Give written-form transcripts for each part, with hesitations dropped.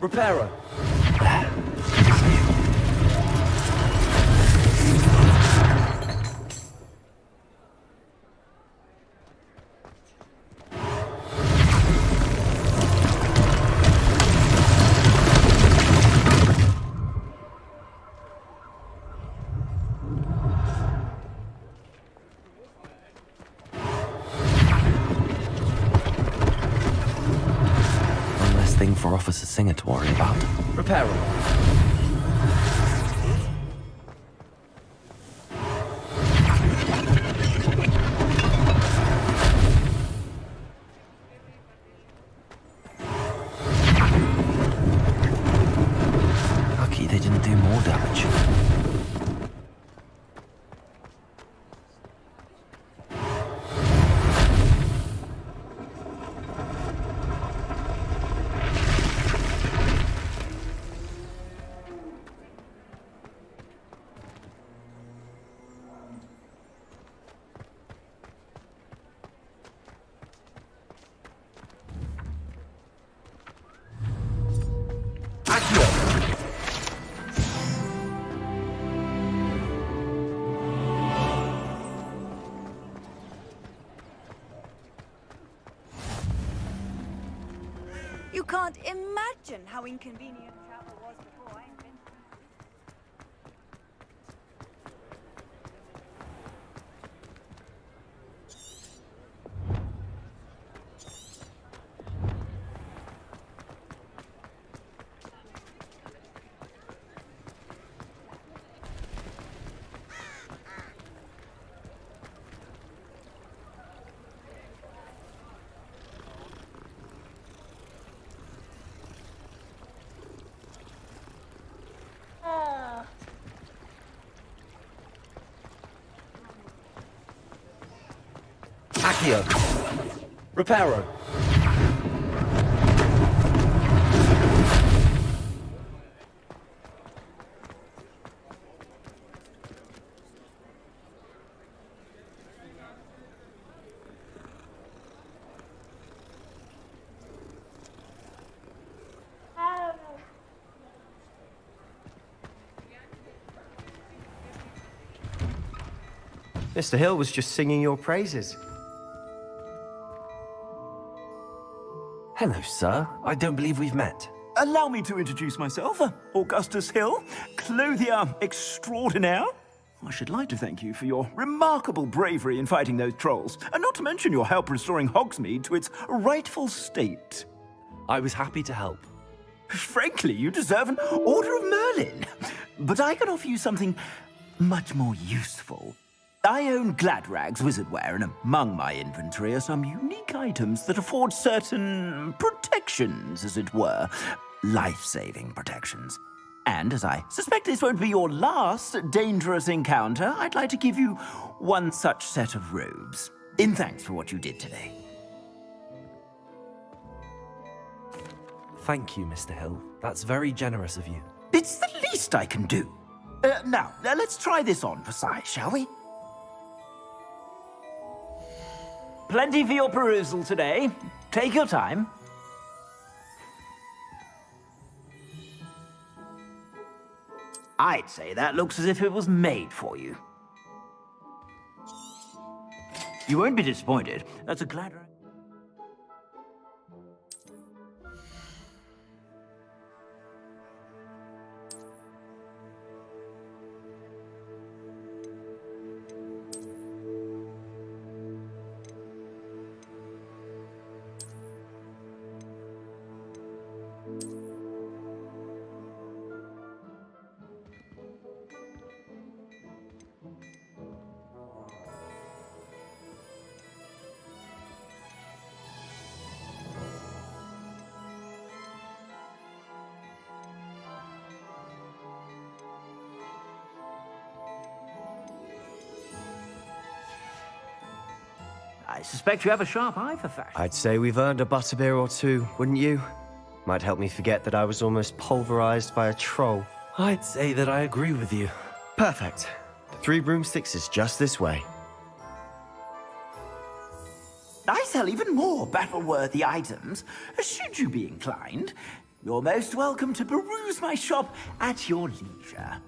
Repairer. One less thing for Officer Singer to worry about. Repairer. Lucky they didn't do more damage. You can't imagine how inconvenient travel was before I invented it. Accio. Reparo. Mr. Hill was just singing your praises. Hello, sir. I don't believe we've met. Allow me to introduce myself, Augustus Hill, clothier extraordinaire. I should like to thank you for your remarkable bravery in fighting those trolls, and not to mention your help restoring Hogsmeade to its rightful state. I was happy to help. Frankly, you deserve an Order of Merlin. But I can offer you something much more useful. I own Gladrag's wizardware, and among my inventory are some unique items that afford certain protections, as it were. Life-saving protections. And as I suspect this won't be your last dangerous encounter, I'd like to give you one such set of robes, in thanks for what you did today. Thank you, Mr. Hill. That's very generous of you. It's the least I can do. Now, let's try this on for size, shall we? Plenty for your perusal today. Take your time. I'd say that looks as if it was made for you. You won't be disappointed. That's a Gladrag. I suspect you have a sharp eye for fashion. I'd say we've earned a butterbeer or two, wouldn't you? Might help me forget that I was almost pulverized by a troll. I'd say that I agree with you. Perfect. The 3 broomsticks is just this way. I sell even more battle-worthy items, should you be inclined. You're most welcome to peruse my shop at your leisure.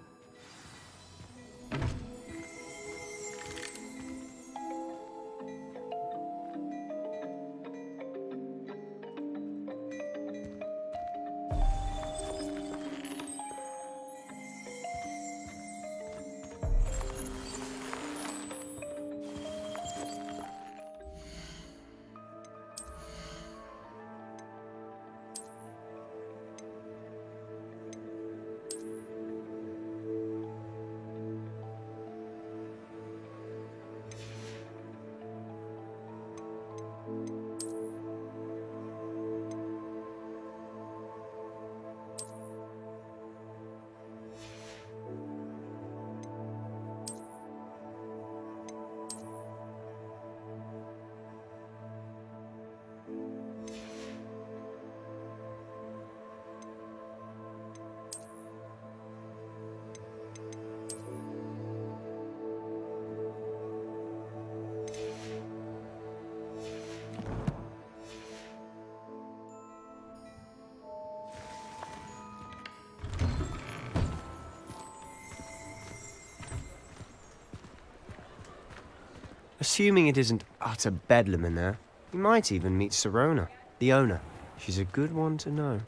Assuming it isn't utter bedlam in there, you might even meet Sirona, the owner. She's a good one to know.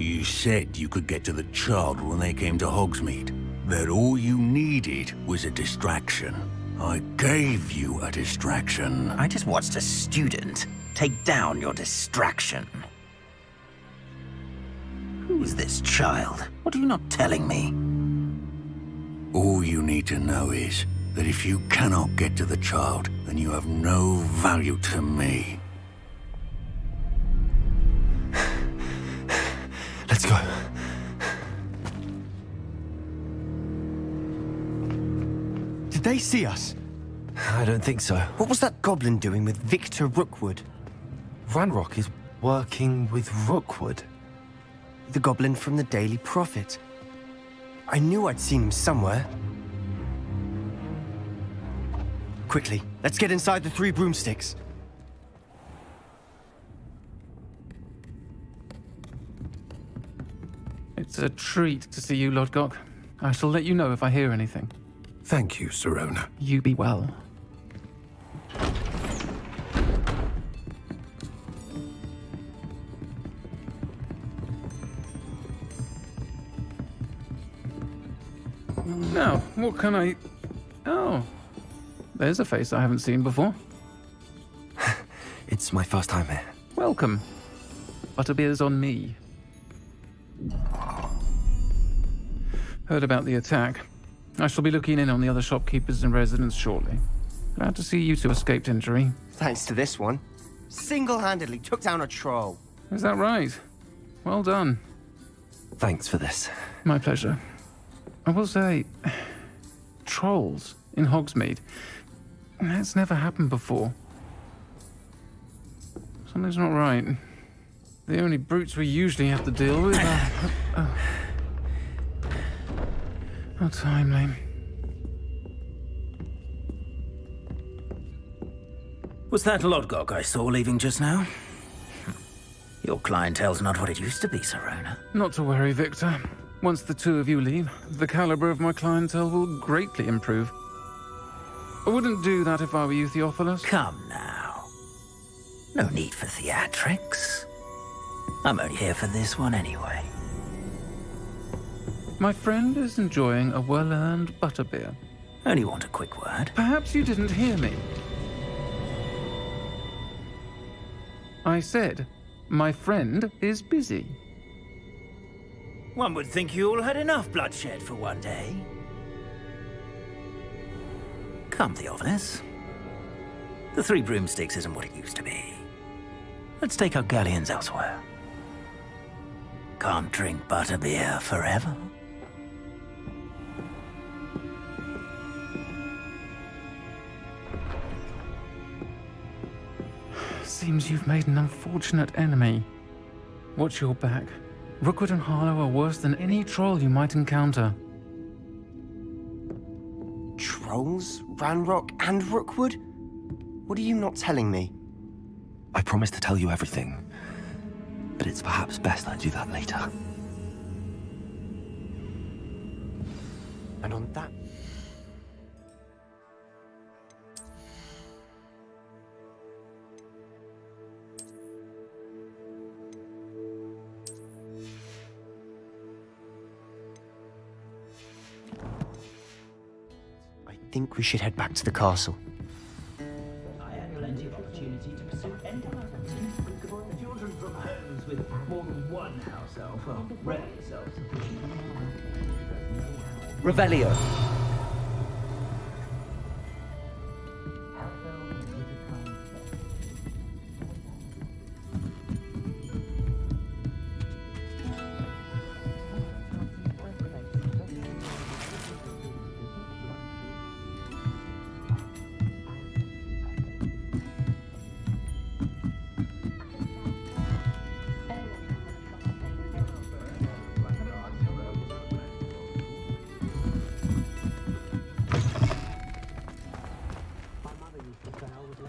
You said you could get to the child when they came to Hogsmeade. That all you needed was a distraction. I gave you a distraction. I just watched a student take down your distraction. Who's this child? What are you not telling me? All you need to know is that if you cannot get to the child, then you have no value to me. Let's go. Did they see us? I don't think so. What was that goblin doing with Victor Rookwood? Ranrock is working with Rookwood. The goblin from the Daily Prophet. I knew I'd seen him somewhere. Quickly, let's get inside the three broomsticks. It's a treat to see you, Lodgok. I shall let you know if I hear anything. Thank you, Sirona. You be well. Now, what can I... Oh, there's a face I haven't seen before. It's my first time here. Welcome. Butterbeer's on me. Heard about the attack. I shall be looking in on the other shopkeepers and residents shortly. Glad to see you two escaped injury. Thanks to this one. Single-handedly took down a troll. Is that right? Well done. Thanks for this. My pleasure. I will say, trolls in Hogsmeade. That's never happened before. Something's not right. The only brutes we usually have to deal with are... How timely. Was that Lodgok I saw leaving just now? Your clientele's not what it used to be, Sirona. Not to worry, Victor. Once the two of you leave, the caliber of my clientele will greatly improve. I wouldn't do that if I were you, Theophilus. Come now. No need for theatrics. I'm only here for this one anyway. My friend is enjoying a well-earned butterbeer. Only want a quick word. Perhaps you didn't hear me. I said, my friend is busy. One would think you all had enough bloodshed for one day. Come, Theophilus. The Three Broomsticks isn't what it used to be. Let's take our galleons elsewhere. Can't drink butterbeer forever. Seems you've made an unfortunate enemy. Watch your back. Rookwood and Harlow are worse than any troll you might encounter. Trolls? Ranrock and Rookwood? What are you not telling me? I promised to tell you everything, but it's perhaps best I do that later. And on that... I think we should head back to the castle. I had plenty of opportunity to pursue any children from homes with more than one house elf, well, rarely self-sufficient. Revelio.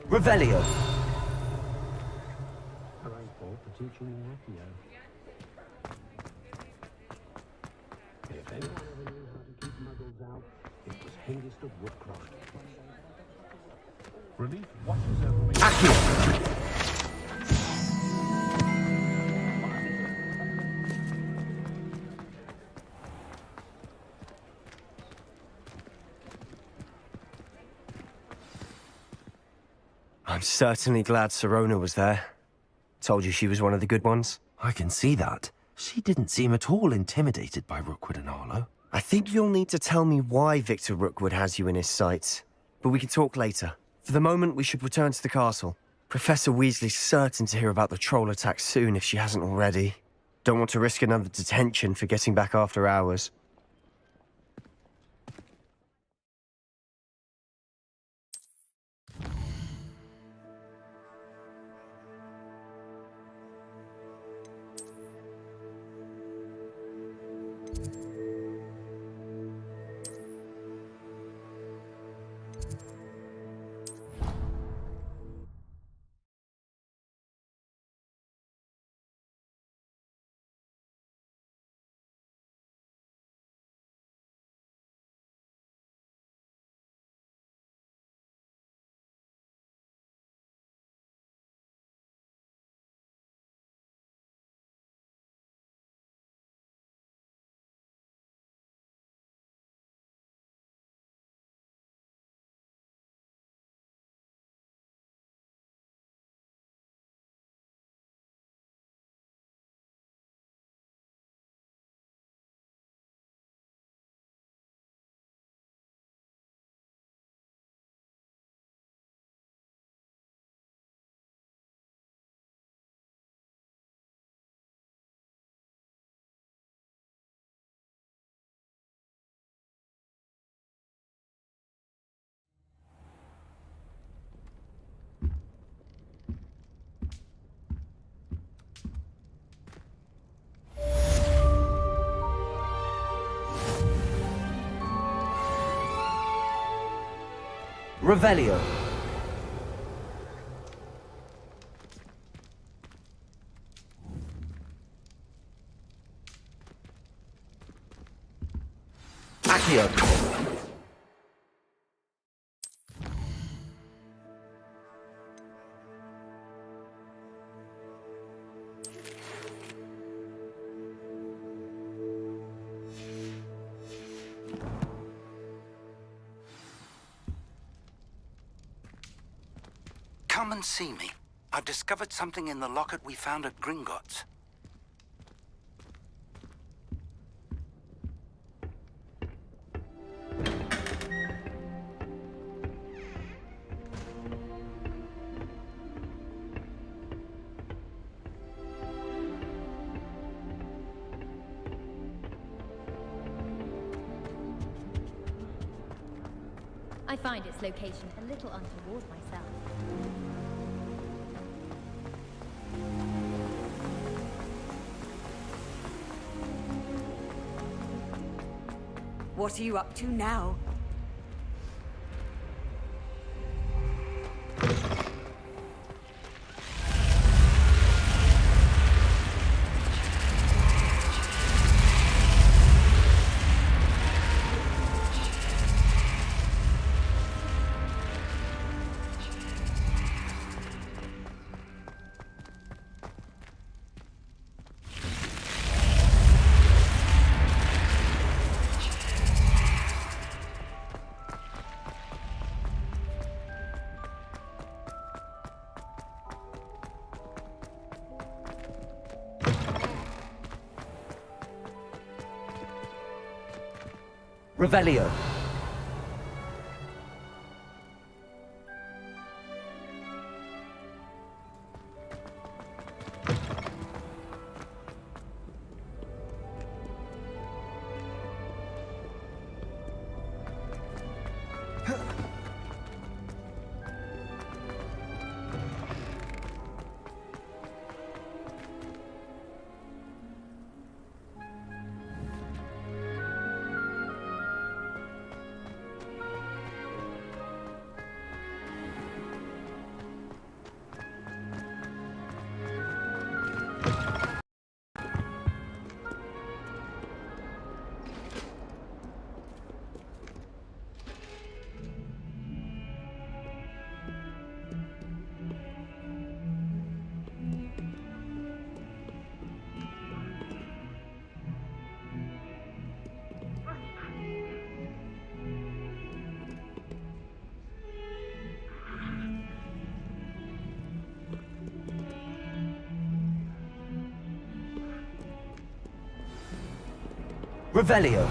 Revelio. Arranged for teaching Accio. If anyone ever knew how to keep muggles out, it was Hengist of Woodcroft. Relief watches over me. Accio. I'm certainly glad Sirona was there. Told you she was one of the good ones. I can see that. She didn't seem at all intimidated by Rookwood and Harlow. I think you'll need to tell me why Victor Rookwood has you in his sights. But we can talk later. For the moment, we should return to the castle. Professor Weasley's certain to hear about the troll attack soon if she hasn't already. Don't want to risk another detention for getting back after hours. Revelio. Accio. Come and see me. I've discovered something in the locket we found at Gringotts. I find its location a little untoward myself. What are you up to now? Revelio. Revelio.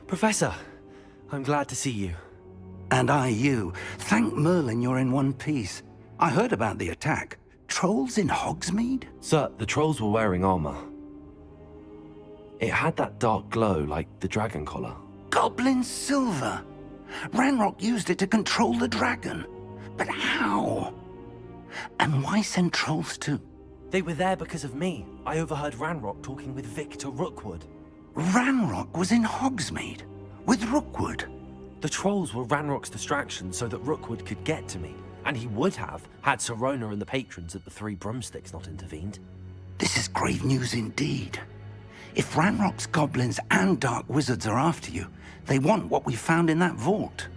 Professor, I'm glad to see you. And I you. Thank Merlin you're in one piece. I heard about the attack. Trolls in Hogsmeade? Sir, the trolls were wearing armor. It had that dark glow like the dragon collar. Goblin silver. Ranrock used it to control the dragon. But how? And why send trolls too? They were there because of me. I overheard Ranrock talking with Victor Rookwood. Ranrock was in Hogsmeade with Rookwood. The trolls were Ranrock's distraction so that Rookwood could get to me. And he would have, had Sirona and the patrons at the Three Broomsticks not intervened. This is grave news indeed. If Ranrock's goblins and dark wizards are after you, they want what we found in that vault.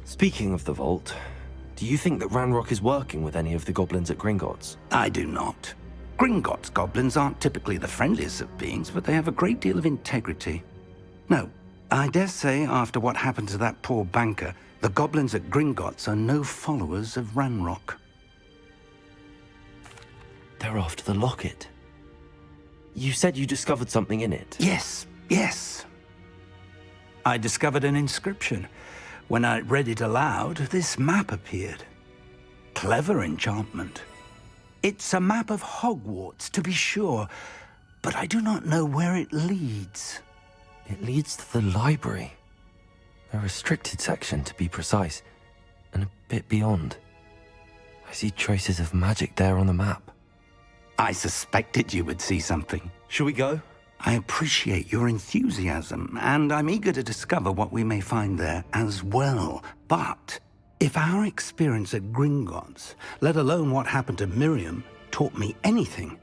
Speaking of the vault, do you think that Ranrock is working with any of the goblins at Gringotts? I do not. Gringotts goblins aren't typically the friendliest of beings, but they have a great deal of integrity. No, I dare say after what happened to that poor banker, the goblins at Gringotts are no followers of Ranrock. They're after the locket. You said you discovered something in it. Yes, yes. I discovered an inscription. When I read it aloud, this map appeared. Clever enchantment. It's a map of Hogwarts, to be sure, but I do not know where it leads. It leads to the library. A restricted section, to be precise, and a bit beyond. I see traces of magic there on the map. I suspected you would see something. Shall we go? I appreciate your enthusiasm, and I'm eager to discover what we may find there as well. But if our experience at Gringotts, let alone what happened to Miriam, taught me anything,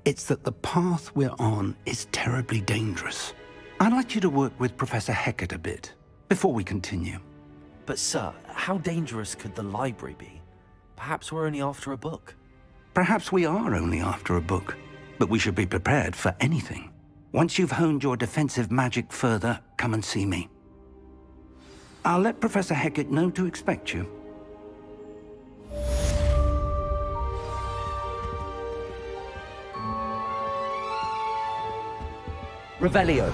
it's that the path we're on is terribly dangerous. I'd like you to work with Professor Hecat a bit, before we continue. But sir, how dangerous could the library be? Perhaps we're only after a book. Perhaps we are only after a book, but we should be prepared for anything. Once you've honed your defensive magic further, come and see me. I'll let Professor Hecat know to expect you. Revelio.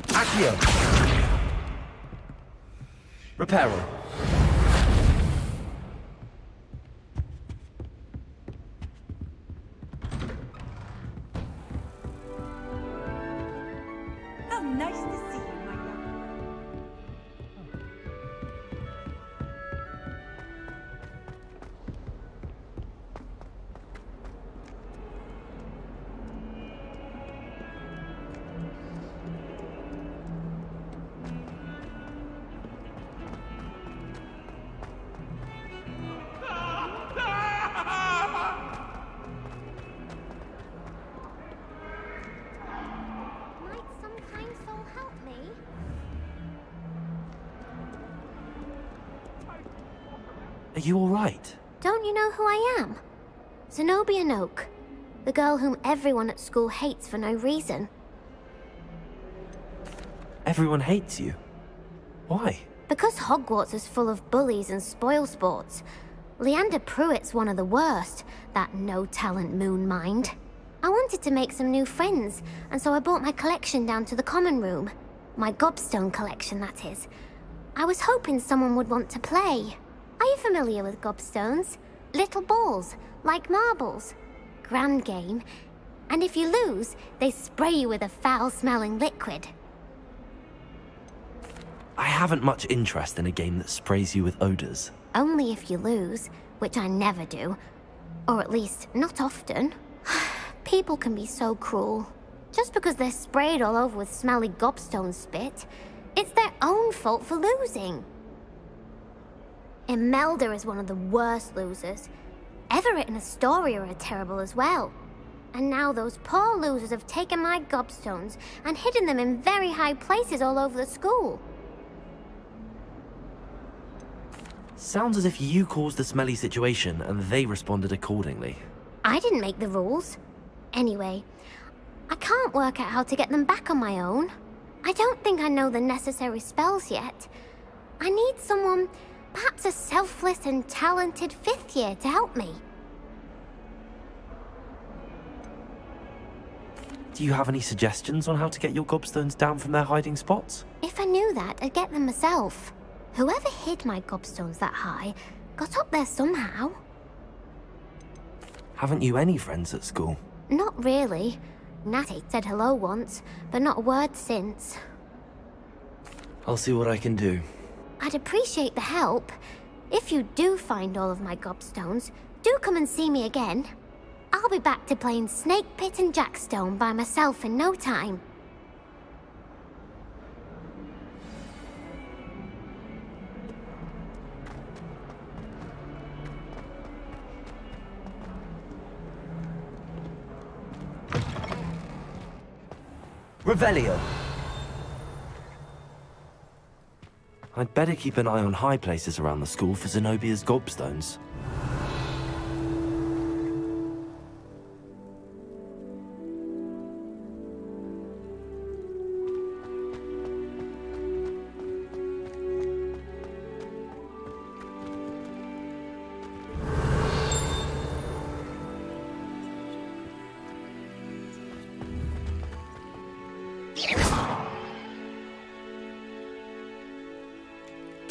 Accio. Reparo. How nice to see you, my young man. Might some kind soul help me? Are you all right? Don't you know who I am? Zenobia Noak, the girl whom everyone at school hates for no reason. Everyone hates you. Why? Because Hogwarts is full of bullies and spoilsports. Leander Pruitt's one of the worst, that no-talent moon mind. I wanted to make some new friends, and so I brought my collection down to the common room. My gobstone collection, that is. I was hoping someone would want to play. Are you familiar with gobstones? Little balls, like marbles. Grand game. And if you lose, they spray you with a foul-smelling liquid. I haven't much interest in a game that sprays you with odors. Only if you lose, which I never do. Or at least, not often. People can be so cruel. Just because they're sprayed all over with smelly gobstone spit, it's their own fault for losing. Imelda is one of the worst losers. Everett and Astoria are terrible as well. And now those poor losers have taken my gobstones and hidden them in very high places all over the school. Sounds as if you caused the smelly situation and they responded accordingly. I didn't make the rules. Anyway, I can't work out how to get them back on my own. I don't think I know the necessary spells yet. I need someone, perhaps a selfless and talented fifth year to help me. Do you have any suggestions on how to get your gobstones down from their hiding spots? If I knew that, I'd get them myself. Whoever hid my gobstones that high got up there somehow. Haven't you any friends at school? Not really. Natty said hello once, but not a word since. I'll see what I can do. I'd appreciate the help. If you do find all of my gobstones, do come and see me again. I'll be back to playing Snake Pit and Jackstone by myself in no time. Revelio. I'd better keep an eye on high places around the school for Zenobia's gobstones.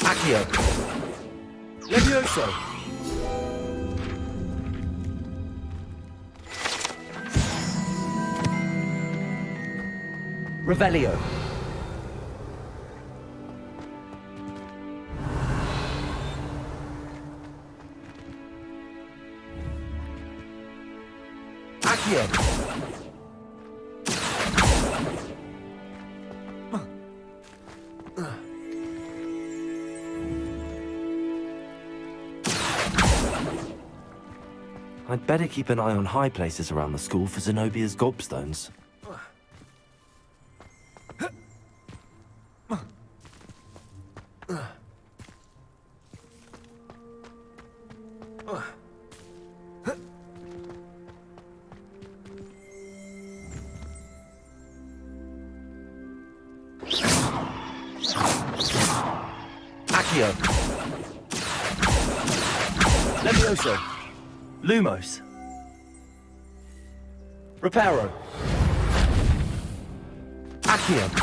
Accio. Levioso. Revelio. Accio. I'd better keep an eye on high places around the school for Zenobia's gobstones. Accio. Levioso. Lumos. Reparo. Accio.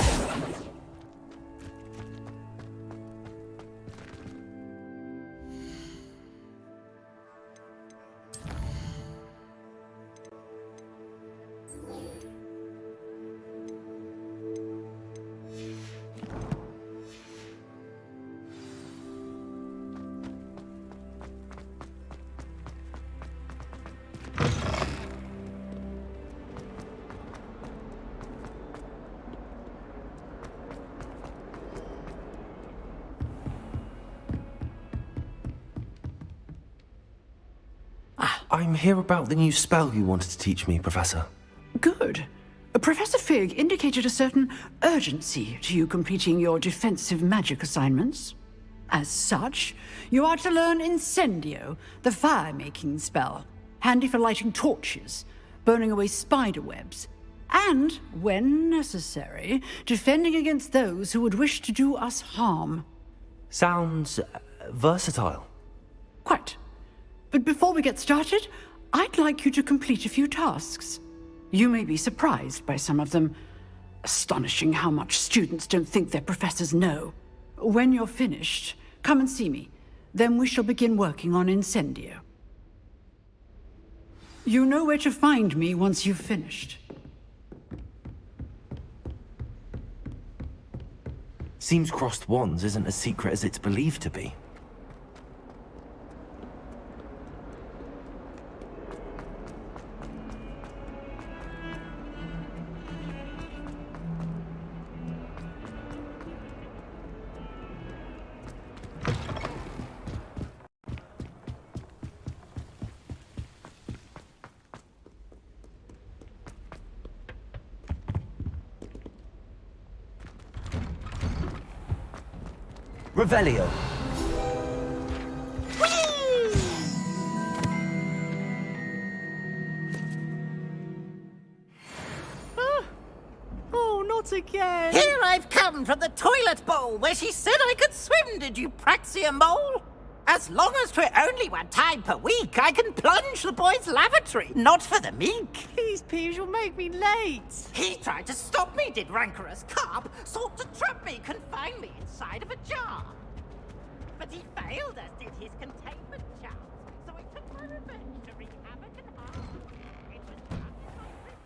I'm here about the new spell you wanted to teach me, Professor. Good. Professor Fig indicated a certain urgency to you completing your defensive magic assignments. As such, you are to learn Incendio, the fire-making spell, handy for lighting torches, burning away spider webs, and, when necessary, defending against those who would wish to do us harm. Sounds versatile. Quite. But before we get started, I'd like you to complete a few tasks. You may be surprised by some of them. Astonishing how much students don't think their professors know. When you're finished, come and see me. Then we shall begin working on Incendio. You know where to find me once you've finished. Seems crossed wands isn't as secret as it's believed to be. Revelio. Oh, not again! Here I've come from the toilet bowl where she said I could swim, did you praxia mole? As long as 'twere only one time per week, I can plunge the boy's lavatory, not for the meek. Please, Peeves, you'll make me late. He tried to stop me, did rancorous carp, sought to trap me, confine me inside of a jar. But he failed, as did his containment charms, so I took my revenge to wreak havoc and harm. It was done in my prison.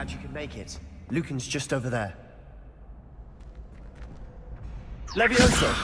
glad you could make it. Lucan's just over there. Levioso!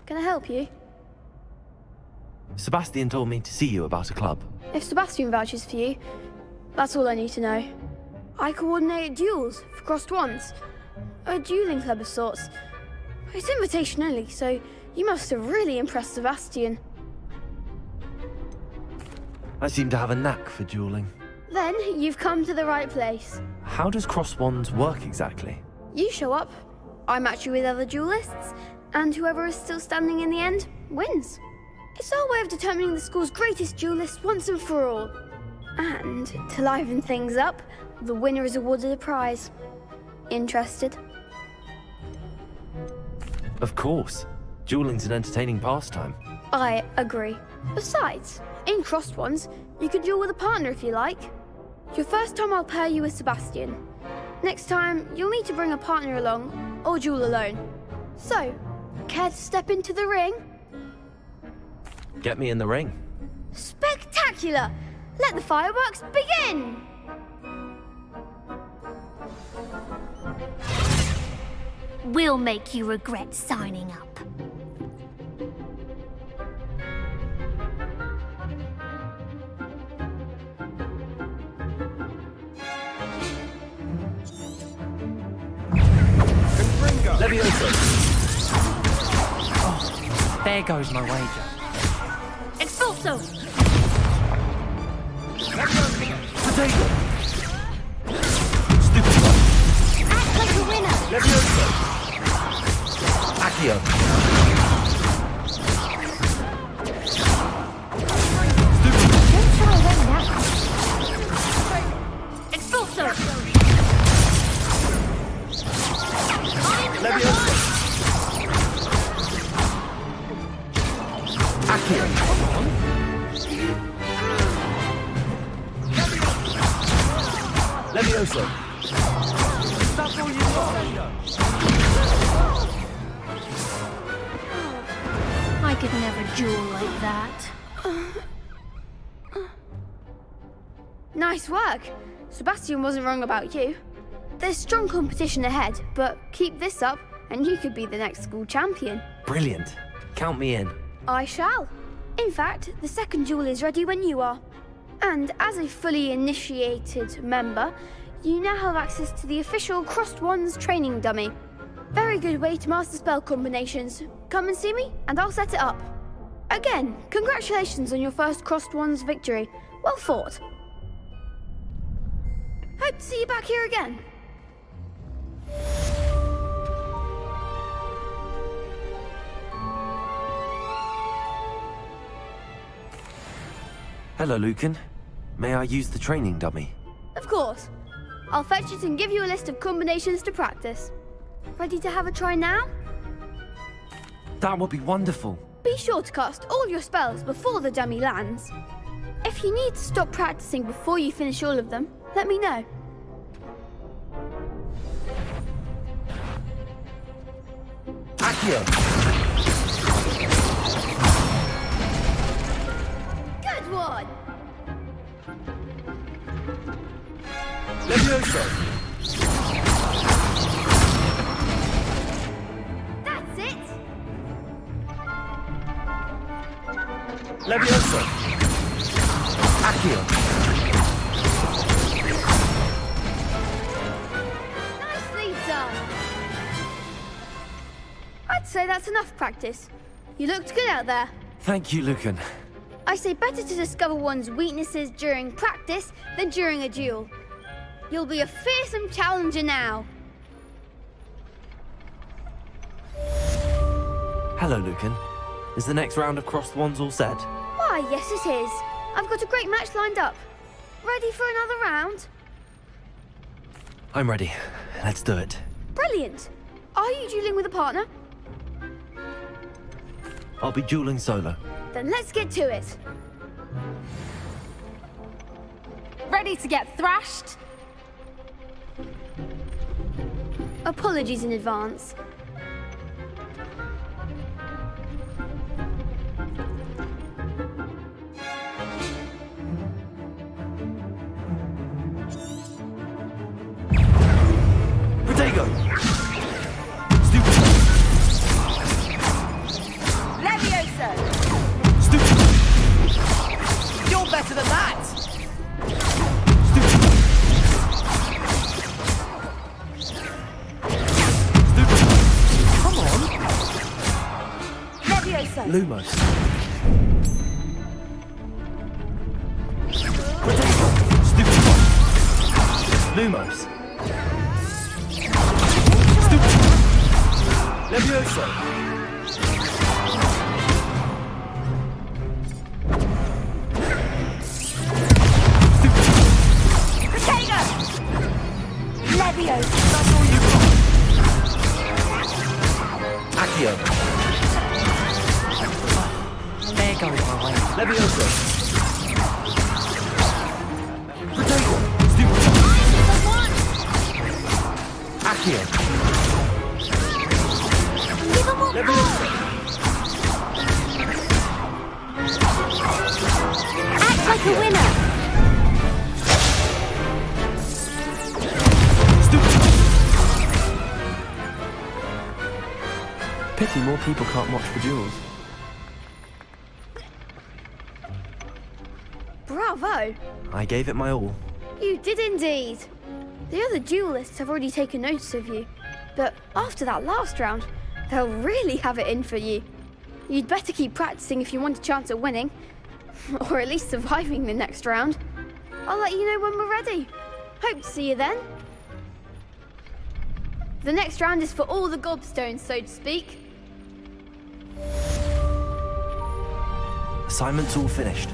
Can I help you? Sebastian told me to see you about a club. If Sebastian vouches for you, that's all I need to know. I coordinate duels for crossed wands. A dueling club of sorts. It's invitation only, so you must have really impressed Sebastian. I seem to have a knack for dueling. Then you've come to the right place. How does cross wands work exactly? You show up, I match you with other duelists, and whoever is still standing in the end wins. It's our way of determining the school's greatest duelist once and for all. And to liven things up, the winner is awarded a prize. Interested? Of course. Dueling's an entertaining pastime. I agree. Besides, in crossed ones, you can duel with a partner if you like. Your first time I'll pair you with Sebastian. Next time, you'll need to bring a partner along, or duel alone. So, care to step into the ring? Get me in the ring. Spectacular! Let the fireworks begin! We'll make you regret signing up. Levioso! Oh, there goes my wager. Expulso! Potato! Stupid one! Act like a winner! Levioso! Accio! Don't try them now. Expulso! Levioso! Accio! Levioso! That's all you got! I could never duel like that. Nice work. Sebastian wasn't wrong about you. There's strong competition ahead, but keep this up and you could be the next school champion. Brilliant. Count me in. I shall. In fact, the second duel is ready when you are. And as a fully initiated member, you now have access to the official Crossed Wands training dummy. Very good way to master spell combinations. Come and see me, and I'll set it up. Again, congratulations on your first Crossed Wands victory. Well fought. Hope to see you back here again. Hello, Lucan. May I use the training dummy? Of course. I'll fetch it and give you a list of combinations to practice. Ready to have a try now? That would be wonderful. Be sure to cast all your spells before the dummy lands. If you need to stop practicing before you finish all of them, let me know. Accio! Good one! Levioso! That's it! Levioso! Accio! Nicely done! I'd say that's enough practice. You looked good out there. Thank you, Lucan. I say better to discover one's weaknesses during practice than during a duel. You'll be a fearsome challenger now. Hello, Lucan. Is the next round of Crossed Wands all set? Why, yes it is. I've got a great match lined up. Ready for another round? I'm ready. Let's do it. Brilliant. Are you dueling with a partner? I'll be dueling solo. Then let's get to it. Ready to get thrashed? Apologies in advance. Protego! Levioso! You're better than that! Come on! Levioso! Lumos. Lumos. Levioso. Protego! Levioso! That's all you got. Accio. There goes my way. Levioso. Protego. Accio. Give him more Levioso. Act like a winner! Pity more people can't watch the duels. Bravo! I gave it my all. You did indeed. The other duelists have already taken notice of you, but after that last round, they'll really have it in for you. You'd better keep practicing if you want a chance at winning, or at least surviving the next round. I'll let you know when we're ready. Hope to see you then. The next round is for all the gobstones, so to speak. Assignment's all finished.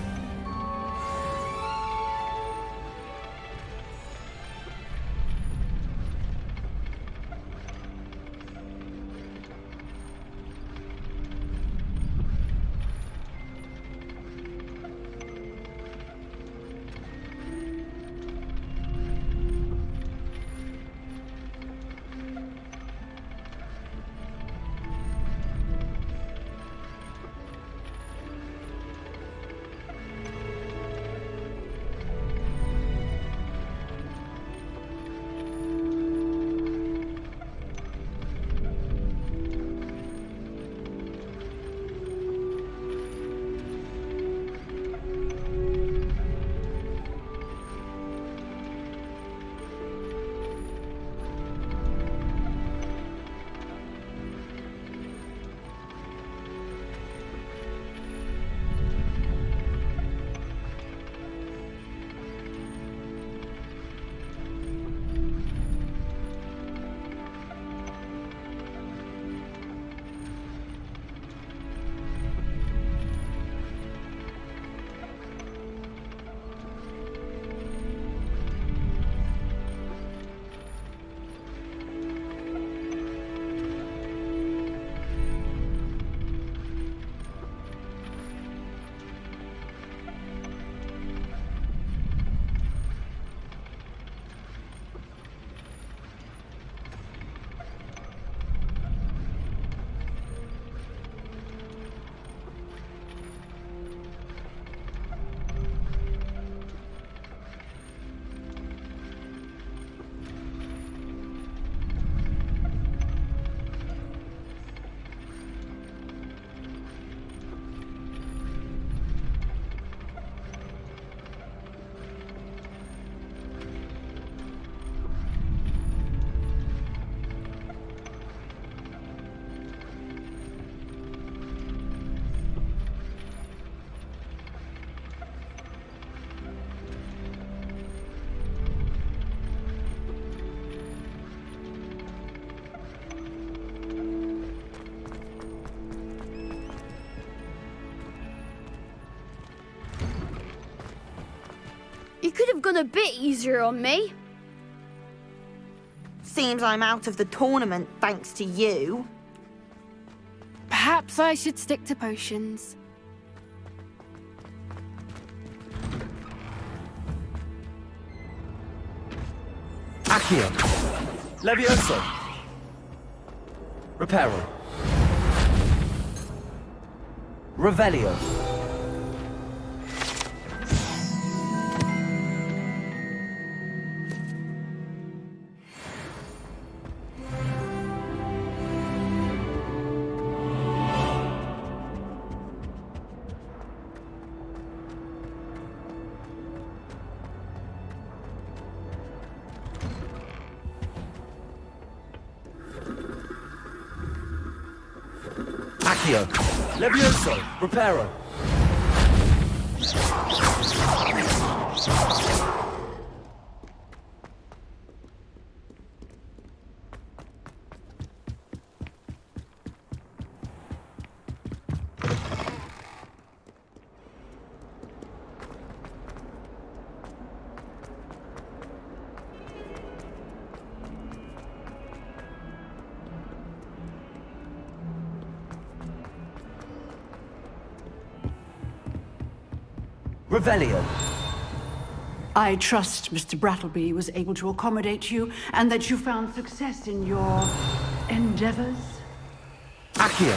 could have gone a bit easier on me. Seems I'm out of the tournament thanks to you. Perhaps I should stick to potions. Accio. Levioso. Reparo. Revelio. Accio. Levioso. Reparo. Revelio. I trust Mr. Brattleby was able to accommodate you and that you found success in your endeavors. Accio.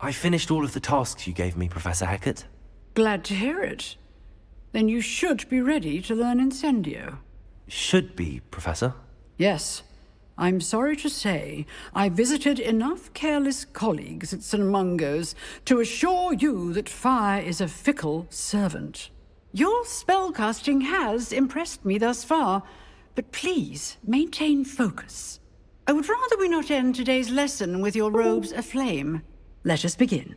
I finished all of the tasks you gave me, Professor Hecat. Glad to hear it. Then you should be ready to learn Incendio. Should be, Professor. Yes. I'm sorry to say, I visited enough careless colleagues at St. Mungo's to assure you that fire is a fickle servant. Your spellcasting has impressed me thus far, but please maintain focus. I would rather we not end today's lesson with your robes aflame. Let us begin.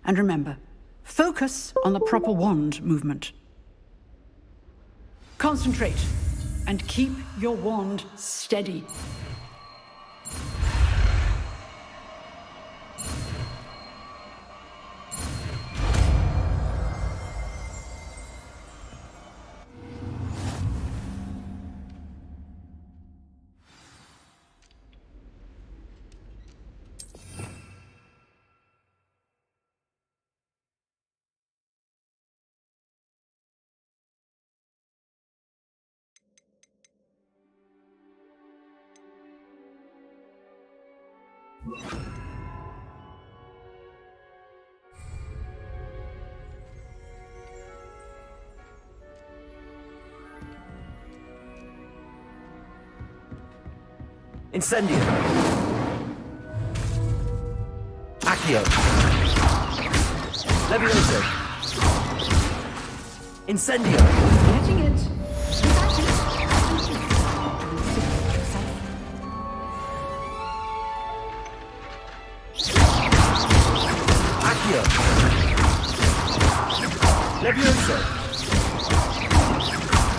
And remember, focus on the proper wand movement. Concentrate, and keep your wand steady. Incendio. Accio. Levioso. Incendio. Getting it. Accio. Levioso.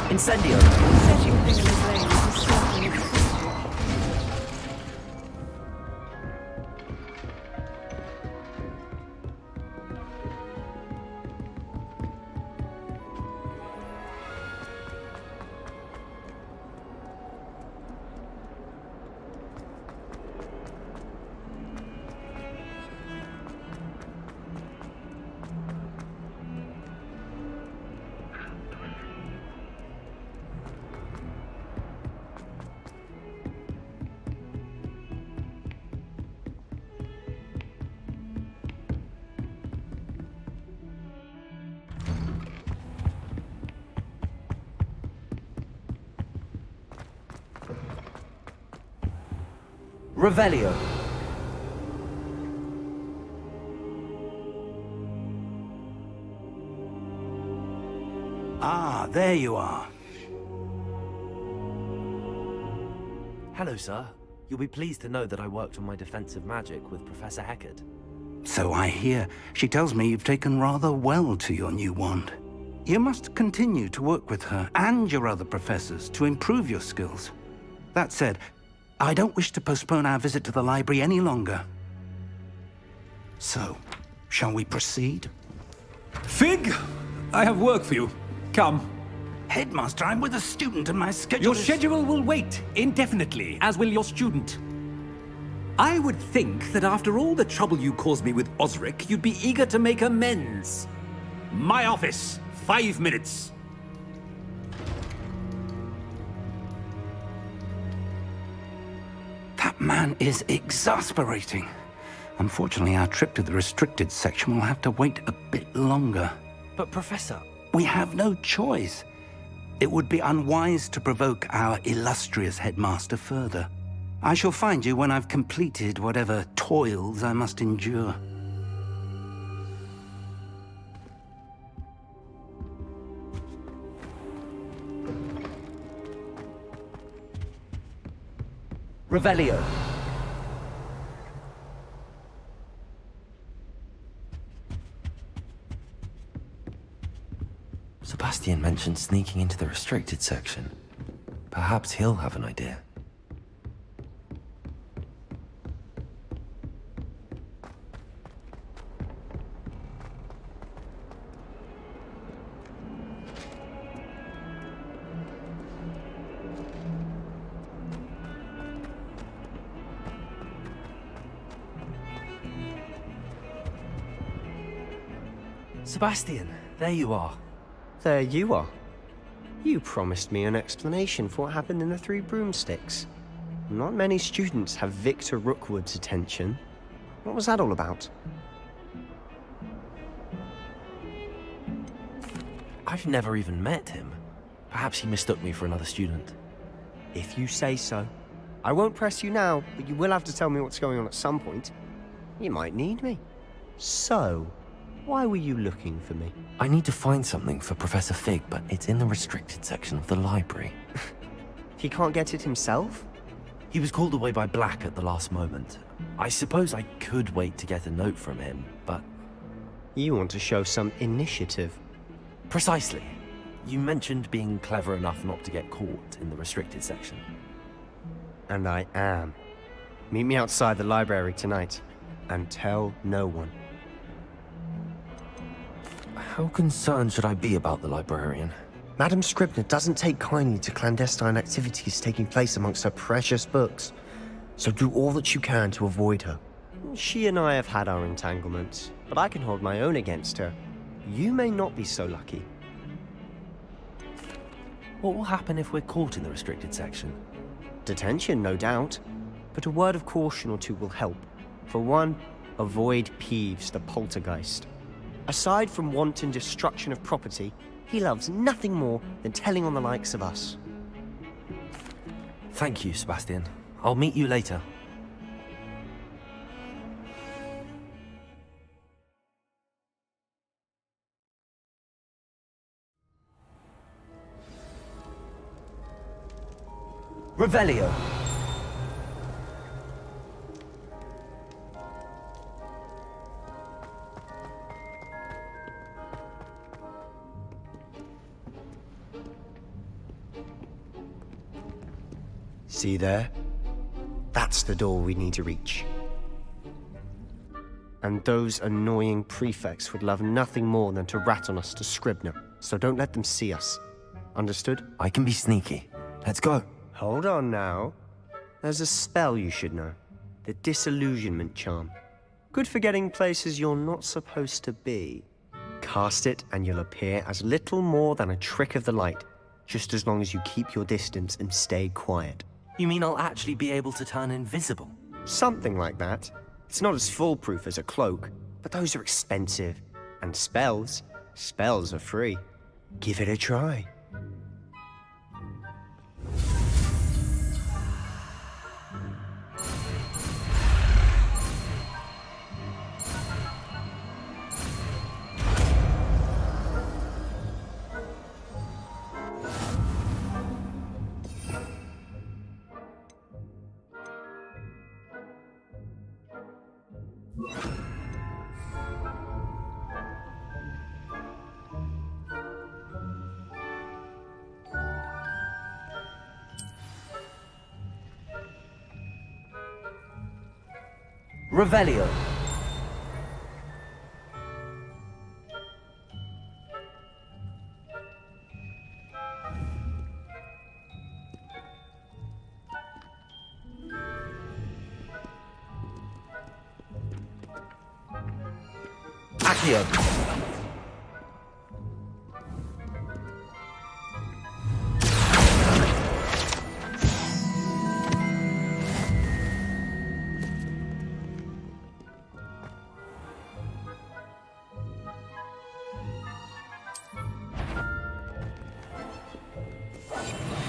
Incendio. Setting things in place is certainly Revelio. Ah, there you are. Hello, sir. You'll be pleased to know that I worked on my defensive magic with Professor Hecat. So I hear. She tells me you've taken rather well to your new wand. You must continue to work with her and your other professors to improve your skills. That said, I don't wish to postpone our visit to the library any longer. So, shall we proceed? Fig! I have work for you. Come. Headmaster, I'm with a student and my schedule Your is... schedule will wait indefinitely, as will your student. I would think that after all the trouble you caused me with Osric, you'd be eager to make amends. My office. 5 minutes. That man is exasperating. Unfortunately, our trip to the restricted section will have to wait a bit longer. But Professor... We have no choice. It would be unwise to provoke our illustrious headmaster further. I shall find you when I've completed whatever toils I must endure. Revelio. Sebastian mentioned sneaking into the restricted section. Perhaps he'll have an idea. Sebastian, there you are. There you are. You promised me an explanation for what happened in the Three Broomsticks. Not many students have Victor Rookwood's attention. What was that all about? I've never even met him. Perhaps he mistook me for another student. If you say so. I won't press you now, but you will have to tell me what's going on at some point. You might need me. So, why were you looking for me? I need to find something for Professor Fig, but it's in the restricted section of the library. He can't get it himself? He was called away by Black at the last moment. I suppose I could wait to get a note from him, but... You want to show some initiative. Precisely. You mentioned being clever enough not to get caught in the restricted section. And I am. Meet me outside the library tonight, and tell no one. How concerned should I be about the librarian? Madam Scribner doesn't take kindly to clandestine activities taking place amongst her precious books, so do all that you can to avoid her. She and I have had our entanglements, but I can hold my own against her. You may not be so lucky. What will happen if we're caught in the restricted section? Detention, no doubt, but a word of caution or two will help. For one, avoid Peeves, the poltergeist. Aside from wanton destruction of property, he loves nothing more than telling on the likes of us. Thank you, Sebastian. I'll meet you later. Revelio. See there? That's the door we need to reach. And those annoying prefects would love nothing more than to rat on us to Scribner, so don't let them see us. Understood? I can be sneaky. Let's go. Hold on now. There's a spell you should know. The Disillusionment Charm. Good for getting places you're not supposed to be. Cast it and you'll appear as little more than a trick of the light, just as long as you keep your distance and stay quiet. You mean I'll actually be able to turn invisible? Something like that. It's not as foolproof as a cloak, but those are expensive. And spells are free. Give it a try. Revelio. Here.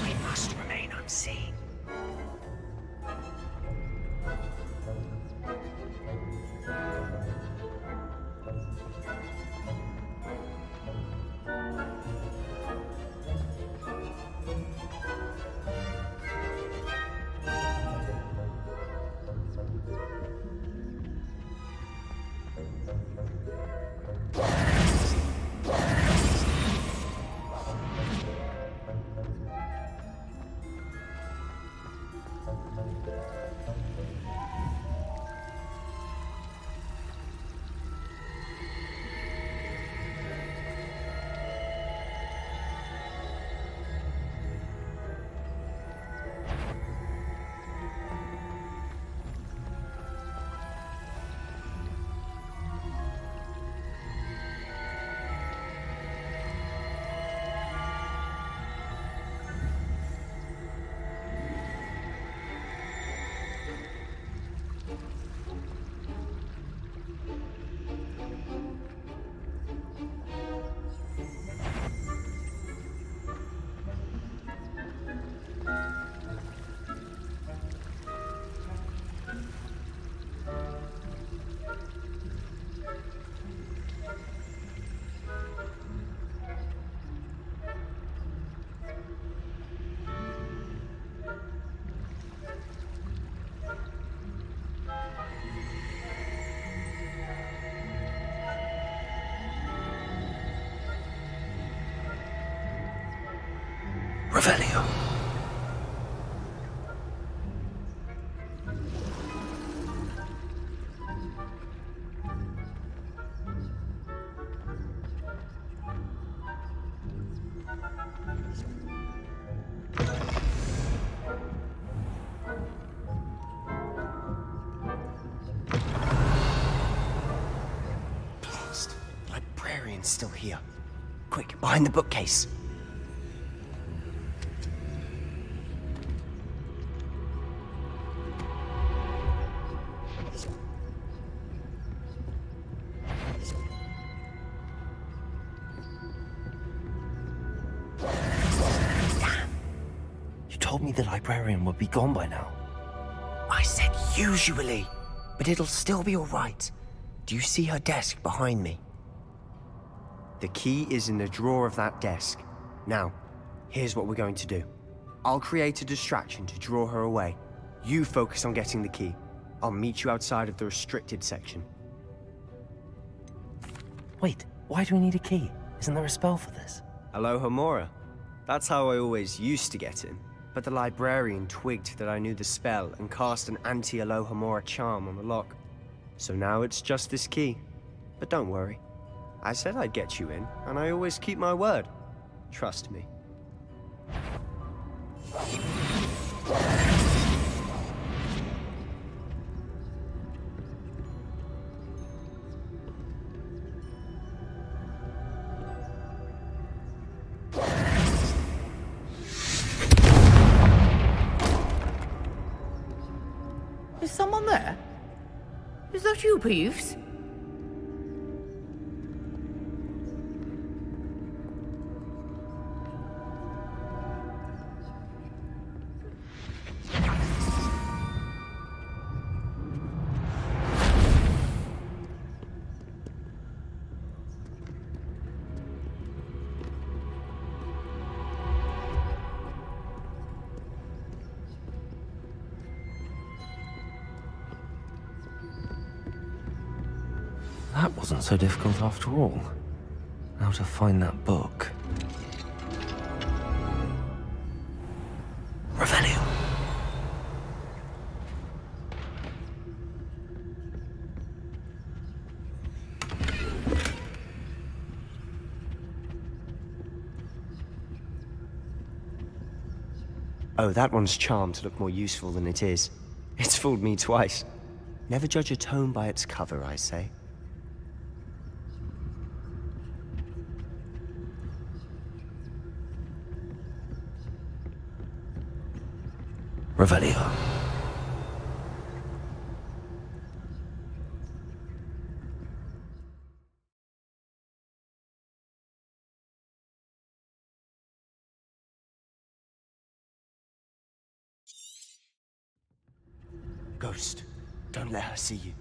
We must remain unseen. Revelio. Blast. The librarian's still here. Quick, behind the bookcase. You told me the librarian would be gone by now. I said usually, but it'll still be all right. Do you see her desk behind me? The key is in the drawer of that desk. Now, here's what we're going to do. I'll create a distraction to draw her away. You focus on getting the key. I'll meet you outside of the restricted section. Wait, why do we need a key? Isn't there a spell for this? Alohomora. That's how I always used to get in. But the librarian twigged that I knew the spell and cast an anti-Alohomora charm on the lock. So now it's just this key. But don't worry. I said I'd get you in, and I always keep my word. Trust me. Is someone there? Is that you, Peeves? That wasn't so difficult after all. Now to find that book. Revelio. Oh, that one's charmed to look more useful than it is. It's fooled me twice. Never judge a tome by its cover, I say. Revelio. Ghost, don't let her see you.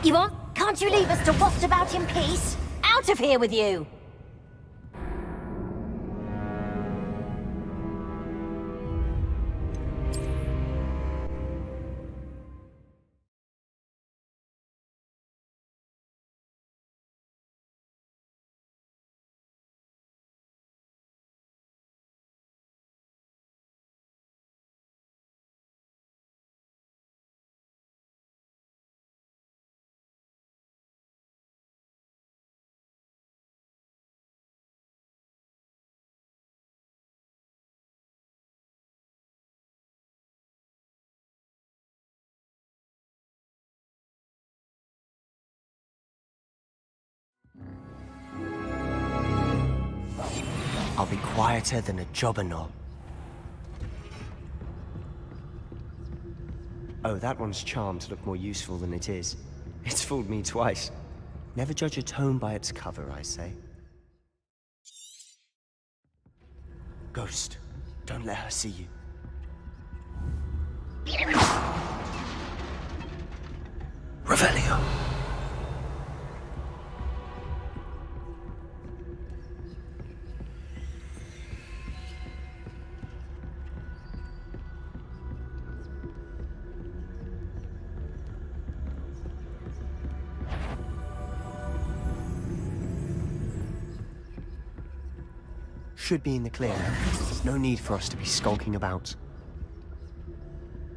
Yvonne, can't you leave us to waft about in peace? Out of here with you! I'll be quieter than a jobberknoll. Oh, that one's charmed to look more useful than it is. It's fooled me twice. Never judge a tome by its cover, I say. Ghost, don't let her see you. Revelio. Should be in the clear now. There's no need for us to be skulking about.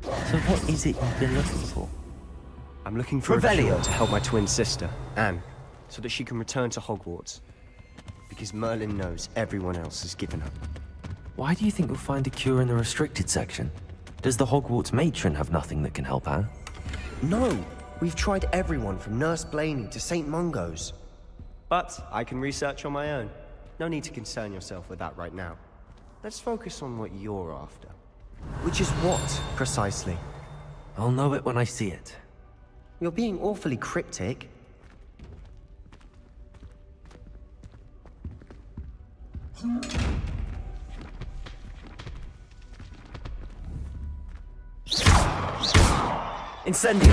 So what is it you've been looking for? I'm looking for a cure to help my twin sister, Anne, so that she can return to Hogwarts. Because Merlin knows everyone else has given up. Why do you think we'll find a cure in the restricted section? Does the Hogwarts matron have nothing that can help Anne? No! We've tried everyone from Nurse Blaney to St. Mungo's. But I can research on my own. No need to concern yourself with that right now. Let's focus on what you're after. Which is what, precisely? I'll know it when I see it. You're being awfully cryptic. Incendio!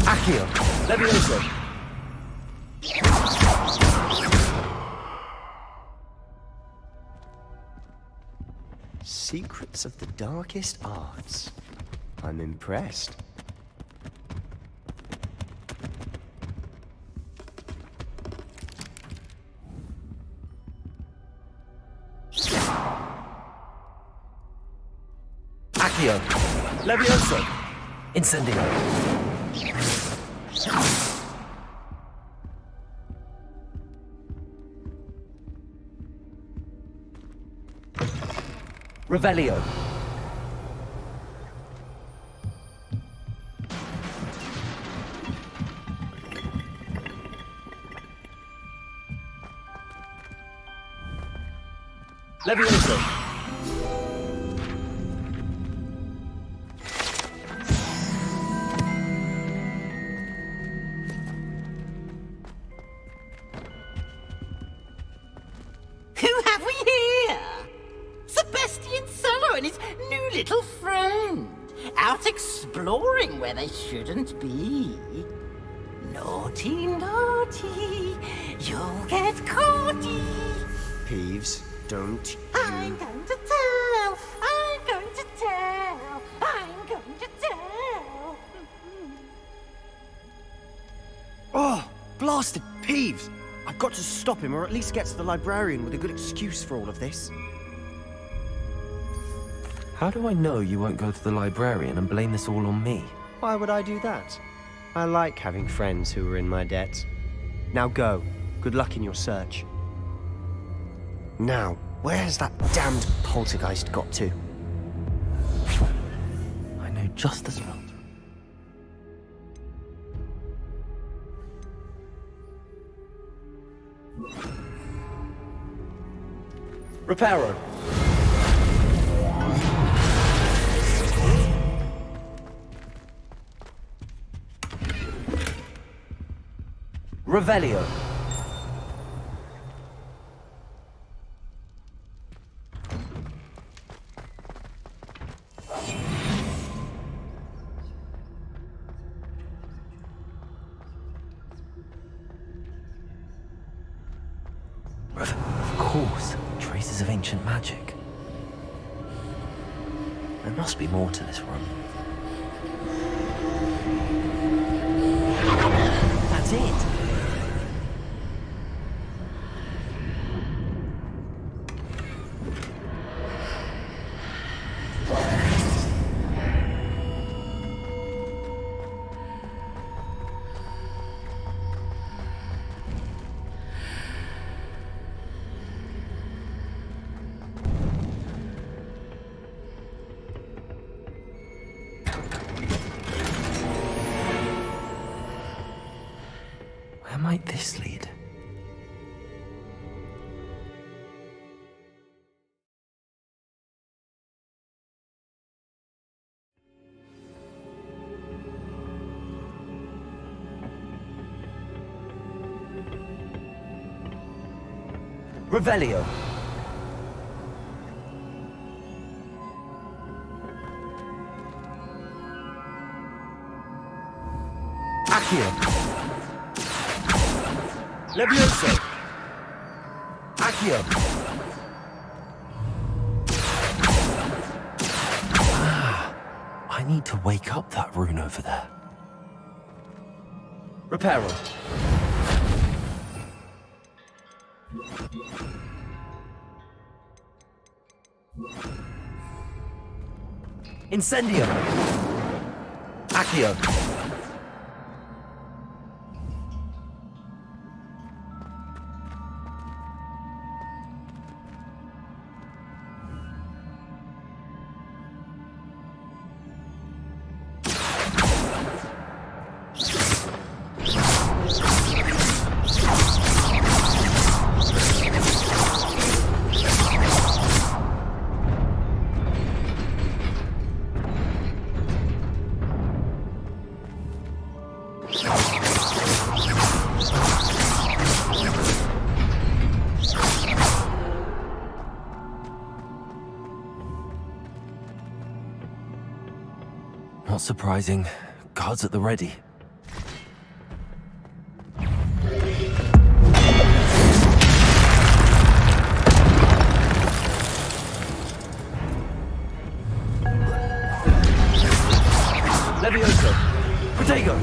Accio! Levioso! Secrets of the darkest arts. I'm impressed. Accio! Levioso! Incendio! Revelio! Levioso! Who have we here? Sebastian Solo and his new little friend. Out exploring where they shouldn't be. Naughty, naughty. You'll get caughty. Peeves, don't you... I'm going to tell. I'm going to tell. I'm going to tell. Oh, blasted Peeves! I've got to stop him, or at least get to the librarian with a good excuse for all of this. How do I know you won't go to the librarian and blame this all on me? Why would I do that? I like having friends who are in my debt. Now go. Good luck in your search. Now, where has that damned poltergeist got to? I know just as well. Reparo. Revelio. Of course, traces of ancient magic. There must be more to this room. That's it. Where might this lead? Revelio. Accio. Levioso. Accio. I need to wake up that rune over there. Reparo. Incendio. Accio. Not surprising. Guards at the ready. Levioso. Protego.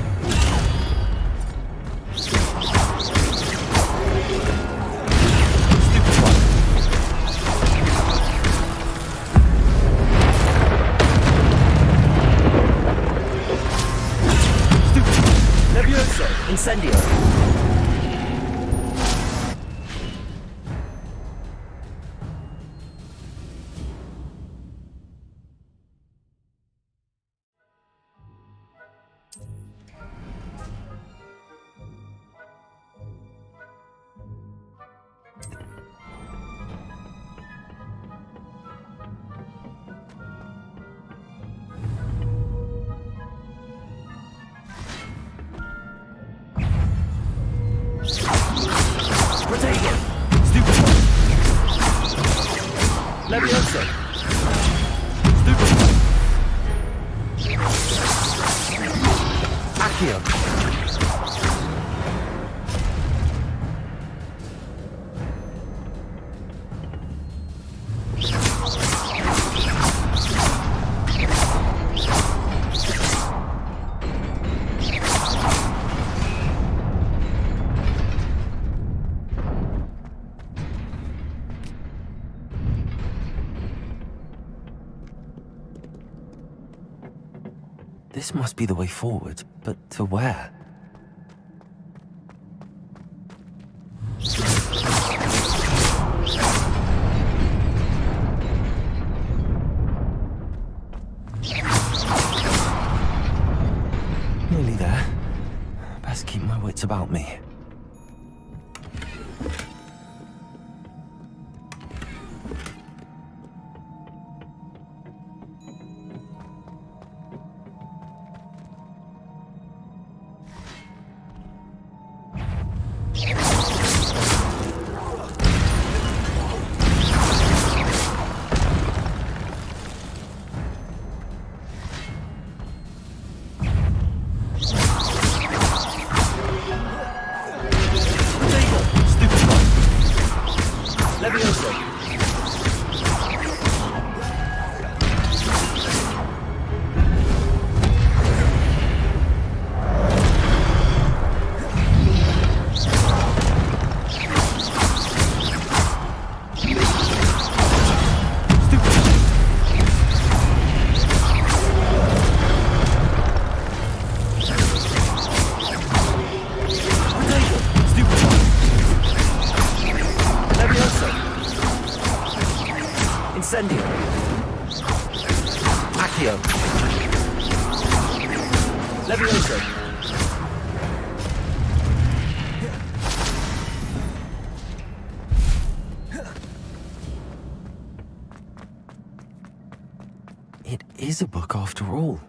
Levioso. Incendio. Protego. Stupid. Levioso. Stupid. Accio. This must be the way forward, but to where? Nearly there. Best keep my wits about me. Incendio. Accio. Levioso. It is a book after all.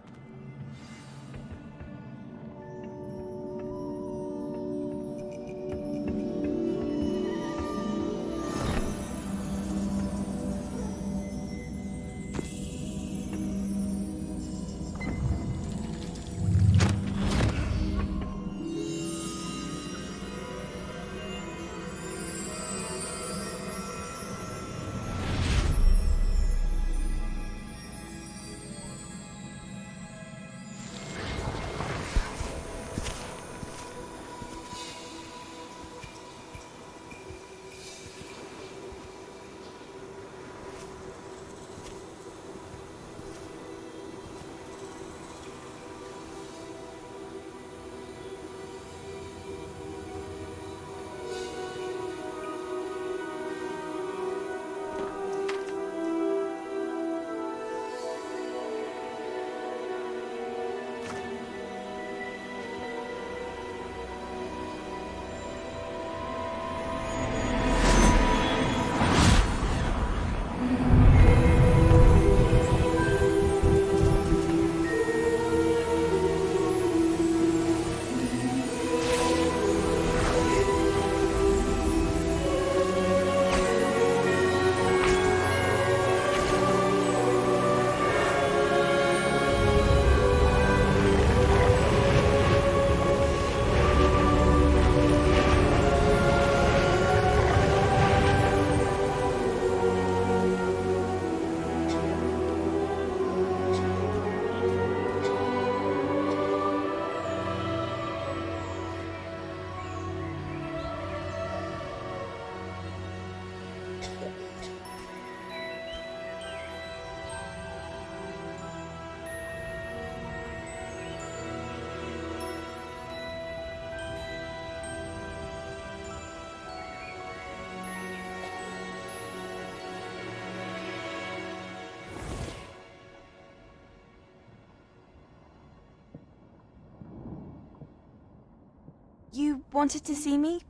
You wanted to see me?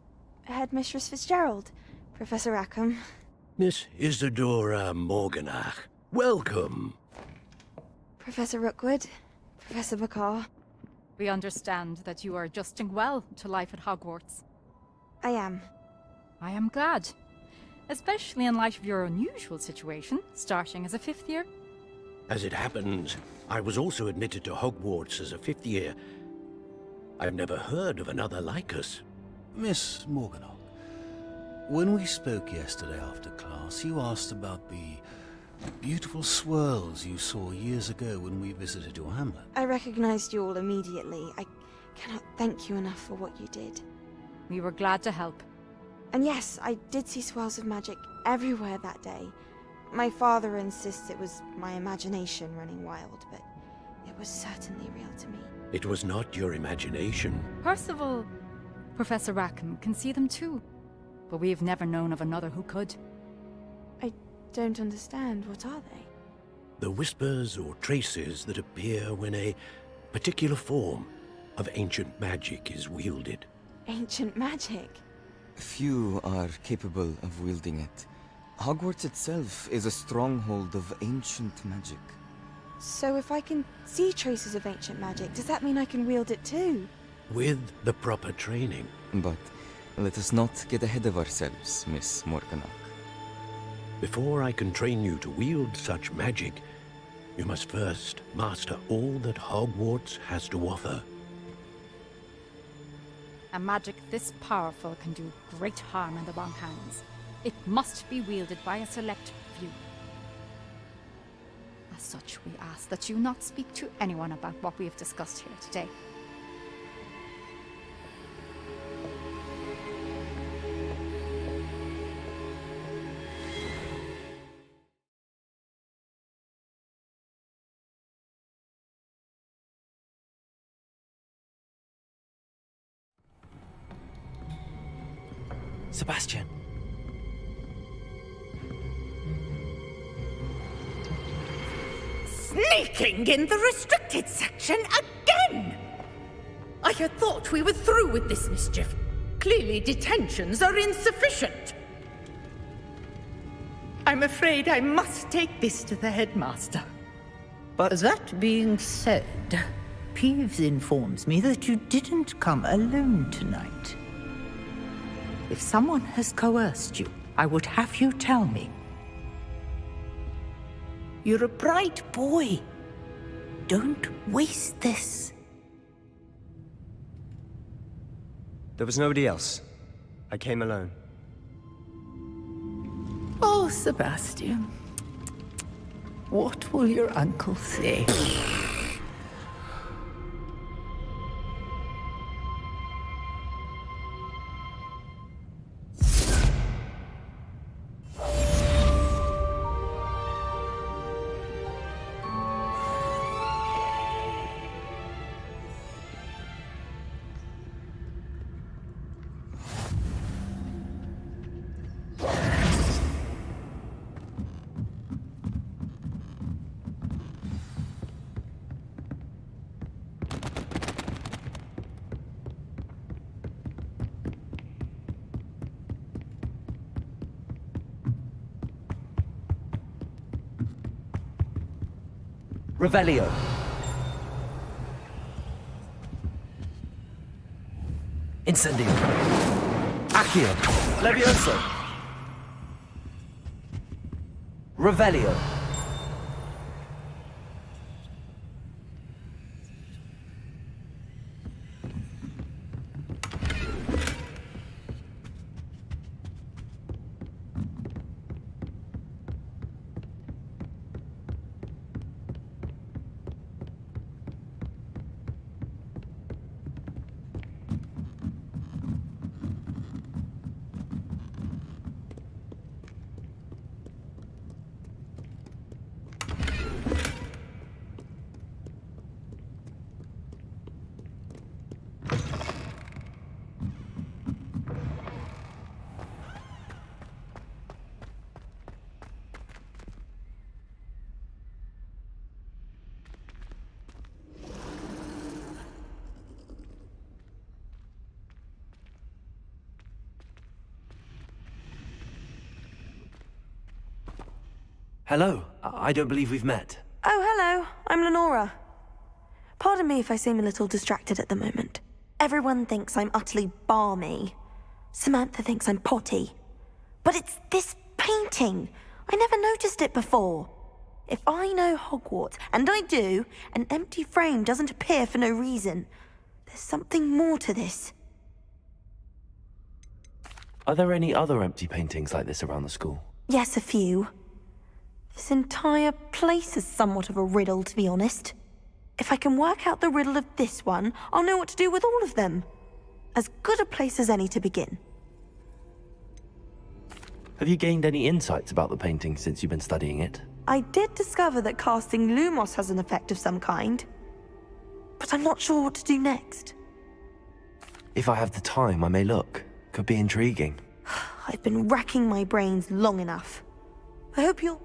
Headmistress Fitzgerald, Professor Rackham. Miss Isadora Morganach, welcome. Professor Rookwood, Professor McCaw. We understand that you are adjusting well to life at Hogwarts. I am. I am glad. Especially in light of your unusual situation, starting as a 5th year. As it happens, I was also admitted to Hogwarts as a 5th year. I've never heard of another like us. Miss Morganach, when we spoke yesterday after class, you asked about the beautiful swirls you saw years ago when we visited your hamlet. I recognized you all immediately. I cannot thank you enough for what you did. We were glad to help. And yes, I did see swirls of magic everywhere that day. My father insists it was my imagination running wild, but It was certainly real to me. It was not your imagination. Percival, Professor Rackham can see them too. But we've never known of another who could. I don't understand. What are they? The whispers or traces that appear when a particular form of ancient magic is wielded. Ancient magic? Few are capable of wielding it. Hogwarts itself is a stronghold of ancient magic. So if I can see traces of ancient magic, does that mean I can wield it too? With the proper training. But let us not get ahead of ourselves, Miss Morganach. Before I can train you to wield such magic, you must first master all that Hogwarts has to offer. A magic this powerful can do great harm in the wrong hands. It must be wielded by a select few. As such, we ask that you not speak to anyone about what we have discussed here today. Sebastian. Sneaking in the restricted section again! I had thought we were through with this mischief. Clearly detentions are insufficient. I'm afraid I must take this to the headmaster. But that being said, Peeves informs me that you didn't come alone tonight. If someone has coerced you, I would have you tell me. You're a bright boy. Don't waste this. There was nobody else. I came alone. Oh, Sebastian. What will your uncle say? Revelio. Incendio. Accio. Levioso. Revelio. Hello. I don't believe we've met. Oh, hello. I'm Lenora. Pardon me if I seem a little distracted at the moment. Everyone thinks I'm utterly balmy. Samantha thinks I'm potty. But it's this painting. I never noticed it before. If I know Hogwarts, and I do, an empty frame doesn't appear for no reason. There's something more to this. Are there any other empty paintings like this around the school? Yes, a few. This entire place is somewhat of a riddle, to be honest. If I can work out the riddle of this one, I'll know what to do with all of them. As good a place as any to begin. Have you gained any insights about the painting since you've been studying it? I did discover that casting Lumos has an effect of some kind, but I'm not sure what to do next. If I have the time, I may look. Could be intriguing. I've been racking my brains long enough. I hope you'll...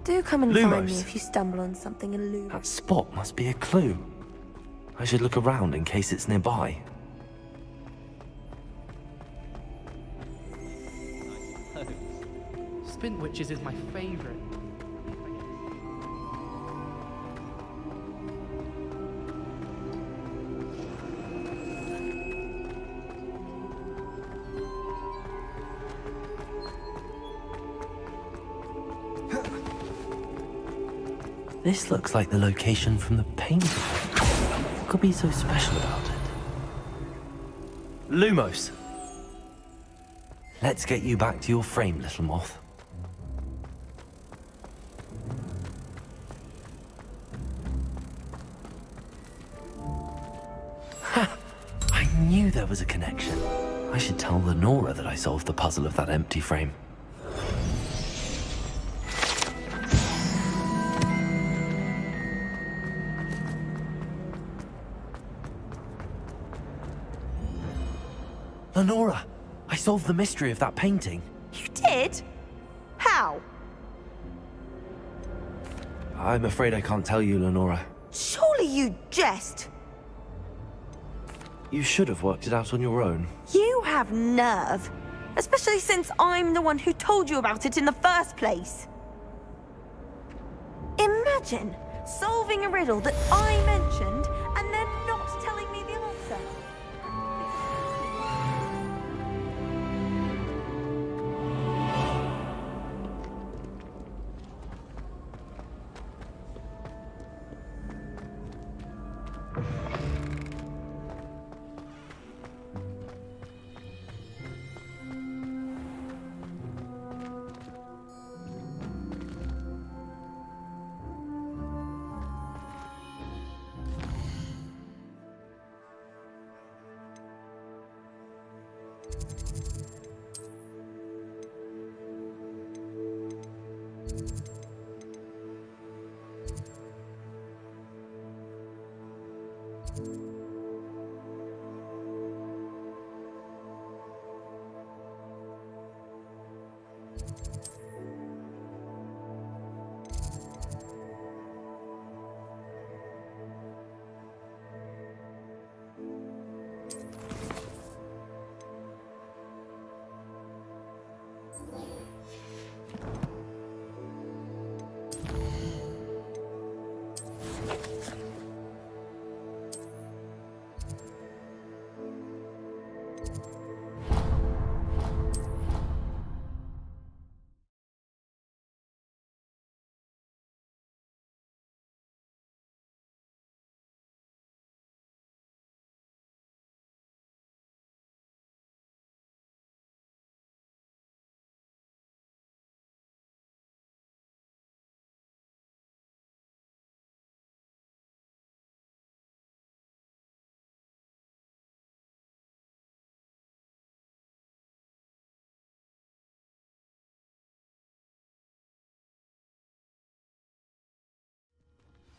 Do come and find me Lumos. if you stumble on something in Lumos. That spot must be a clue. I should look around in case it's nearby. Spin Witches is my favorite. This looks like the location from the painting. What could be so special about it? Lumos! Let's get you back to your frame, little moth. Ha! I knew there was a connection. I should tell Lenora that I solved the puzzle of that empty frame. Lenora, I solved the mystery of that painting. You did? How? I'm afraid I can't tell you, Lenora. Surely you jest. You should have worked it out on your own. You have nerve. Especially since I'm the one who told you about it in the first place. Imagine solving a riddle that I mentioned and then not telling me the answer.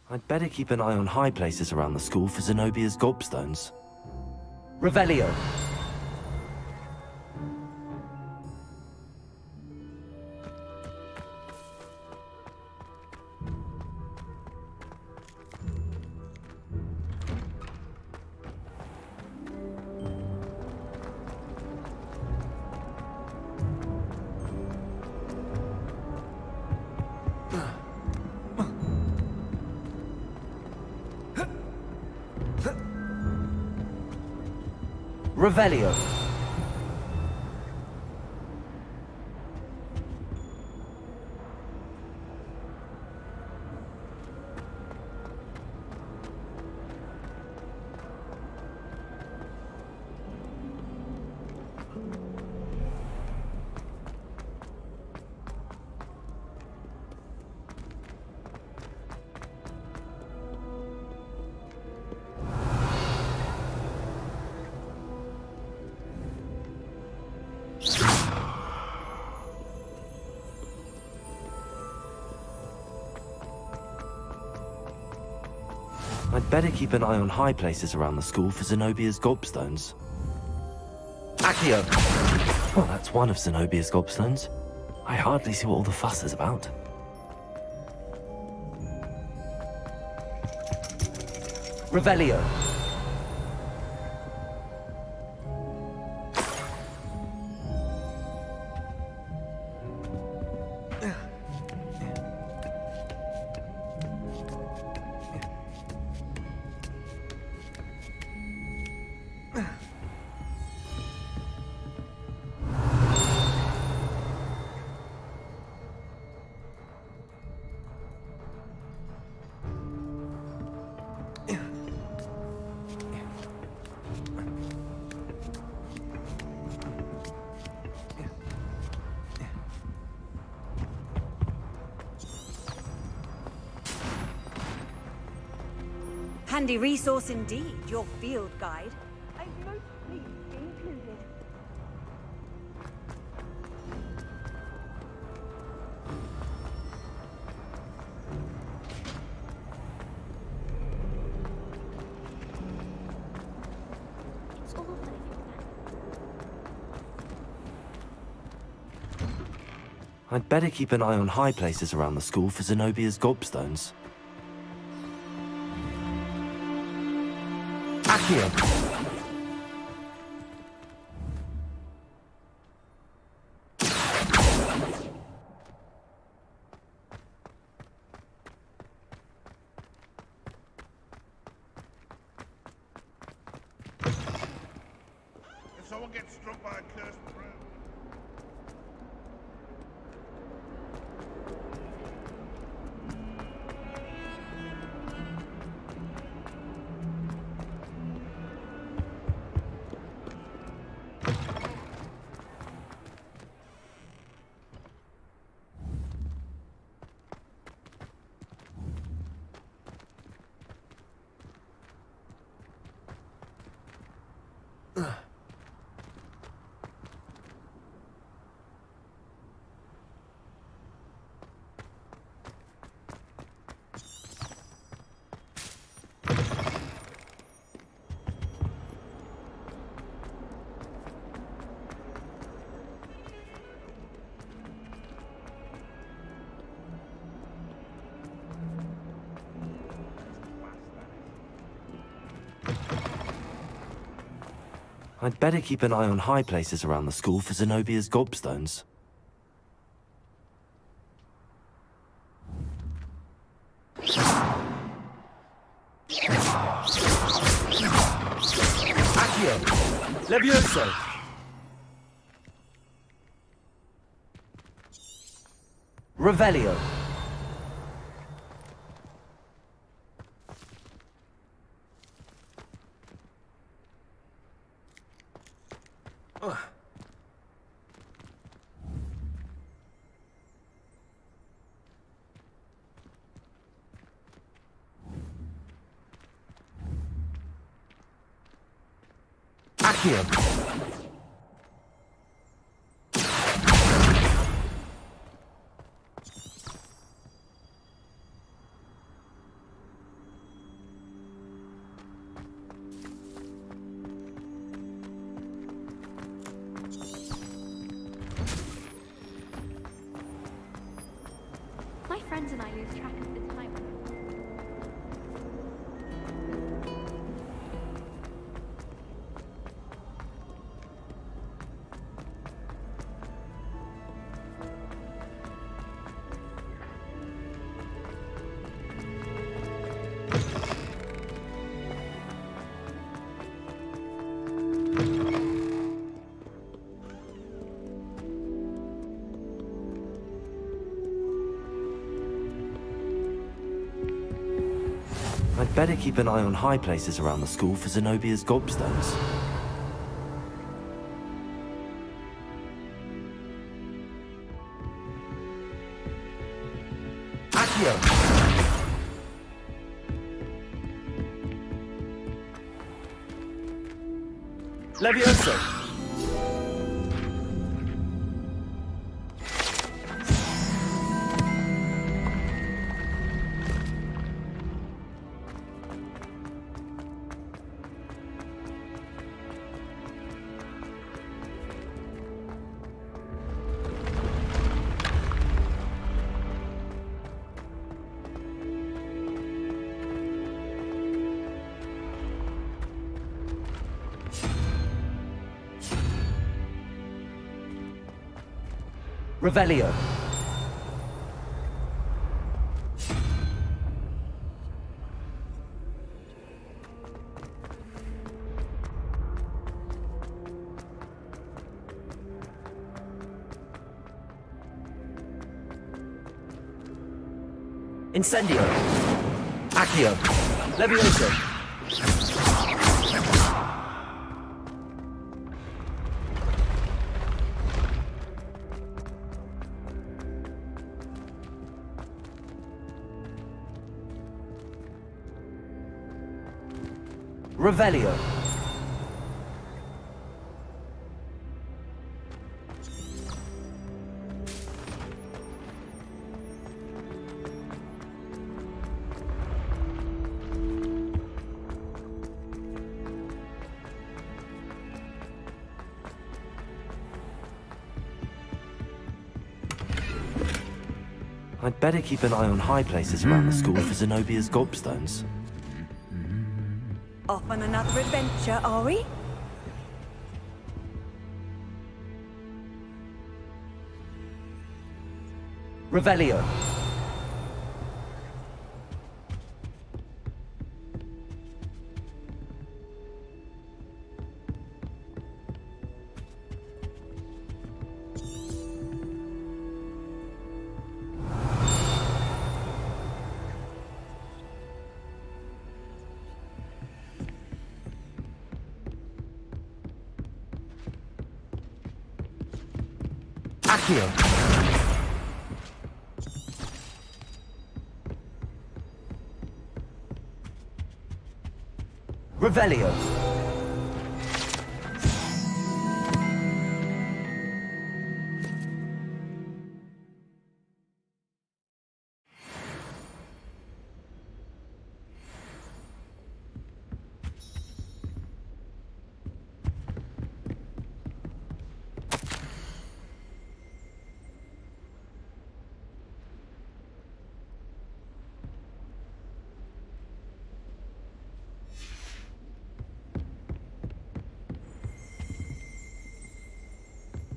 I'd better keep an eye on high places around the school for Zenobia's gobstones. Revelio. Revelio. I'd better keep an eye on high places around the school for Zenobia's gobstones. Accio! Well, that's one of Zenobia's gobstones. I hardly see what all the fuss is about. Revelio. Handy resource indeed, your field guide. I'm most pleased to be included. I'd better keep an eye on high places around the school for Zenobia's gobstones. Accio! If someone gets struck by a cursed bird. I'd better keep an eye on high places around the school for Zenobia's gobstones. Accio! Levioso! Revelio. Accio! My friends and I lose track of the time. I'd better keep an eye on high places around the school for Zenobia's gobstones. Accio! Levioso! Revelio. Incendio. Accio. Levioso. Revelio. I'd better keep an eye on high places around the school for Zenobia's gobstones. Off on another adventure, are we? Revelio. Accio. Revelio.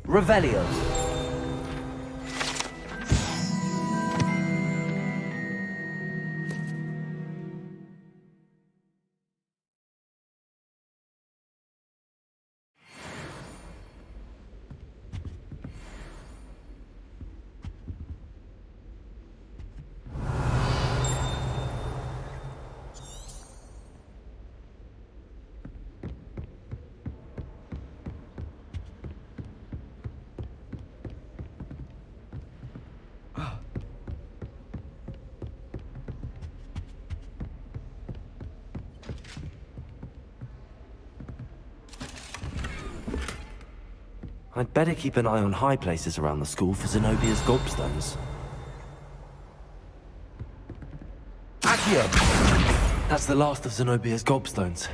Revelio. I'd better keep an eye on high places around the school for Zenobia's gobstones. Accio. That's the last of Zenobia's gobstones.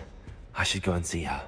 I should go and see her.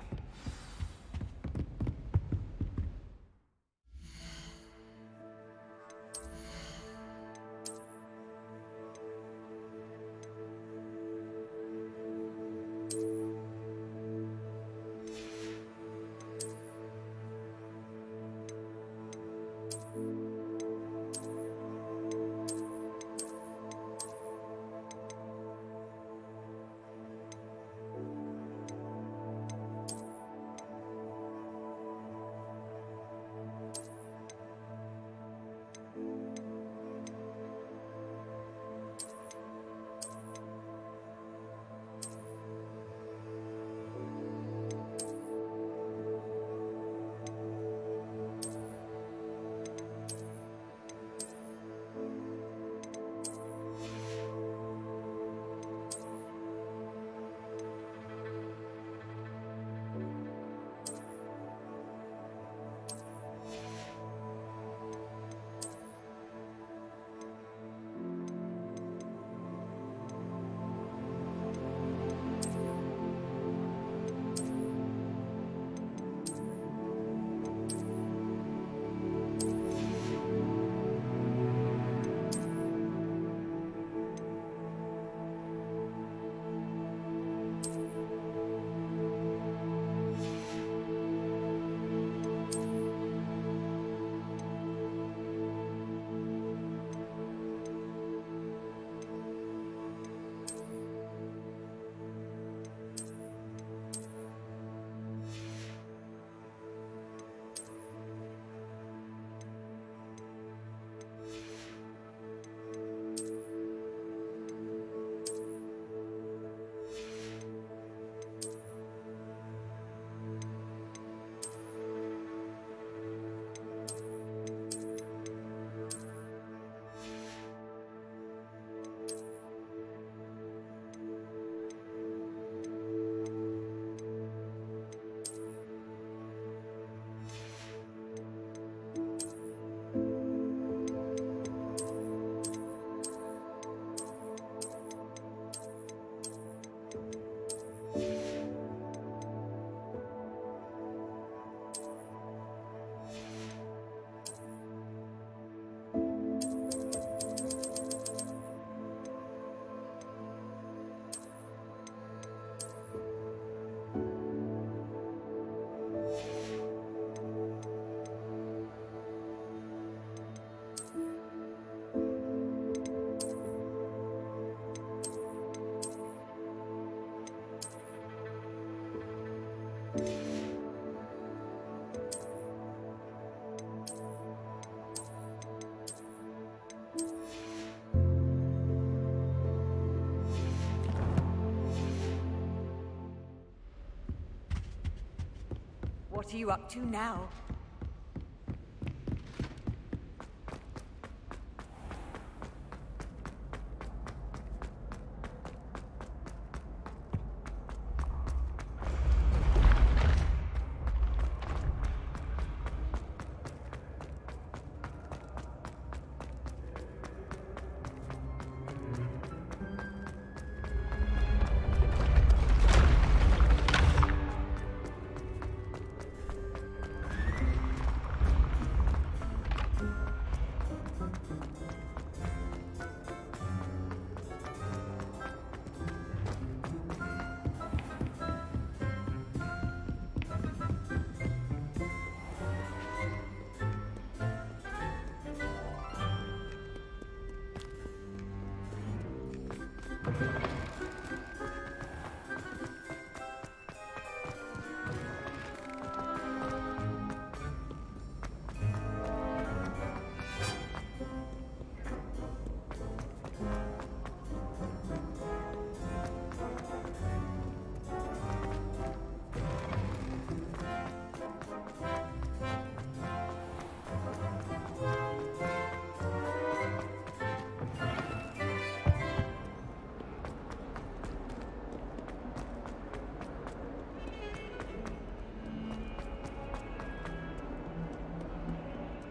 What are you up to now?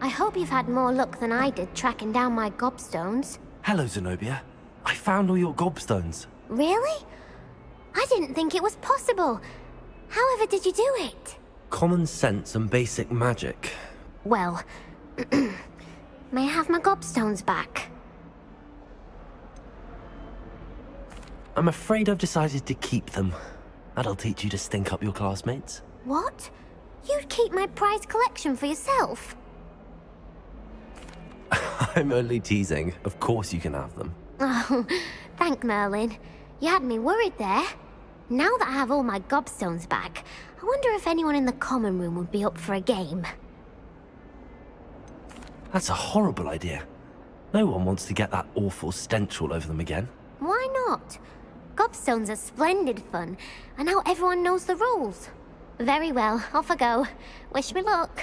I hope you've had more luck than I did tracking down my gobstones. Hello, Zenobia. I found all your gobstones. Really? I didn't think it was possible. However did you do it? Common sense and basic magic. Well, may I have my gobstones back? I'm afraid I've decided to keep them. That'll teach you to stink up your classmates. What? You'd keep my prized collection for yourself? I'm only teasing. Of course you can have them. Oh, thank Merlin. You had me worried there. Now that I have all my gobstones back, I wonder if anyone in the common room would be up for a game. That's a horrible idea. No one wants to get that awful stench all over them again. Why not? Gobstones are splendid fun, and now everyone knows the rules. Very well, off I go. Wish me luck.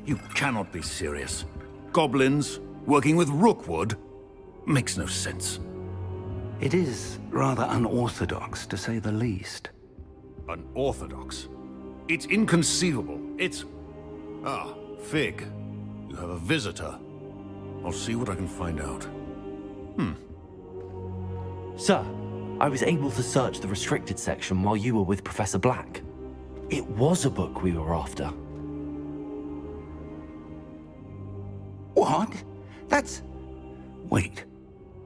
You cannot be serious. Goblins working with Rookwood? Makes no sense. It is rather unorthodox, to say the least. Unorthodox? It's inconceivable. It's... Ah, Fig. You have a visitor. I'll see what I can find out. Sir, I was able to search the restricted section while you were with Professor Black. It was a book we were after. What? That's... Wait.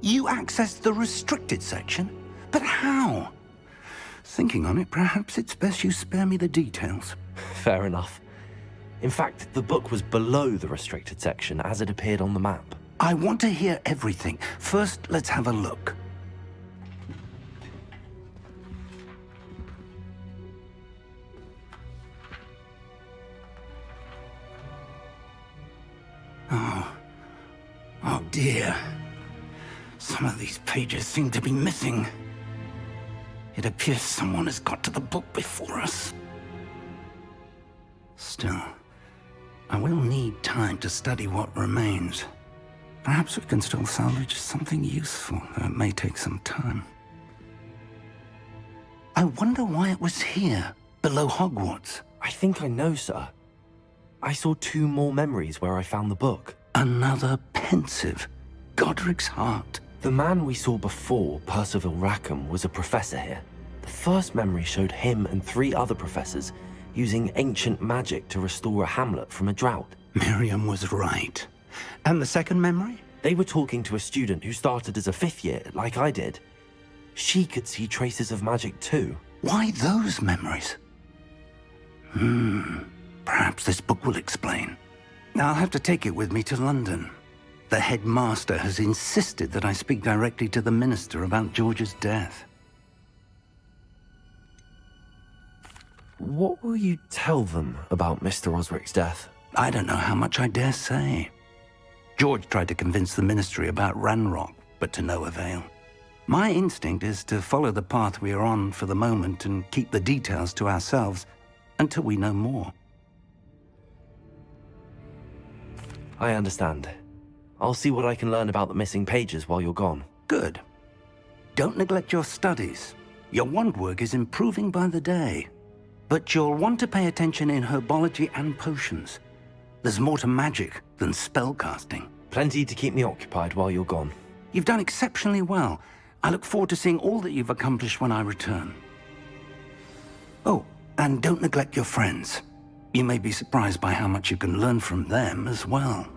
You accessed the restricted section? But how? Thinking on it, perhaps it's best you spare me the details. Fair enough. In fact, the book was below the restricted section as it appeared on the map. I want to hear everything. First, let's have a look. Oh dear. Some of these pages seem to be missing. It appears someone has got to the book before us. Still, I will need time to study what remains. Perhaps we can still salvage something useful, though it may take some time. I wonder why it was here, below Hogwarts. I think I know, sir. I saw 2 more memories where I found the book. Another pensive. Godric's heart. The man we saw before, Percival Rackham, was a professor here. The first memory showed him and 3 other professors using ancient magic to restore a hamlet from a drought. Miriam was right. And the second memory? They were talking to a student who started as a 5th year, like I did. She could see traces of magic too. Why those memories? Perhaps this book will explain. Now I'll have to take it with me to London. The headmaster has insisted that I speak directly to the minister about George's death. What will you tell them about Mr. Osric's death? I don't know how much I dare say. George tried to convince the ministry about Ranrock, but to no avail. My instinct is to follow the path we are on for the moment and keep the details to ourselves until we know more. I understand. I'll see what I can learn about the missing pages while you're gone. Good. Don't neglect your studies. Your wand work is improving by the day. But you'll want to pay attention in herbology and potions. There's more to magic than spellcasting. Plenty to keep me occupied while you're gone. You've done exceptionally well. I look forward to seeing all that you've accomplished when I return. Oh, and don't neglect your friends. You may be surprised by how much you can learn from them as well.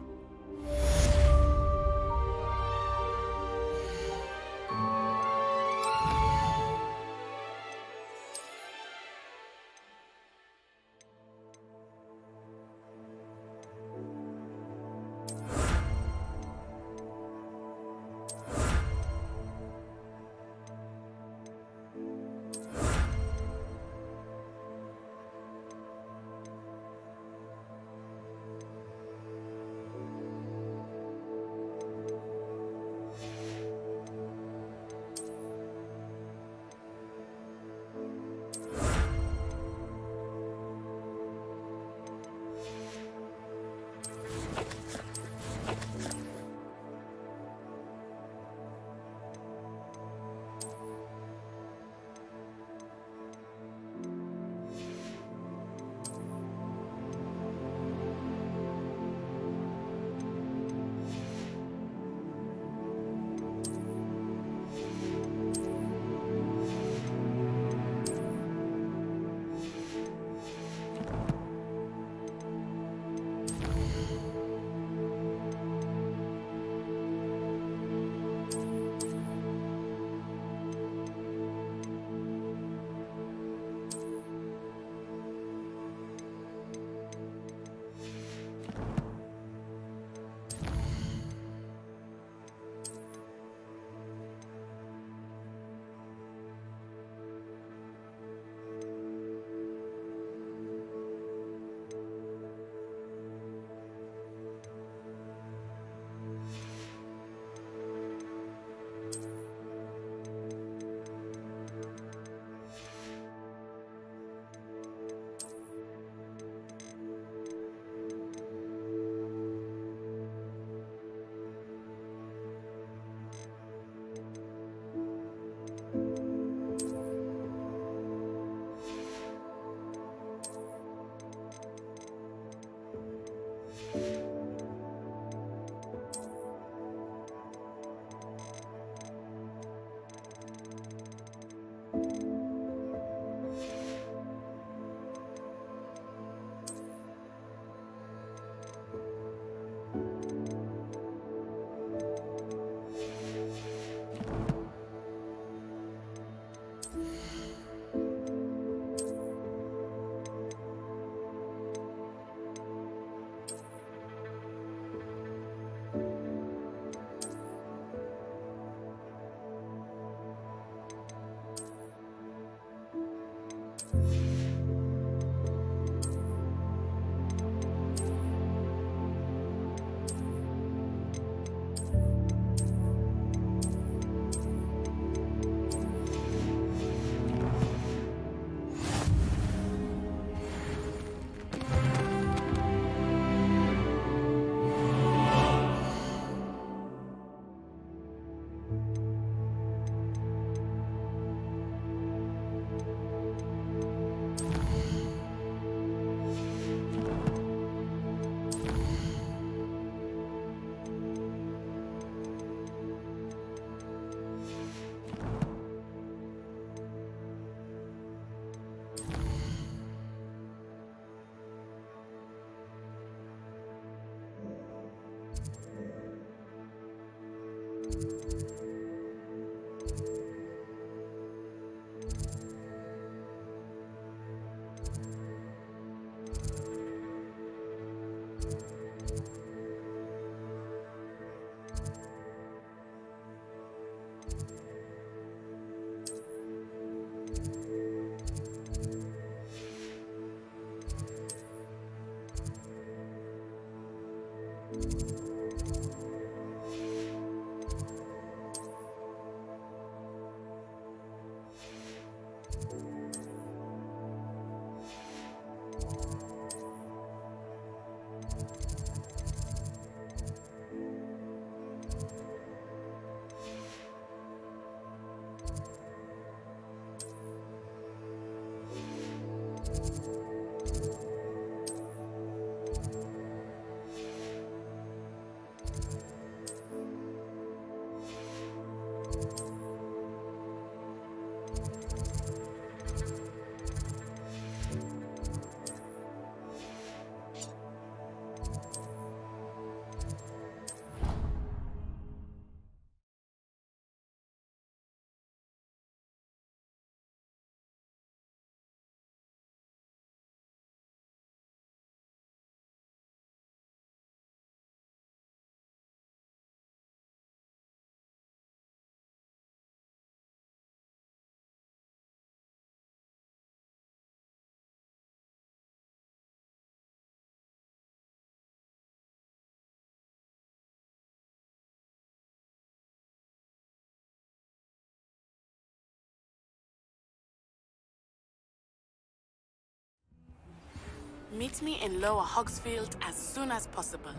Meet me in Lower Hogsfield as soon as possible.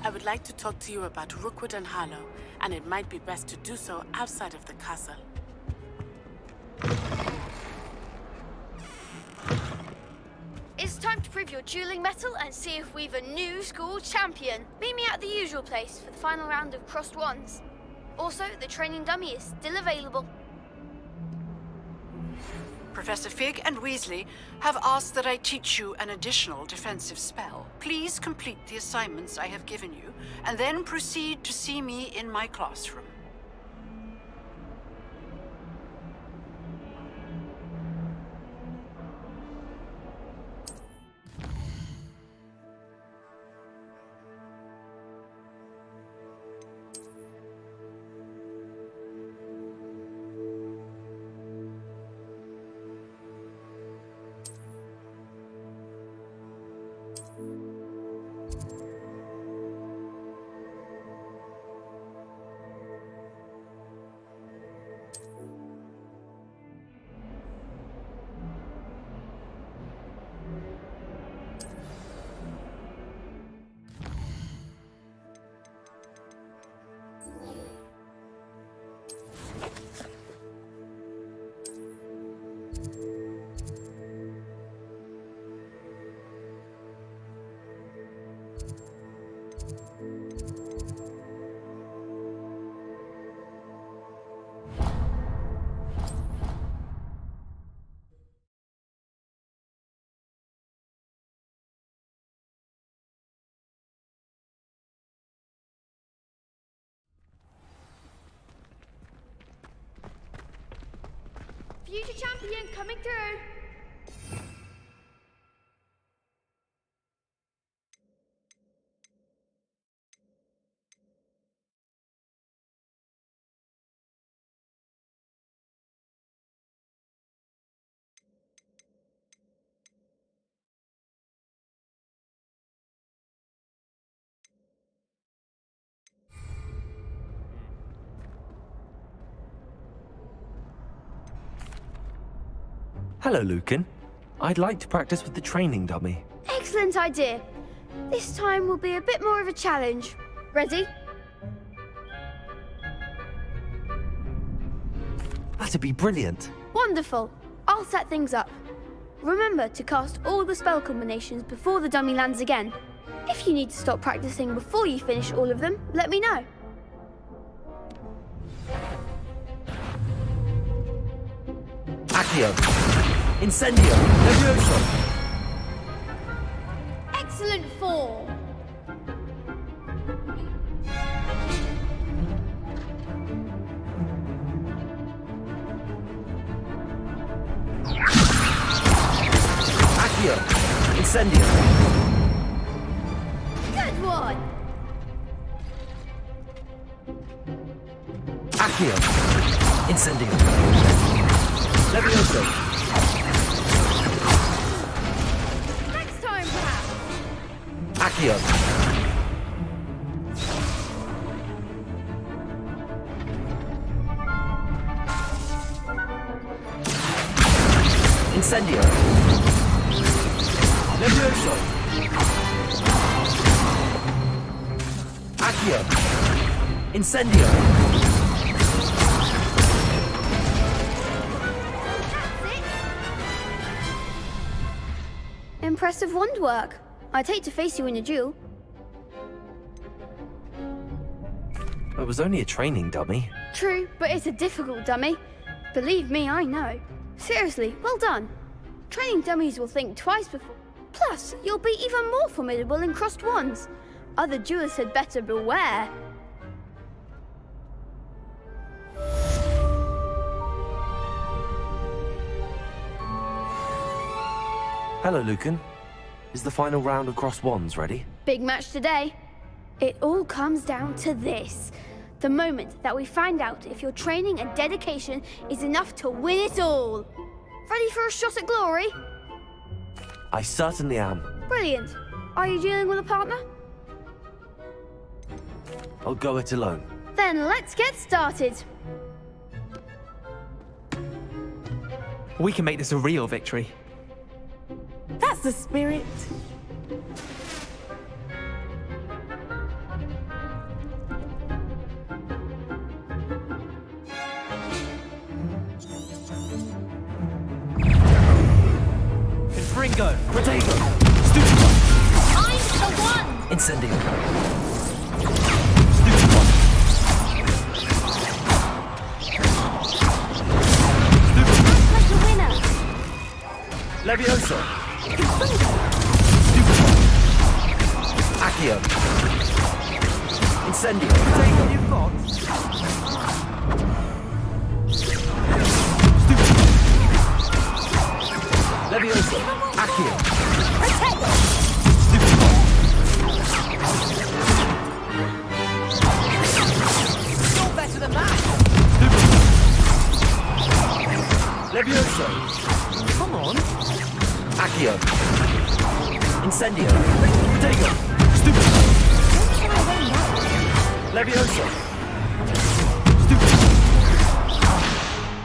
I would like to talk to you about Rookwood and Harlow, and it might be best to do so outside of the castle. It's time to prove your dueling mettle and see if we've a new school champion. Meet me at the usual place for the final round of crossed wands. Also, the training dummy is still available. Professor Fig and Weasley have asked that I teach you an additional defensive spell. Please complete the assignments I have given you, and then proceed to see me in my classroom. Future champion coming through. Hello, Lucan. I'd like to practice with the training dummy. Excellent idea. This time will be a bit more of a challenge. Ready? That'd be brilliant. Wonderful. I'll set things up. Remember to cast all the spell combinations before the dummy lands again. If you need to stop practicing before you finish all of them, let me know. Accio! Incendio! Levioso! Excellent form. Accio! Incendio! Good one. Accio! Incendio! Levioso! Next time, perhaps. Accio! Incendio. Levioso. Accio. Incendio. Impressive wand work. I'd hate to face you in a duel. It was only a training dummy. True, but it's a difficult dummy. Believe me, I know. Seriously, well done. Training dummies will think twice before. Plus, you'll be even more formidable in crossed wands. Other duelists had better beware. Hello, Lucan. Is the final round of crossed wands ready? Big match today. It all comes down to this. The moment that we find out if your training and dedication is enough to win it all. Ready for a shot at glory? I certainly am. Brilliant. Are you dealing with a partner? I'll go it alone. Then let's get started. We can make this a real victory. That's the spirit. Confringo. Protego. I'm the one! Incendio. Like a winner. Levioso. Accio. Incendio. Take what you've got. Levioso. Accio. You're better than that! Levioso. Come on. Accio. Incendio. Protego. Levioso.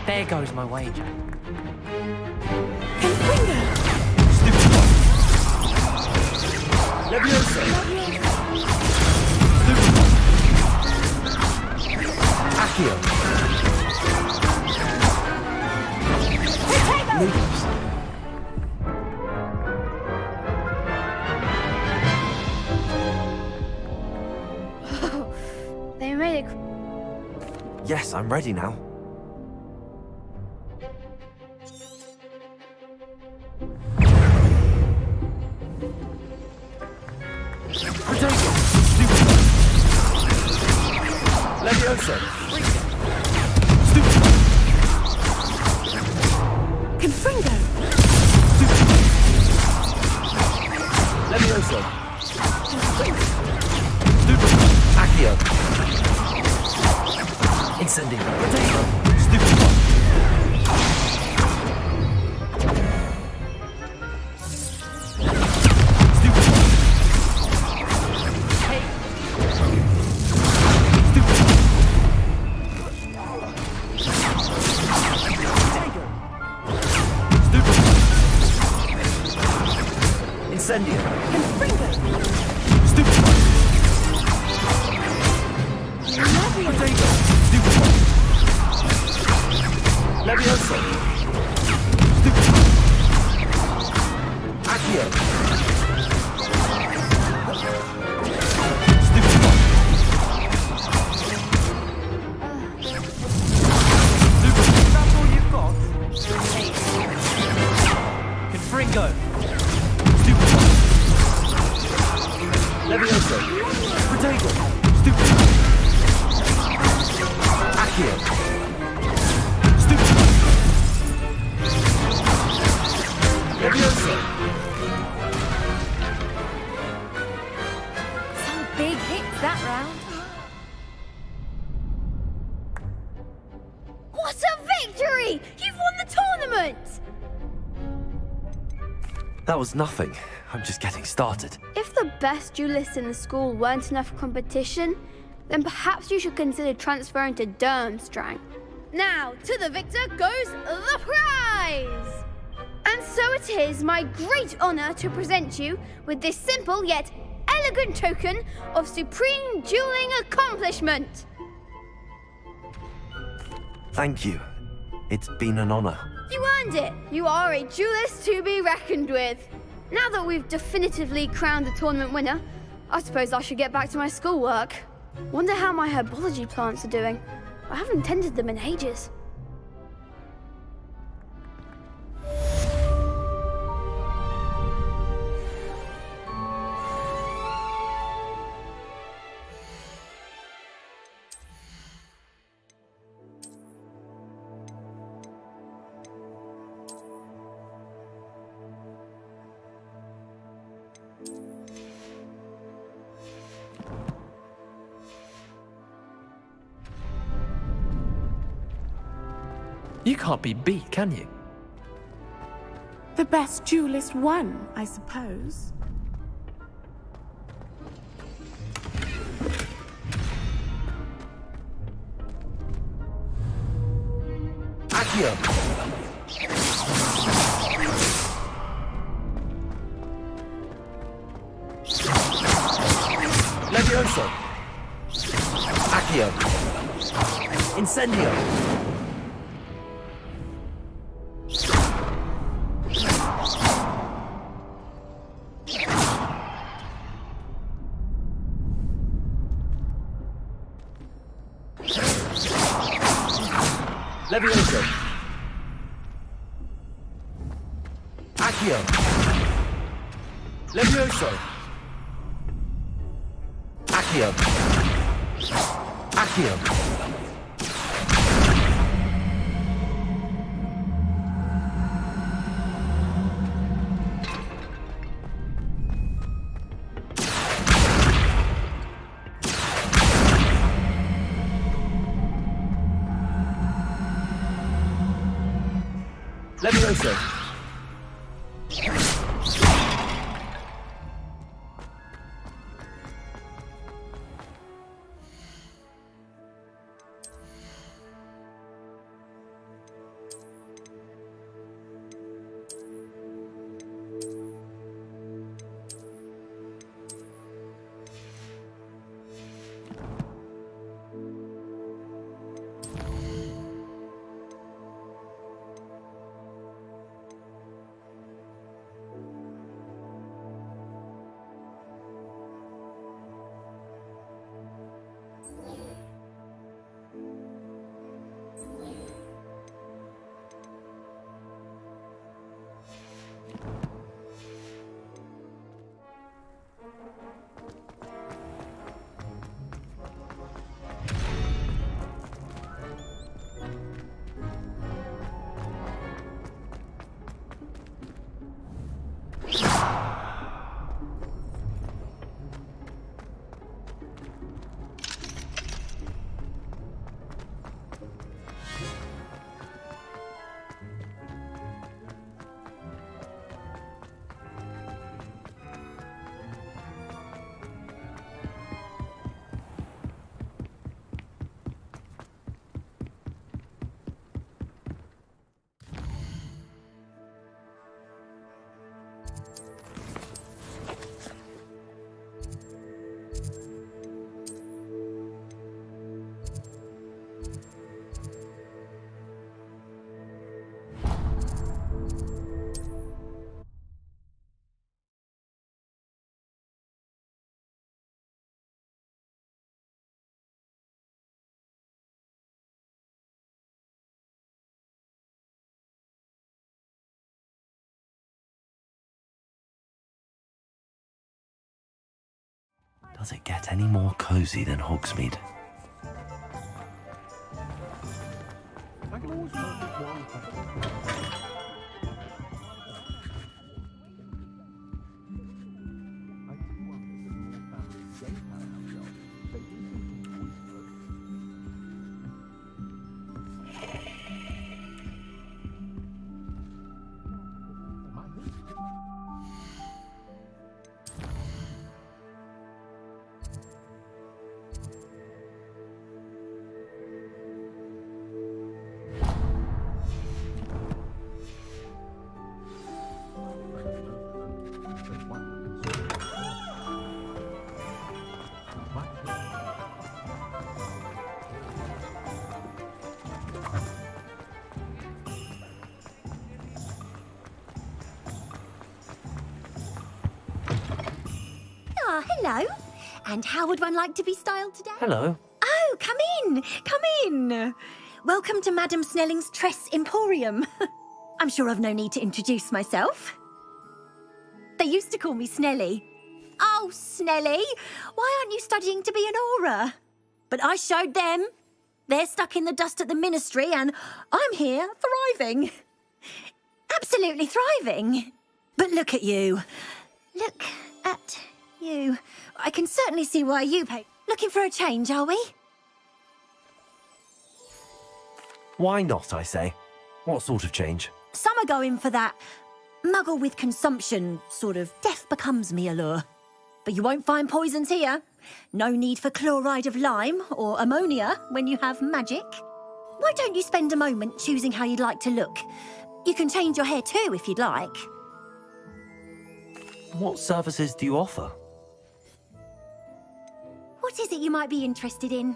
There goes my wager. Levioso. Accio. Lupus. They made it. Yes, I'm ready now. Protego. Levioso. Confringo. Levioso. Accio. Incendio. Protego. Incendio. Protego. Levioso. Accio. That's all you've got. Confringo. Levioso. Protego. Accio. Levioso. Some big hits that round. What a victory! You've won the tournament! That was nothing. I'm just getting started. If the best duelists in the school weren't enough competition, then perhaps you should consider transferring to Durmstrang. Now, to the victor goes the prize! And And so it is my great honor to present you with this simple yet elegant token of supreme dueling accomplishment. Thank you. It's been an honor. You earned it. You are a duelist to be reckoned with. Now that we've definitively crowned the tournament winner, I suppose I should get back to my schoolwork. Wonder how my herbology plants are doing. I haven't tended them in ages. You can't be beat, can you? The best duelist won, I suppose. Accio! Levioso! Accio! Incendio! Levioso! Accio! Levioso! Accio! Accio! Levioso! Does it get any more cozy than Hogsmeade? I can always work with one. Hello. And how would one like to be styled today? Hello. Oh, come in. Come in. Welcome to Madame Snelling's Tress Emporium. I'm sure I've no need to introduce myself. They used to call me Snelly. Oh, Snelly, why aren't you studying to be an aura? But I showed them. They're stuck in the dust at the ministry, and I'm here thriving. Absolutely thriving. But look at you. Look at you. I can certainly see why you pay. Looking for a change, are we? Why not, I say? What sort of change? Some are going for that muggle with consumption, sort of death becomes me allure. But you won't find poisons here. No need for chloride of lime or ammonia when you have magic. Why don't you spend a moment choosing how you'd like to look? You can change your hair too if you'd like. What services do you offer? What is it you might be interested in?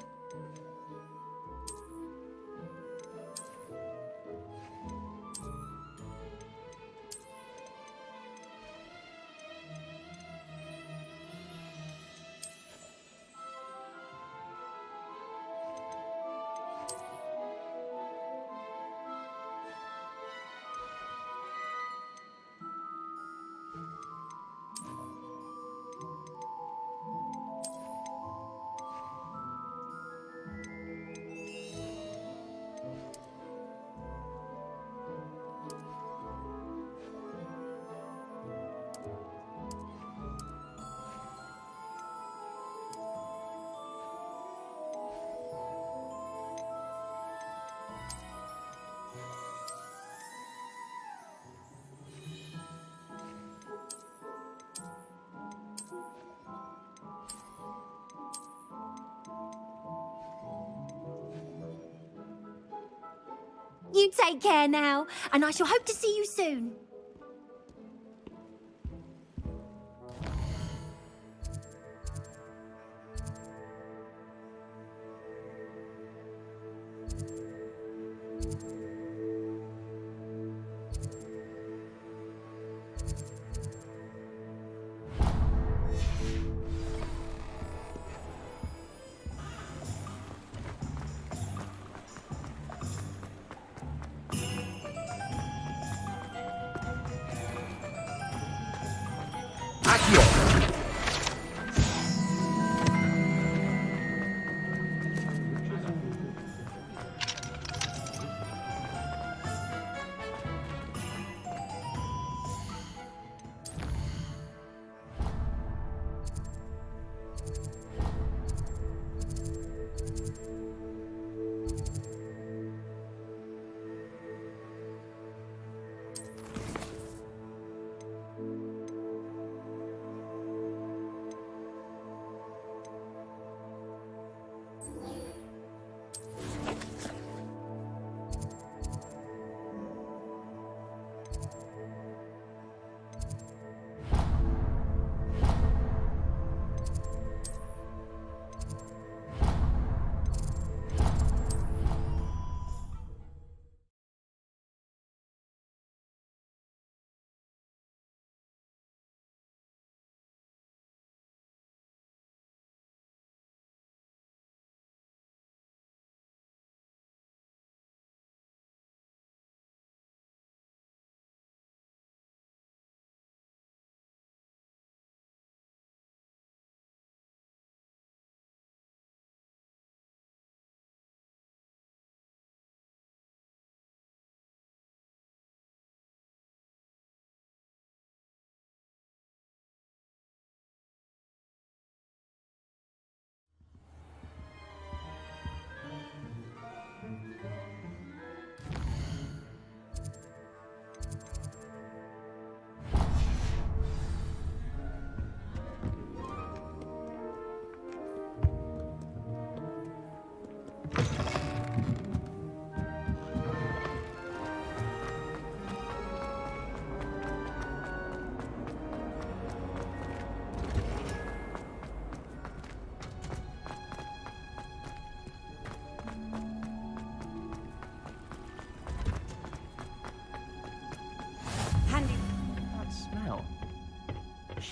You take care now, and I shall hope to see you soon.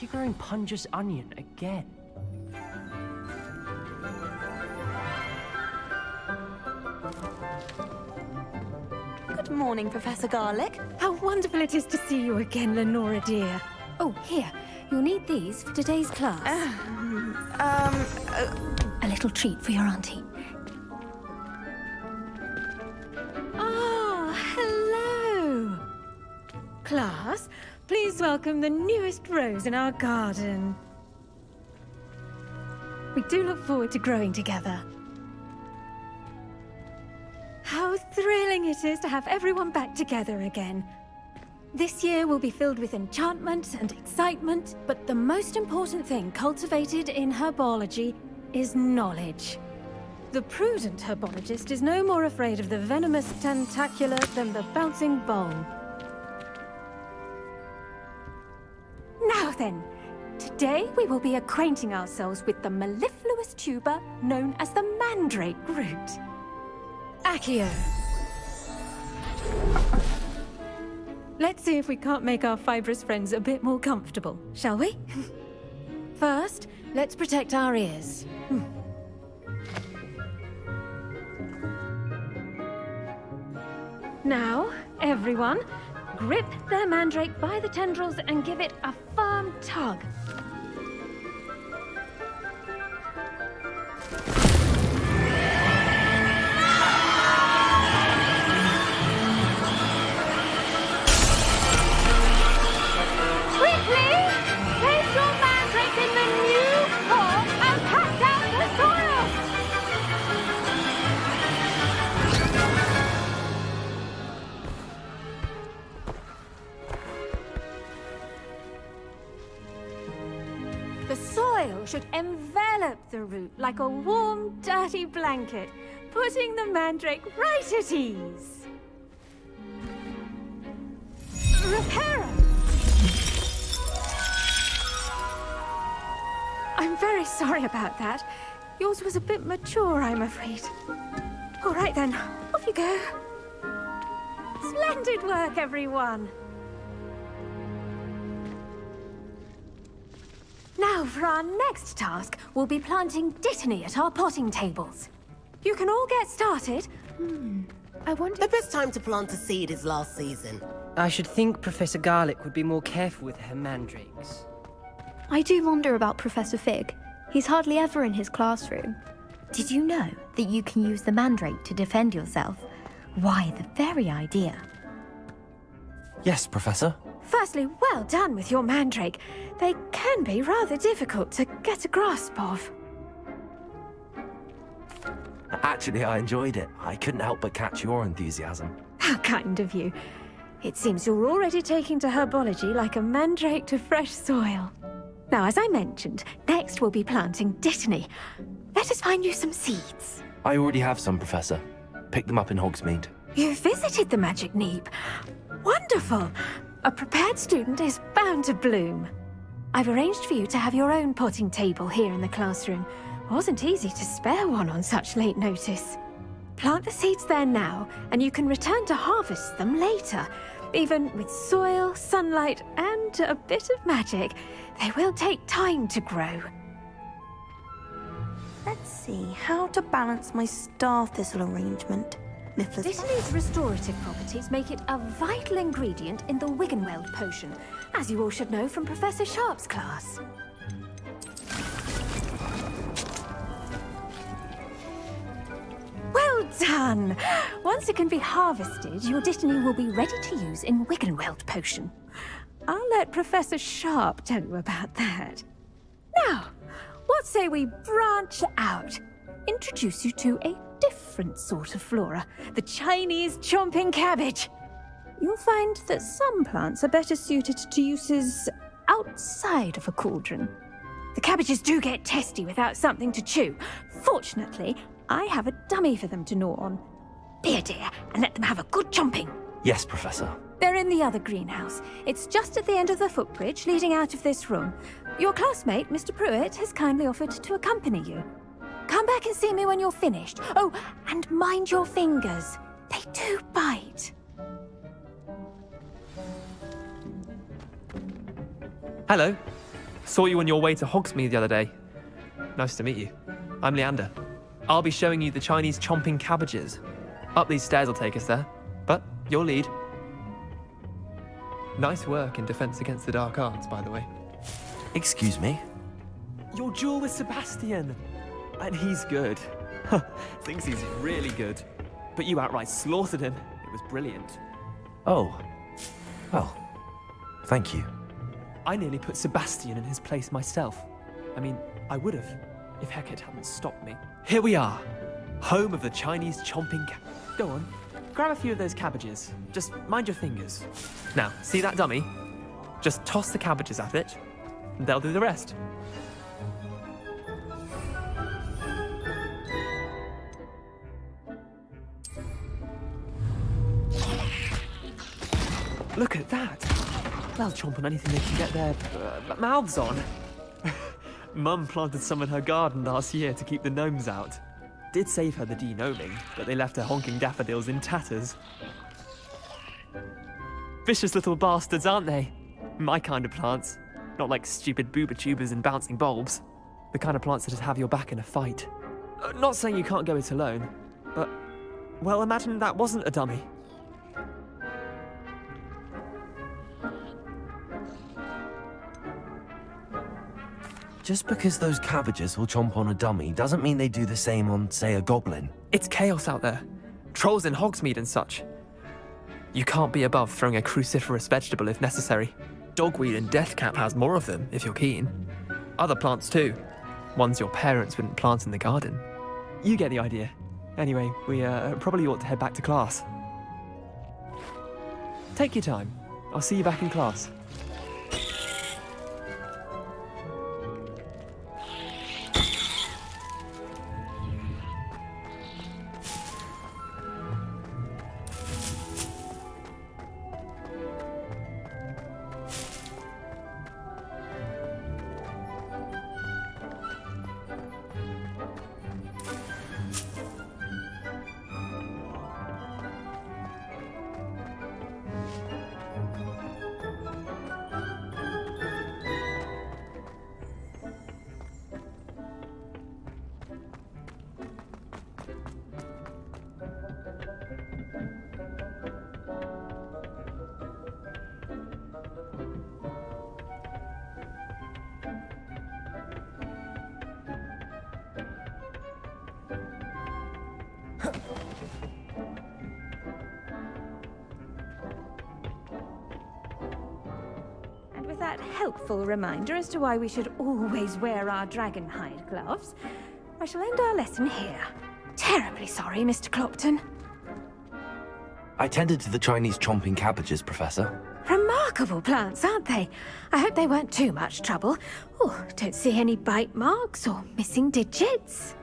she growing Punja's onion again? Good morning, Professor Garlic. How wonderful it is to see you again, Lenora dear. Oh, here. You'll need these for today's class. A little treat for your auntie. Ah, hello. Class, please welcome the newest rose in our garden. We do look forward to growing together. How thrilling it is to have everyone back together again. This year will be filled with enchantment and excitement, but the most important thing cultivated in herbology is knowledge. The prudent herbologist is no more afraid of the venomous tentacula than the bouncing bowl. Now then, today we will be acquainting ourselves with the mellifluous tuber known as the mandrake root. Accio. Let's see if we can't make our fibrous friends a bit more comfortable, shall we? First, let's protect our ears. Now, everyone, grip their mandrake by the tendrils and give it a firm tug. The soil should envelop the root like a warm, dirty blanket, putting the mandrake right at ease. Reparo! I'm very sorry about that. Yours was a bit mature, I'm afraid. All right then, off you go. Splendid work, everyone. Now, for our next task, we'll be planting dittany at our potting tables. You can all get started. I wonder... The best time to plant a seed is last season. I should think Professor Garlic would be more careful with her mandrakes. I do wonder about Professor Fig. He's hardly ever in his classroom. Did you know that you can use the mandrake to defend yourself? Why, the very idea. Yes, Professor. Firstly, well done with your mandrake. They can be rather difficult to get a grasp of. Actually, I enjoyed it. I couldn't help but catch your enthusiasm. How kind of you. It seems you're already taking to herbology like a mandrake to fresh soil. Now, as I mentioned, next we'll be planting dittany. Let us find you some seeds. I already have some, Professor. Picked them up in Hogsmeade. You visited the Magic Neep. Wonderful! A prepared student is bound to bloom. I've arranged for you to have your own potting table here in the classroom. Wasn't easy to spare one on such late notice. Plant the seeds there now, and you can return to harvest them later. Even with soil, sunlight, and a bit of magic, they will take time to grow. Let's see how to balance my star thistle arrangement. Dittany's restorative properties make it a vital ingredient in the Wiggenweld potion, as you all should know from Professor Sharp's class. Well done! Once it can be harvested, your dittany will be ready to use in Wiggenweld potion. I'll let Professor Sharp tell you about that. Now, what say we branch out? Introduce you to a different sort of flora, the Chinese chomping cabbage. You'll find that some plants are better suited to uses outside of a cauldron. The cabbages do get testy without something to chew. Fortunately, I have a dummy for them to gnaw on. Be a dear and let them have a good chomping. Yes, Professor. They're in the other greenhouse. It's just at the end of the footbridge leading out of this room. Your classmate, Mr. Pruitt, has kindly offered to accompany you. Come back and see me when you're finished. Oh, and mind your fingers. They do bite. Hello. Saw you on your way to Hogsmeade the other day. Nice to meet you. I'm Leander. I'll be showing you the Chinese chomping cabbages. Up these stairs will take us there, but your lead. Nice work in Defense Against the Dark Arts, by the way. Excuse me? Your duel with Sebastian! And he's good. Thinks he's really good. But you outright slaughtered him. It was brilliant. Oh. Well, thank you. I nearly put Sebastian in his place myself. I mean, I would have, if Hecate hadn't stopped me. Here we are. Home of the Chinese chomping Go on, grab a few of those cabbages. Just mind your fingers. Now, see that dummy? Just toss the cabbages at it, and they'll do the rest. Look at that! They'll chomp on anything they can get their mouths on. Mum planted some in her garden last year to keep the gnomes out. Did save her the de-gnoming, but they left her honking daffodils in tatters. Vicious little bastards, aren't they? My kind of plants. Not like stupid booba tubers and bouncing bulbs. The kind of plants that'd have your back in a fight. Not saying you can't go it alone, but... well, imagine that wasn't a dummy. Just because those cabbages will chomp on a dummy doesn't mean they do the same on, say, a goblin. It's chaos out there. Trolls in Hogsmeade and such. You can't be above throwing a cruciferous vegetable if necessary. Dogweed and deathcap has more of them, if you're keen. Other plants too. Ones your parents wouldn't plant in the garden. You get the idea. Anyway, we probably ought to head back to class. Take your time. I'll see you back in class. And with that helpful reminder as to why we should always wear our dragonhide gloves, I shall end our lesson here. Terribly sorry, Mr. Clopton. I tended to the Chinese chomping cabbages, Professor. Remarkable plants, aren't they? I hope they weren't too much trouble. Oh, don't see any bite marks or missing digits.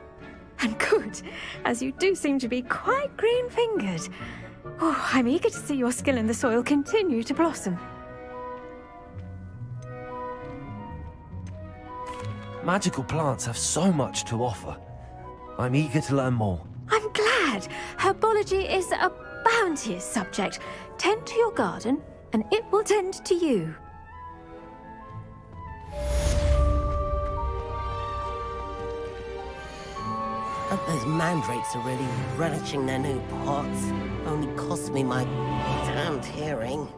And good, as you do seem to be quite green-fingered. Oh, I'm eager to see your skill in the soil continue to blossom. Magical plants have so much to offer. I'm eager to learn more. I'm glad. Herbology is a bounteous subject. Tend to your garden, and it will tend to you. I hope those mandrakes are really relishing their new pots. Only cost me my damned hearing.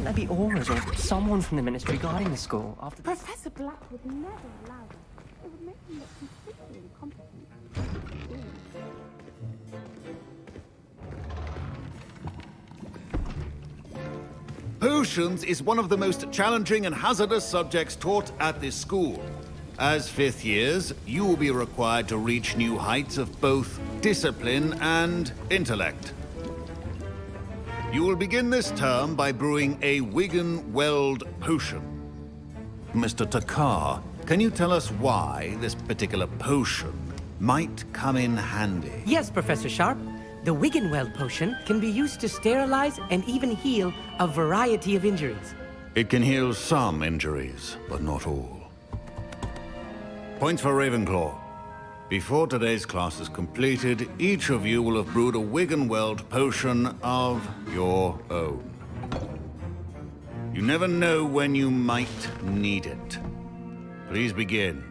Shouldn't there be auras or someone from the Ministry guarding the school after... Professor Black would never allow that. It would make him look completely incompetent. Potions is one of the most challenging and hazardous subjects taught at this school. As fifth years, you will be required to reach new heights of both discipline and intellect. You will begin this term by brewing a Wigan-Weld potion. Mr. Takar, can you tell us why this particular potion might come in handy? Yes, Professor Sharp. The Wigan-Weld potion can be used to sterilize and even heal a variety of injuries. It can heal some injuries, but not all. Points for Ravenclaw. Before today's class is completed, each of you will have brewed a Wigan-Weld potion of your own. You never know when you might need it. Please begin.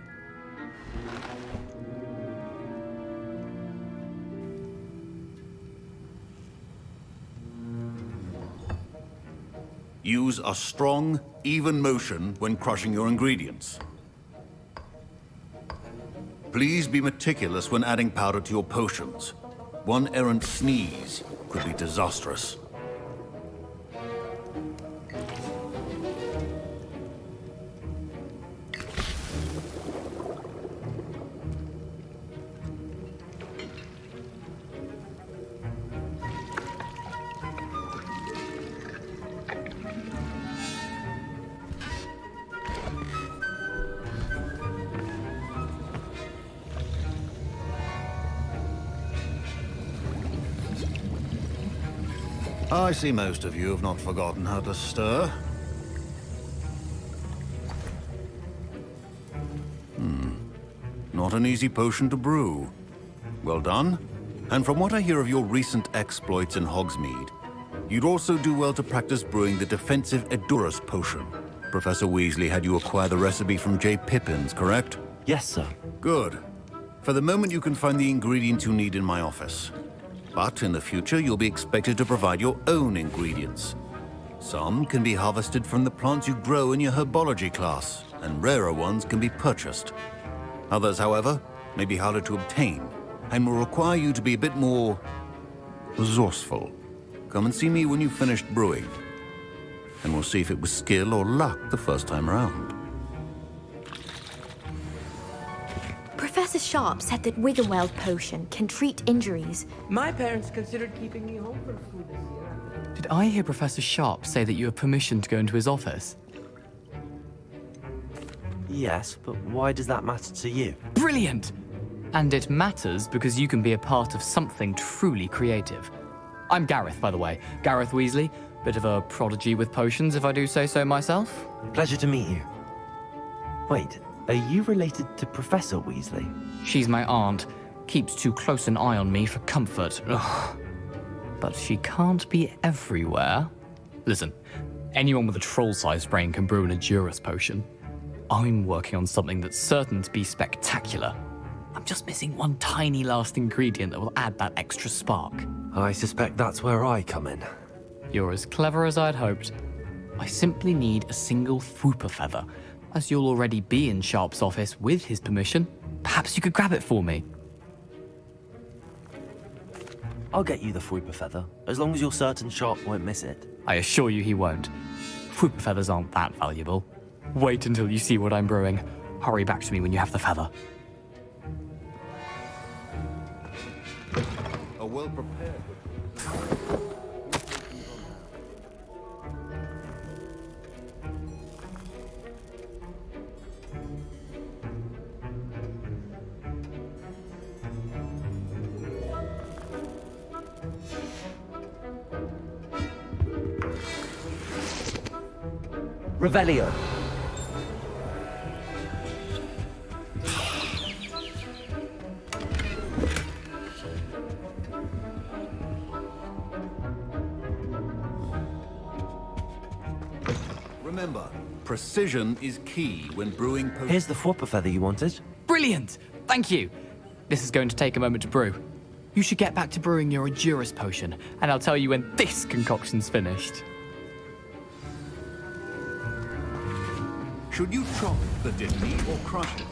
Use a strong, even motion when crushing your ingredients. Please be meticulous when adding powder to your potions. One errant sneeze could be disastrous. I see most of you have not forgotten how to stir. Not an easy potion to brew. Well done. And from what I hear of your recent exploits in Hogsmeade, you'd also do well to practice brewing the defensive Edurus potion. Professor Weasley had you acquire the recipe from J. Pippins, correct? Yes, sir. Good. For the moment, you can find the ingredients you need in my office. But in the future, you'll be expected to provide your own ingredients. Some can be harvested from the plants you grow in your herbology class, and rarer ones can be purchased. Others, however, may be harder to obtain, and will require you to be a bit more resourceful. Come and see me when you've finished brewing, and we'll see if it was skill or luck the first time around. Professor Sharp said that Wigan-Weld potion can treat injuries. My parents considered keeping me home from school this year. Did I hear Professor Sharp say that you have permission to go into his office? Yes, but why does that matter to you? Brilliant! And it matters because you can be a part of something truly creative. I'm Gareth, by the way. Gareth Weasley. Bit of a prodigy with potions, if I do say so myself. Pleasure to meet you. Wait, are you related to Professor Weasley? She's my aunt. Keeps too close an eye on me for comfort. Ugh. But she can't be everywhere. Listen, anyone with a troll-sized brain can brew an Edurus potion. I'm working on something that's certain to be spectacular. I'm just missing one tiny last ingredient that will add that extra spark. I suspect that's where I come in. You're as clever as I'd hoped. I simply need a single Fwooper feather. As you'll already be in Sharp's office with his permission, perhaps you could grab it for me. I'll get you the Fwooper feather, as long as you're certain Sharp won't miss it. I assure you he won't. Fwooper feathers aren't that valuable. Wait until you see what I'm brewing. Hurry back to me when you have the feather. A well-prepared... Revelio. Remember, precision is key when brewing potions. Here's the Fwooper feather you wanted. Brilliant! Thank you! This is going to take a moment to brew. You should get back to brewing your Edurus potion, and I'll tell you when this concoction's finished. Should you chop the ditty or crush it?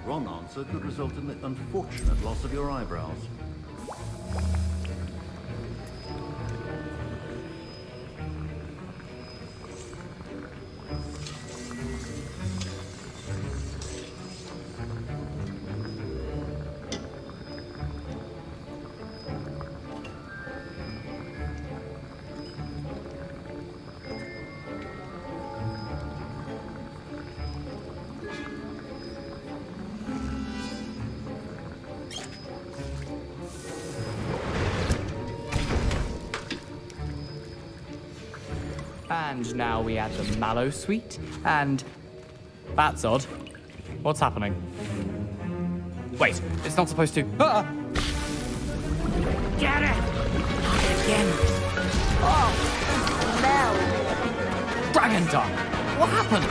The wrong answer could result in the unfortunate loss of your eyebrows. And now we add the mallow sweet, and... That's odd. What's happening? Wait, it's not supposed to... Ah! Get it! Again. Oh! Dragon tongue! What happened?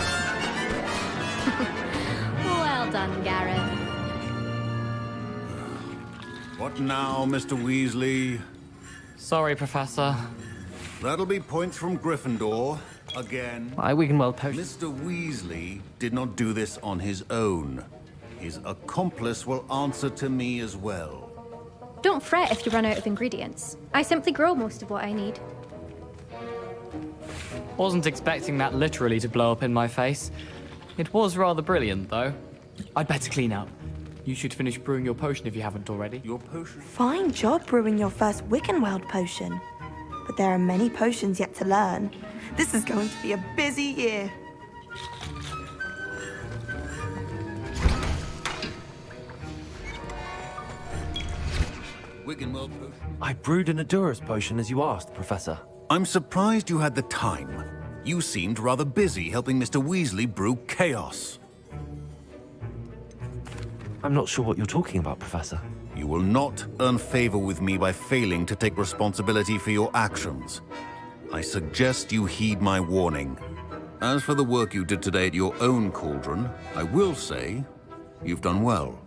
Well done, Gareth. What now, Mr. Weasley? Sorry, Professor. That'll be points from Gryffindor, again. My Wiggenweld potion. Mr. Weasley did not do this on his own. His accomplice will answer to me as well. Don't fret if you run out of ingredients. I simply grow most of what I need. Wasn't expecting that literally to blow up in my face. It was rather brilliant, though. I'd better clean up. You should finish brewing your potion if you haven't already. Your potion? Fine job brewing your first Wiccanweld potion. But there are many potions yet to learn. This is going to be a busy year. Wiggenweld potion. I brewed an Adurus potion as you asked, Professor. I'm surprised you had the time. You seemed rather busy helping Mr. Weasley brew chaos. I'm not sure what you're talking about, Professor. You will not earn favor with me by failing to take responsibility for your actions. I suggest you heed my warning. As for the work you did today at your own cauldron, I will say you've done well.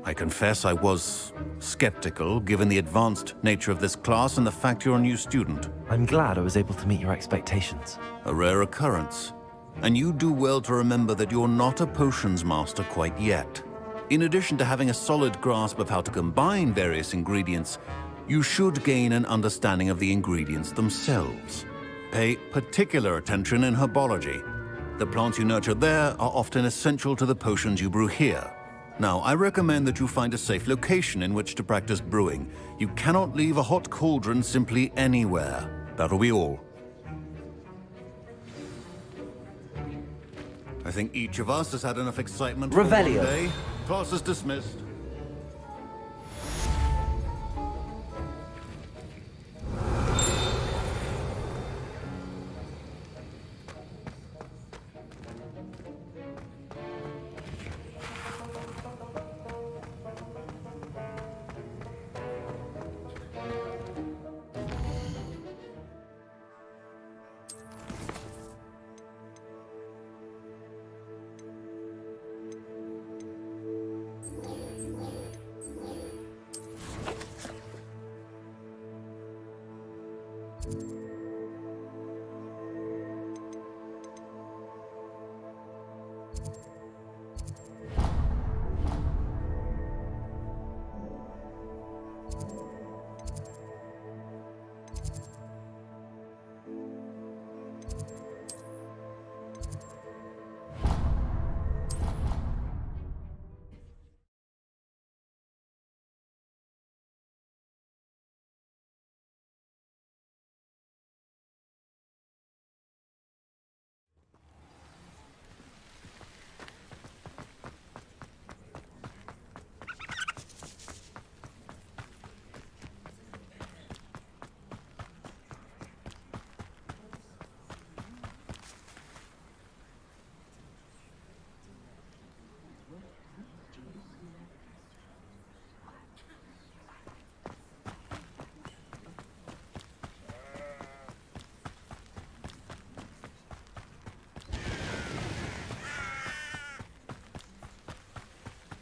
I confess I was skeptical, given the advanced nature of this class and the fact you're a new student. I'm glad I was able to meet your expectations. A rare occurrence. And you do well to remember that you're not a potions master quite yet. In addition to having a solid grasp of how to combine various ingredients, you should gain an understanding of the ingredients themselves. Pay particular attention in herbology. The plants you nurture there are often essential to the potions you brew here. Now, I recommend that you find a safe location in which to practice brewing. You cannot leave a hot cauldron simply anywhere. That'll be all. I think each of us has had enough excitement for one Revelio. day. Class is dismissed.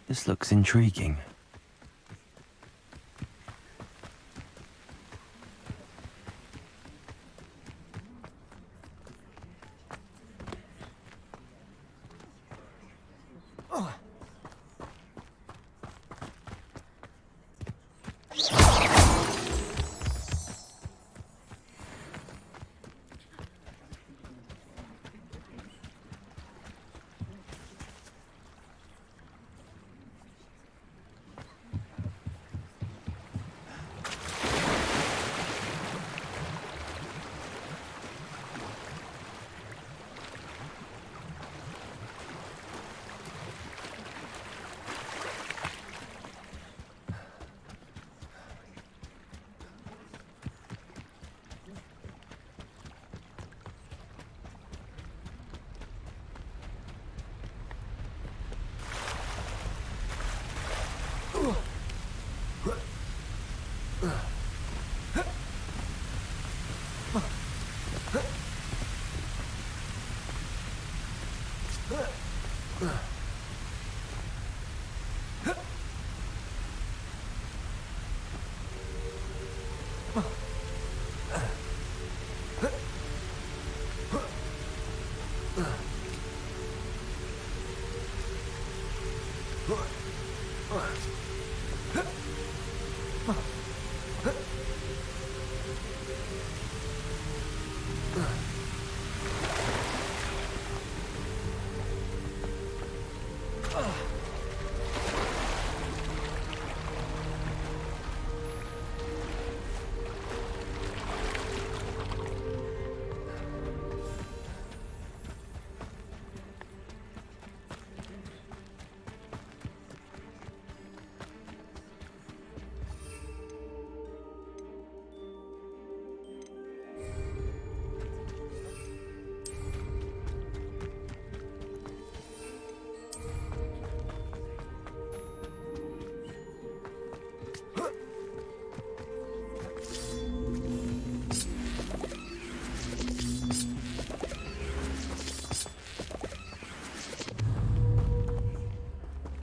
This looks intriguing.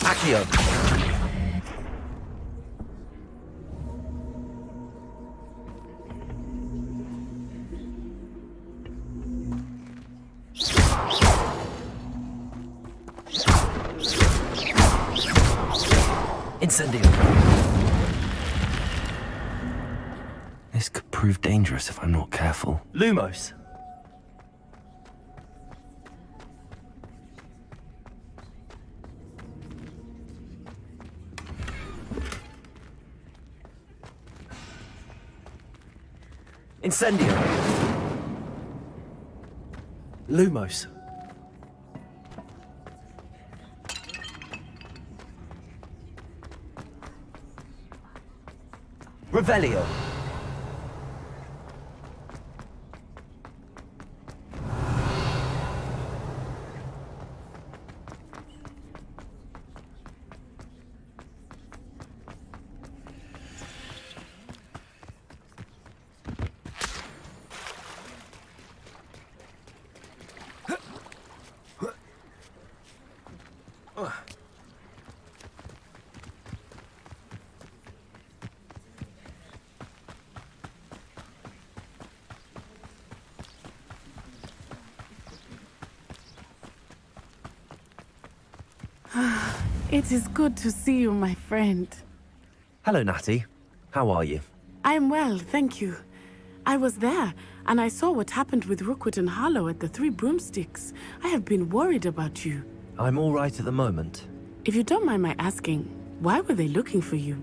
Accio. Incendio. This could prove dangerous if I'm not careful. Lumos. Incendio. Lumos. Revelio. It is good to see you, my friend. Hello, Natty. How are you? I'm well, thank you. I was there, and I saw what happened with Rookwood and Harlow at the Three Broomsticks. I have been worried about you. I'm all right at the moment. If you don't mind my asking, why were they looking for you?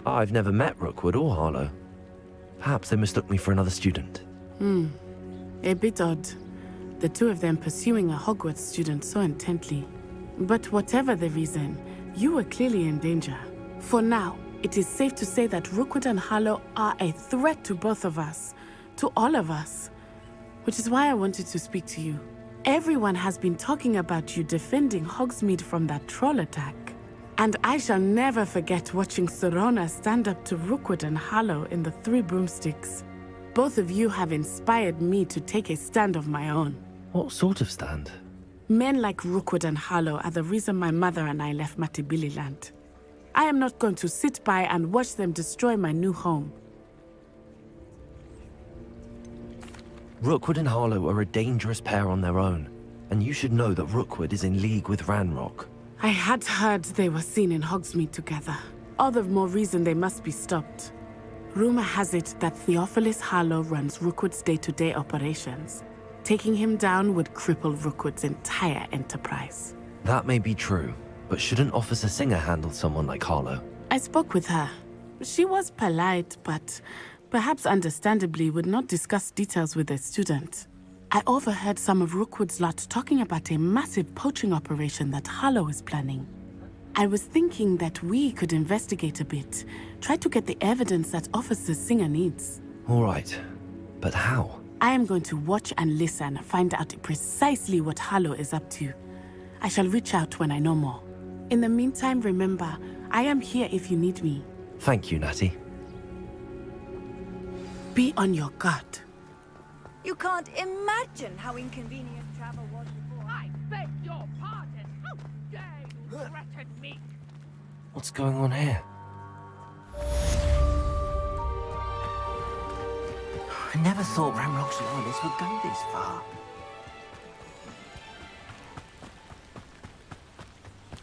I've never met Rookwood or Harlow. Perhaps they mistook me for another student. A bit odd. The two of them pursuing a Hogwarts student so intently. But whatever the reason, you were clearly in danger. For now, it is safe to say that Rookwood and Harlow are a threat to both of us. To all of us. Which is why I wanted to speak to you. Everyone has been talking about you defending Hogsmeade from that troll attack. And I shall never forget watching Serona stand up to Rookwood and Harlow in the Three Broomsticks. Both of you have inspired me to take a stand of my own. What sort of stand? Men like Rookwood and Harlow are the reason my mother and I left Mattibililand. I am not going to sit by and watch them destroy my new home. Rookwood and Harlow are a dangerous pair on their own, and you should know that Rookwood is in league with Ranrock. I had heard they were seen in Hogsmeade together. All the more reason they must be stopped. Rumor has it that Theophilus Harlow runs Rookwood's day-to-day operations. Taking him down would cripple Rookwood's entire enterprise. That may be true, but shouldn't Officer Singer handle someone like Harlow? I spoke with her. She was polite, but perhaps understandably would not discuss details with a student. I overheard some of Rookwood's lot talking about a massive poaching operation that Harlow is planning. I was thinking that we could investigate a bit, try to get the evidence that Officer Singer needs. All right, but how? I am going to watch and listen, find out precisely what Harlow is up to. I shall reach out when I know more. In the meantime, remember, I am here if you need me. Thank you, Natty. Be on your guard. You can't imagine how inconvenient travel was before. I beg your pardon. How dare you threaten me? What's going on here? I never thought Ramrock's loyalists would go this far.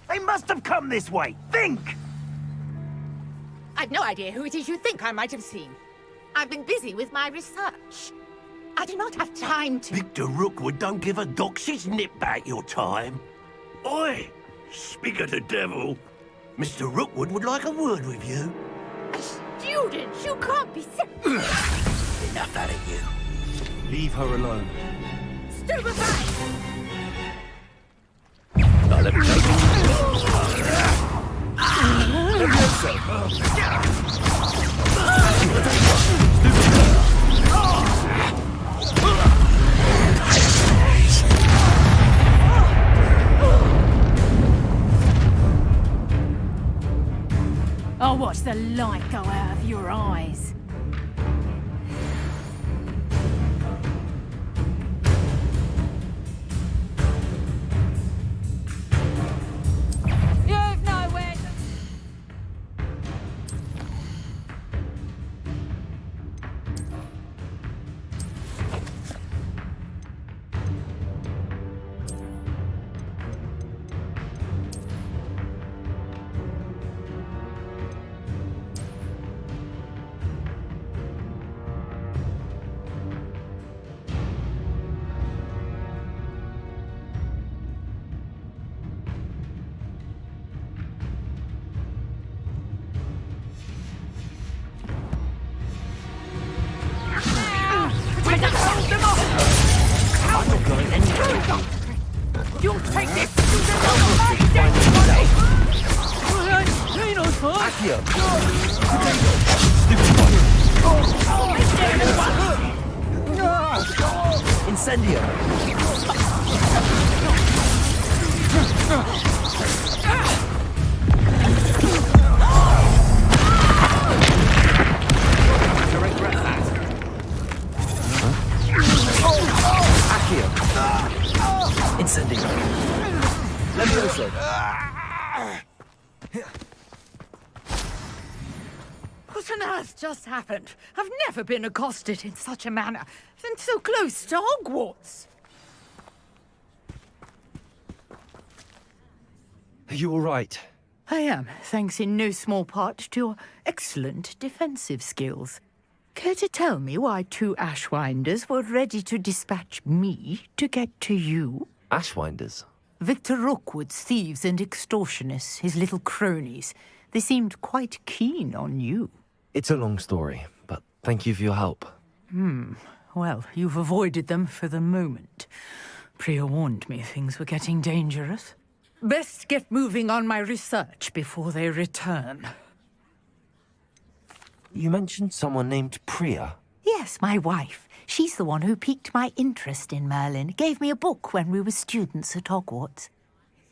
They must have come this way. Think! I've no idea who it is you think I might have seen. I've been busy with my research. I do not have time to... Victor Rookwood don't give a doxy's nip back your time. Oi! Speak of the devil. Mr. Rookwood would like a word with you. Students, you can't be sick. Enough out of you. Leave her alone. Stupefy! Now let me take it. I'll watch the light go out of your eyes. You've nowhere to... I'm not going anywhere. You'll take this to the my dead body! Accio! Incendio! Accio! Incendio! Levioso! What on earth just happened? I've never been accosted in such a manner, and so close to Hogwarts. Are you all right? I am, thanks in no small part to your excellent defensive skills. Care to tell me why two Ashwinders were ready to dispatch me to get to you? Ashwinders? Victor Rookwood's thieves and extortionists, his little cronies. They seemed quite keen on you. It's a long story, but thank you for your help. Well, you've avoided them for the moment. Priya warned me things were getting dangerous. Best get moving on my research before they return. You mentioned someone named Priya. Yes, my wife. She's the one who piqued my interest in Merlin. Gave me a book when we were students at Hogwarts.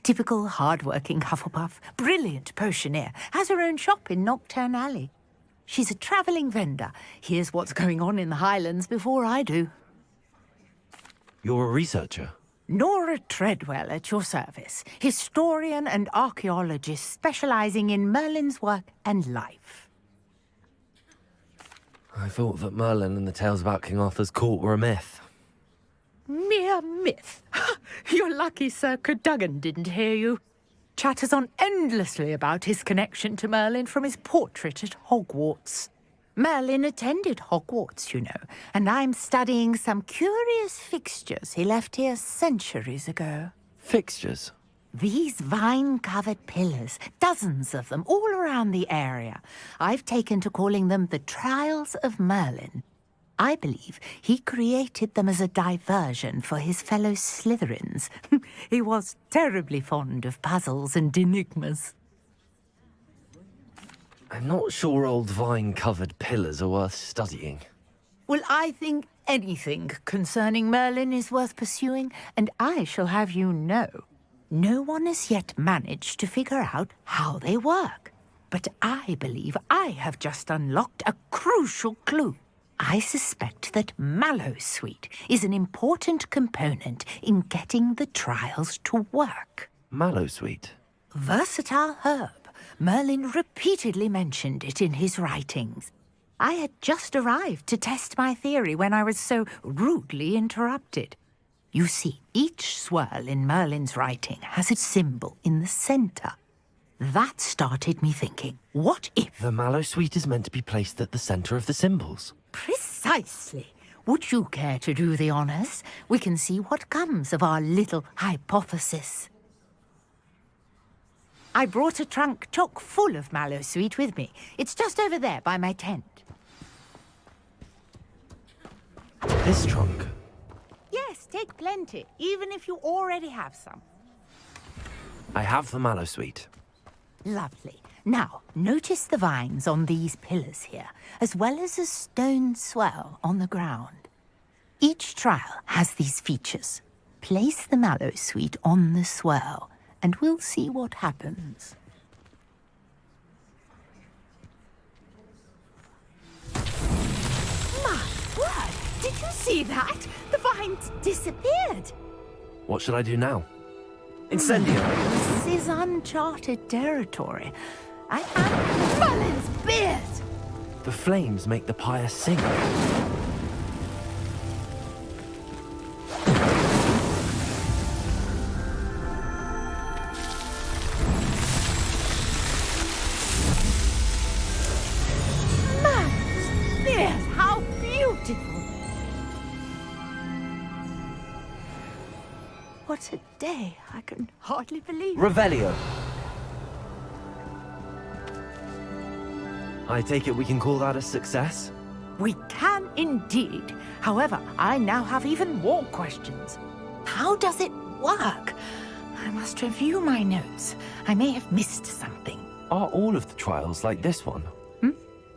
Typical hard-working Hufflepuff, brilliant potioneer, has her own shop in Nocturne Alley. She's a travelling vendor. Hears what's going on in the Highlands before I do. You're a researcher? Nora Treadwell at your service. Historian and archaeologist specialising in Merlin's work and life. I thought that Merlin and the tales about King Arthur's court were a myth. Mere myth. You're lucky Sir Cadogan didn't hear you. Chatters on endlessly about his connection to Merlin from his portrait at Hogwarts. Merlin attended Hogwarts, you know, and I'm studying some curious fixtures he left here centuries ago. Fixtures? These vine-covered pillars, dozens of them, all around the area. I've taken to calling them the Trials of Merlin. I believe he created them as a diversion for his fellow Slytherins. He was terribly fond of puzzles and enigmas. I'm not sure old vine-covered pillars are worth studying. Well, I think anything concerning Merlin is worth pursuing, and I shall have you know. No one has yet managed to figure out how they work. But I believe I have just unlocked a crucial clue. I suspect that mallowsweet is an important component in getting the trials to work. Mallowsweet? Versatile herb. Merlin repeatedly mentioned it in his writings. I had just arrived to test my theory when I was so rudely interrupted. You see, each swirl in Merlin's writing has a symbol in the center. That started me thinking, what if... The mallowsweet is meant to be placed at the center of the symbols. Precisely. Would you care to do the honors? We can see what comes of our little hypothesis. I brought a trunk chock full of mallowsweet with me. It's just over there by my tent. This trunk? Yes, take plenty, even if you already have some. I have the mallowsweet. Lovely. Now, notice the vines on these pillars here, as well as a stone swell on the ground. Each trial has these features. Place the mallowsweet on the swell, and we'll see what happens. My word! Did you see that? The vines disappeared. What should I do now? Incendio! This is uncharted territory. I am Merlin's beard! The flames make the pyre sing. Merlin's beard! How beautiful! What a day! I can hardly believe it. Revelio. I take it we can call that a success? We can indeed. However, I now have even more questions. How does it work? I must review my notes. I may have missed something. Are all of the trials like this one?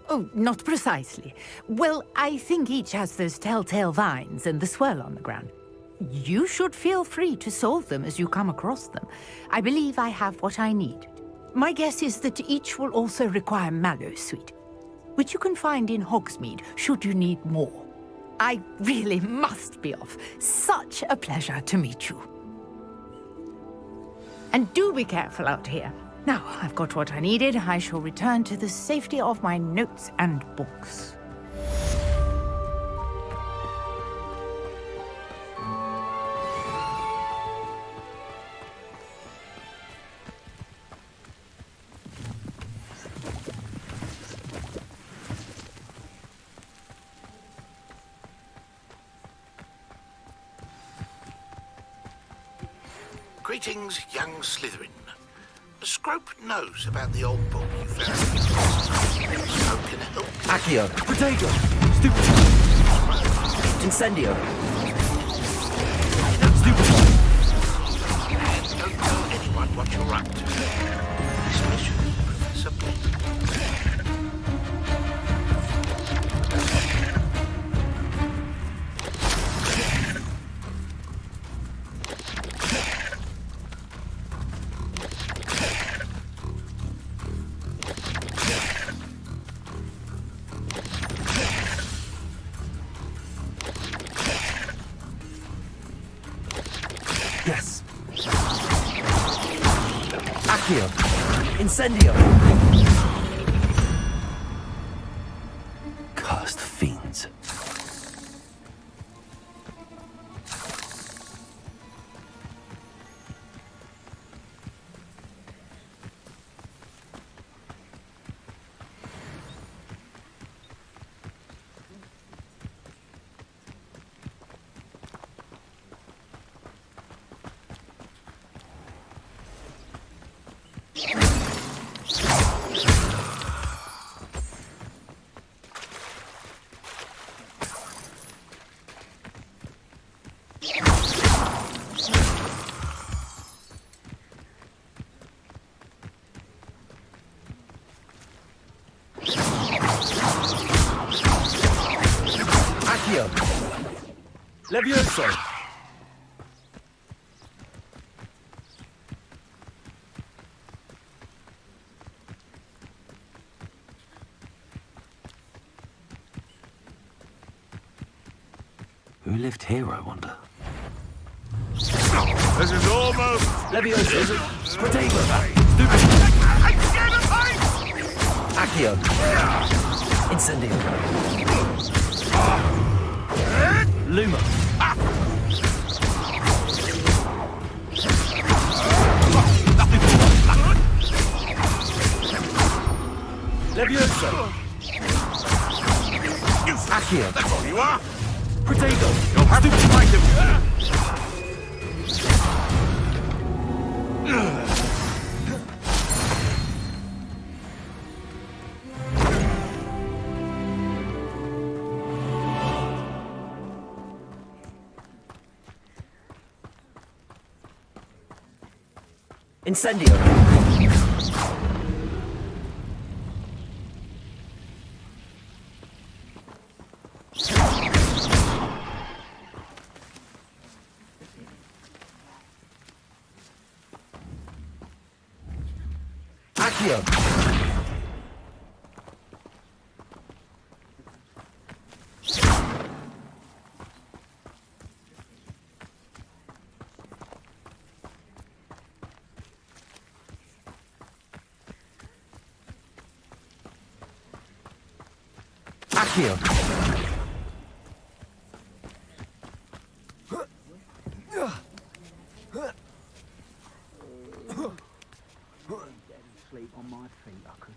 Oh, not precisely. Well, I think each has those telltale vines and the swirl on the ground. You should feel free to solve them as you come across them. I believe I have what I need. My guess is that each will also require mallowsweet, which you can find in Hogsmeade should you need more. I really must be off. Such a pleasure to meet you. And do be careful out here. Now I've got what I needed, I shall return to the safety of my notes and books. Greetings, young Slytherin. Scrope knows about the old book you found. Scrope can help. Accio. Potato. Stupid. Incendio. Stupid. And don't tell anyone what you're up to. Especially Professor Blake. Yes. Accio. Incendio. Cursed fiends. Accio. Levioso. Who lived here, I wonder? This is almost... Levioso! Protego! Accio! Incendio! Luma! Levioso! Accio! That's all you are! Protego! You'll have to fight him! Incendio! Accio! Accio! Sleep on my feet, I could.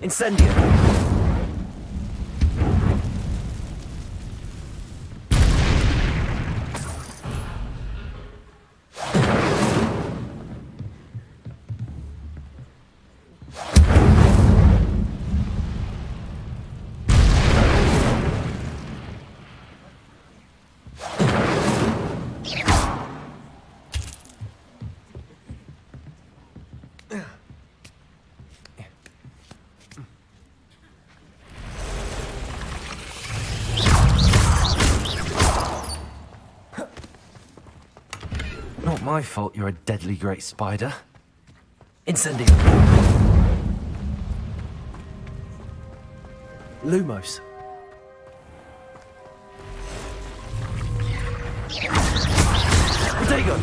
Incendio! Not my fault you're a deadly great spider. Incendio! Lumos! Protego!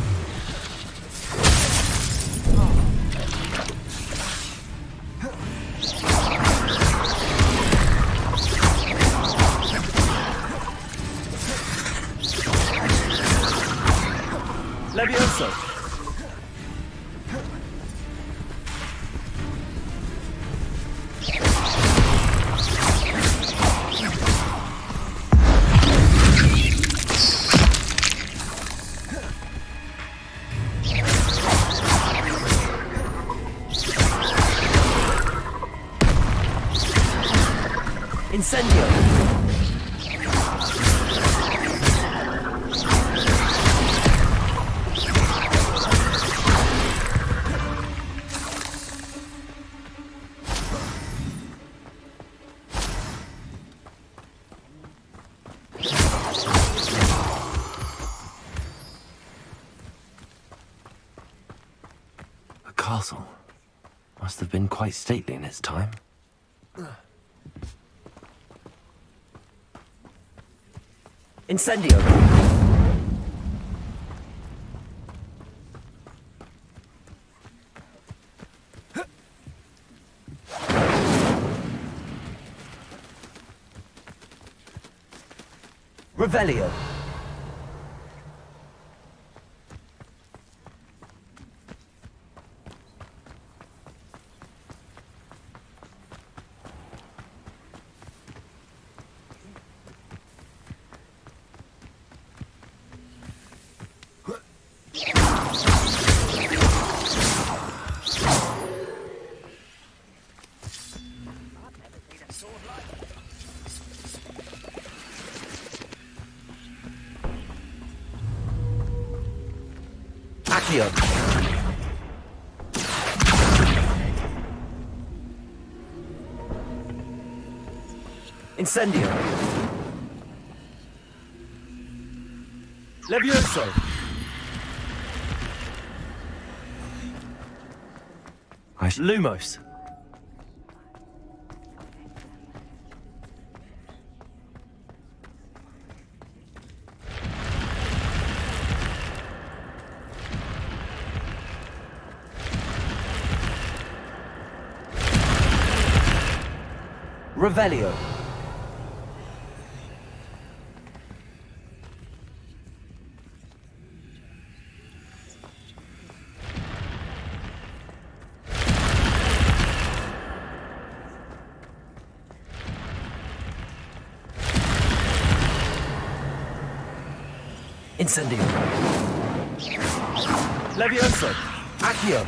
Levioso! Incendio! The castle must have been quite stately in its time. Incendio! Revelio! Accio! Incendio! Levioso! I question. Lumos. Revelio. Incendio. Levioso. Accio.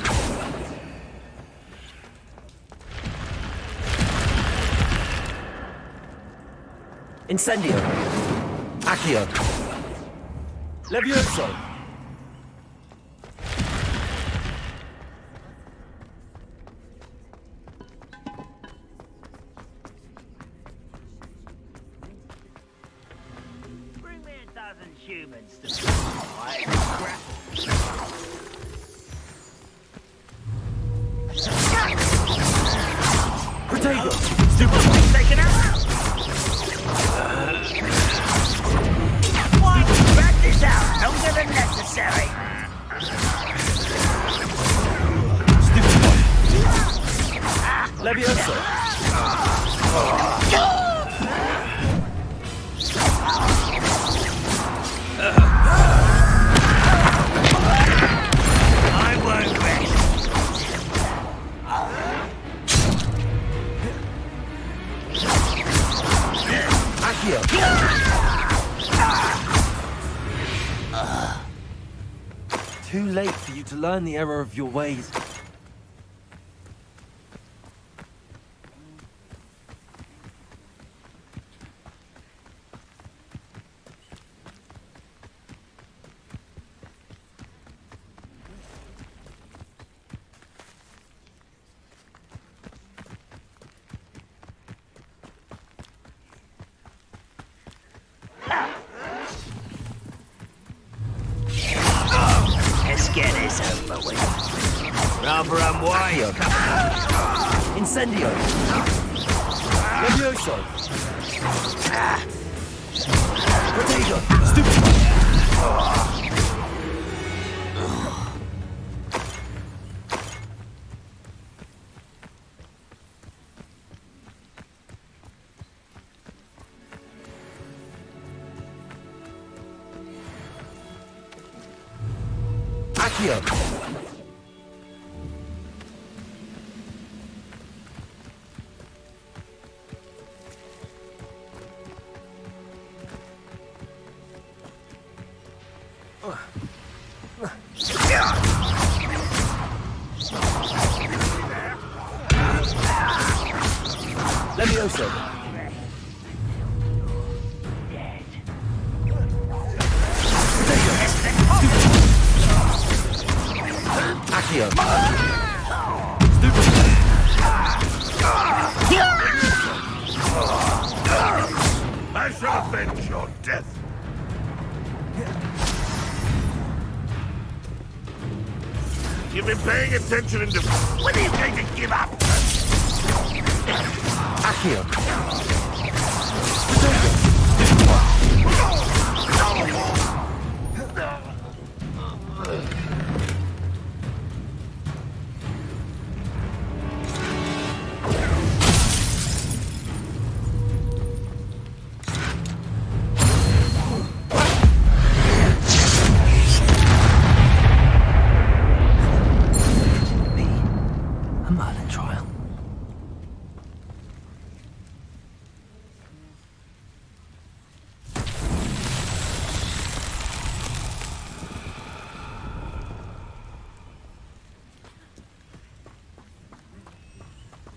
Incendio. Accio. Levioso. Bring me 1,000 humans to fight and grapple. Protego. Stupid. Take it out. Why drag this out longer than necessary? Levioso. I won't rest. Accio. Too late for you to learn the error of your ways. Let's get this over with. Rather unwise. Incendio. Levioso. Protego. Accio. Levioso. Accio. I shall avenge your death. You've been paying attention and when are you going to give up? Accio. A Merlin trial.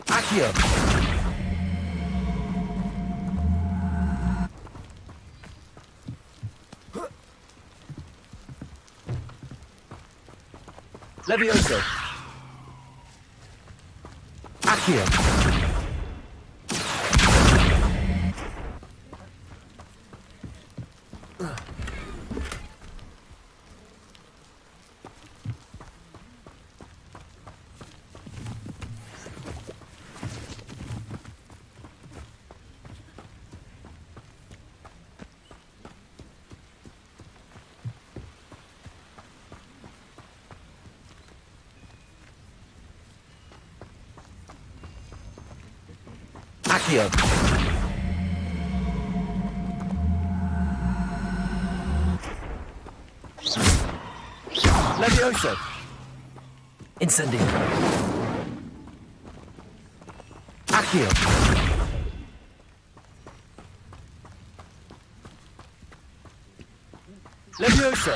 Accio. Levioso. Accio. Accio. Levioso. Incendio. Accio. Levioso.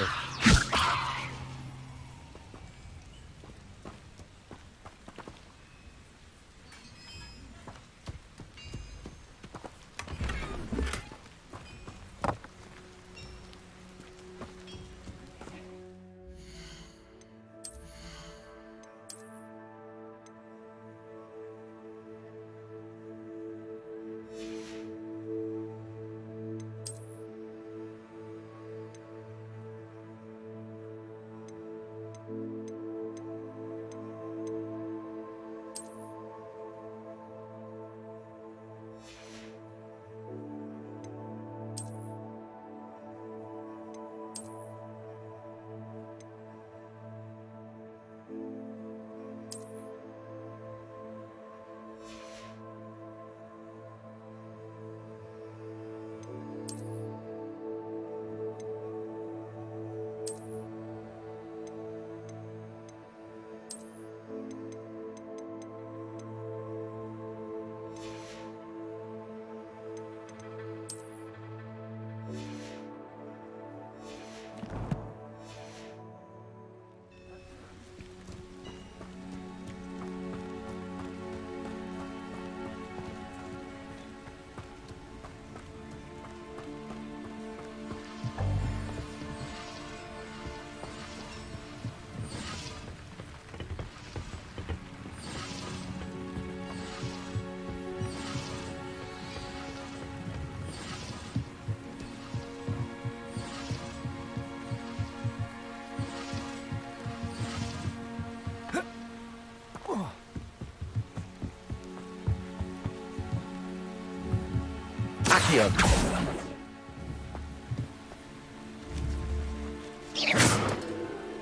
Accio.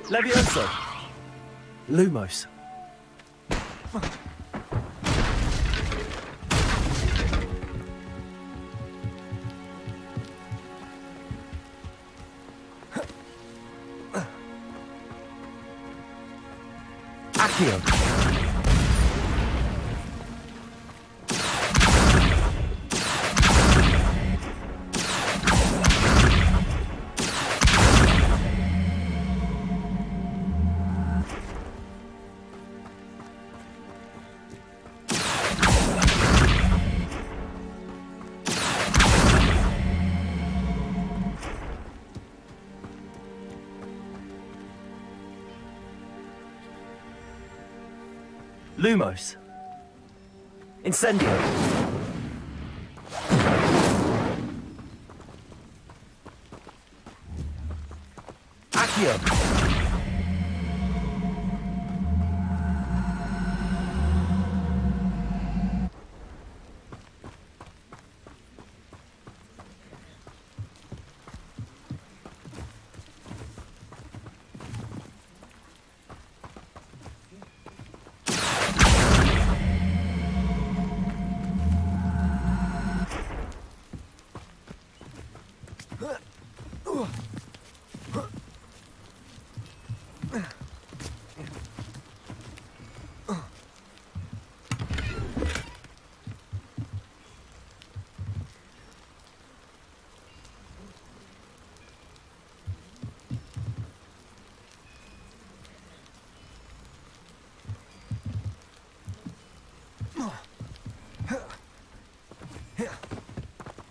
Levioso. Lumos. Accio. Lumos. Incendio. Accio.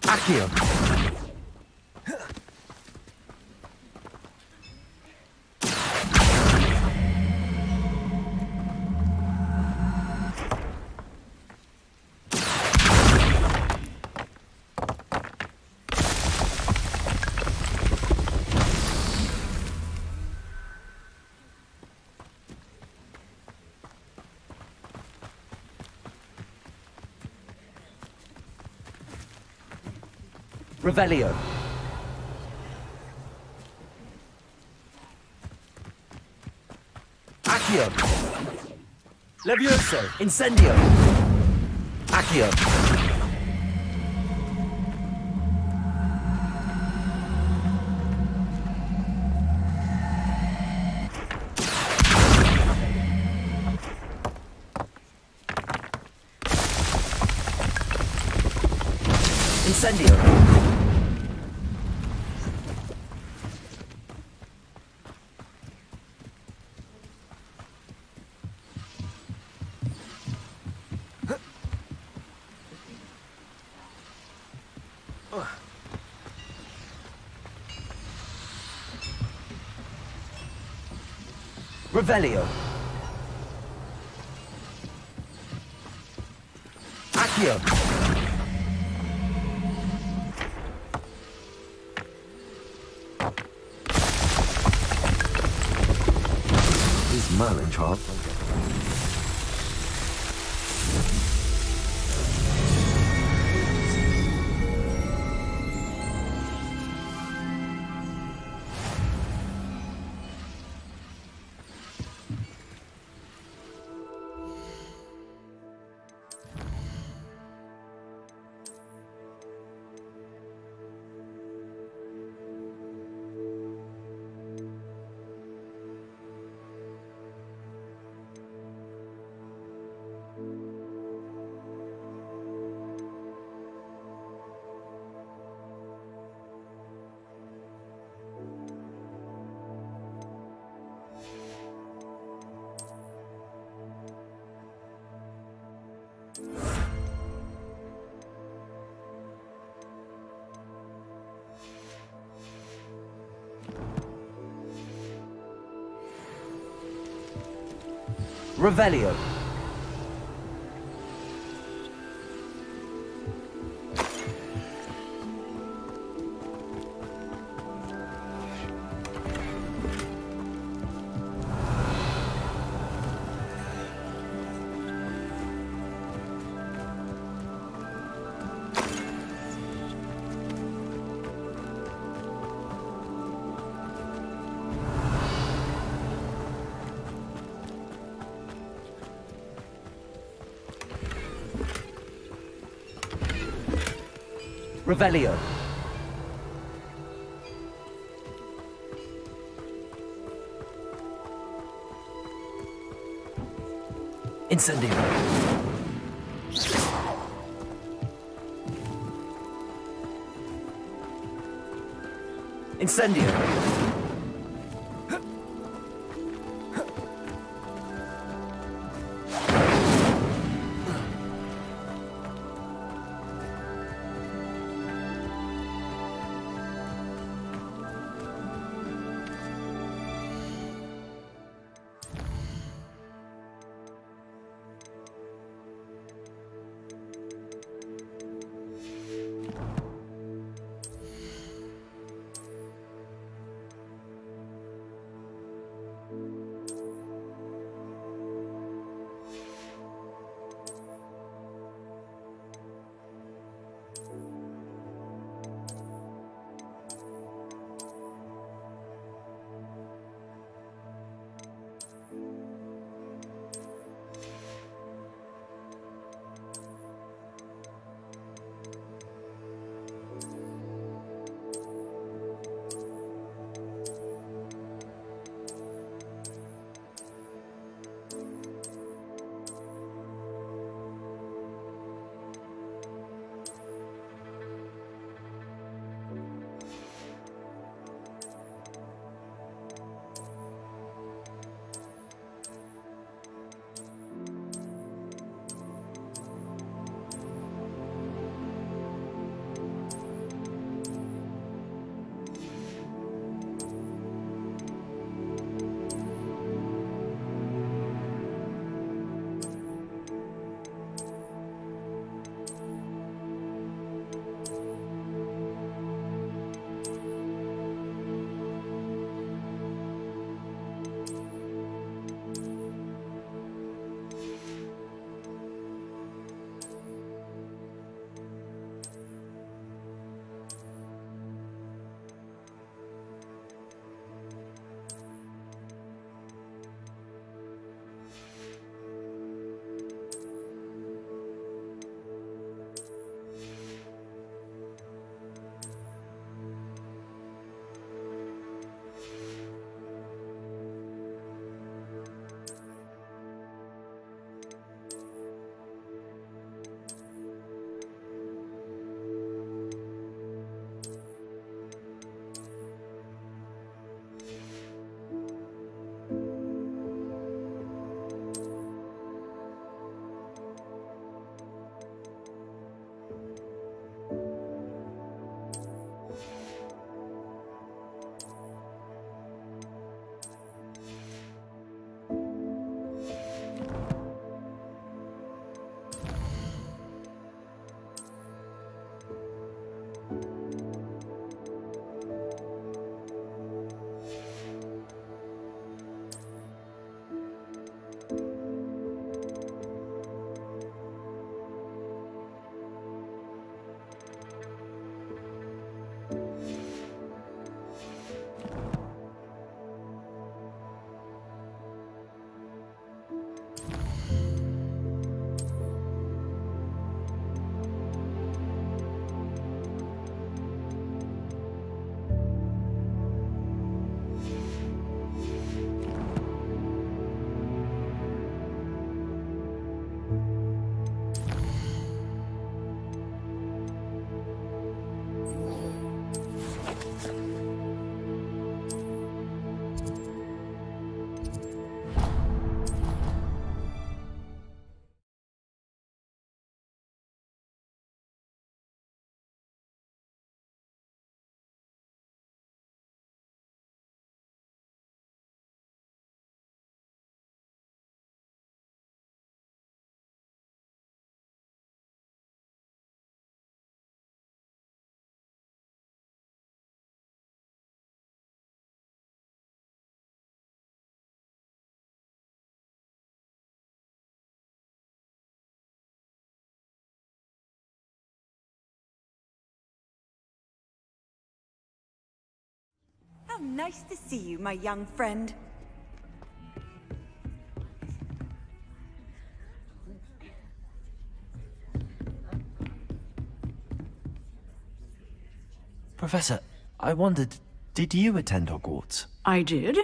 Accio. Revelio. Accio. Levioso. Incendio. Accio. Incendio! Revelio. Accio. Is Merlin trial? Revelio. Revelio. Incendio. Incendio. How nice to see you, my young friend. Professor, I wondered, did you attend Hogwarts? I did.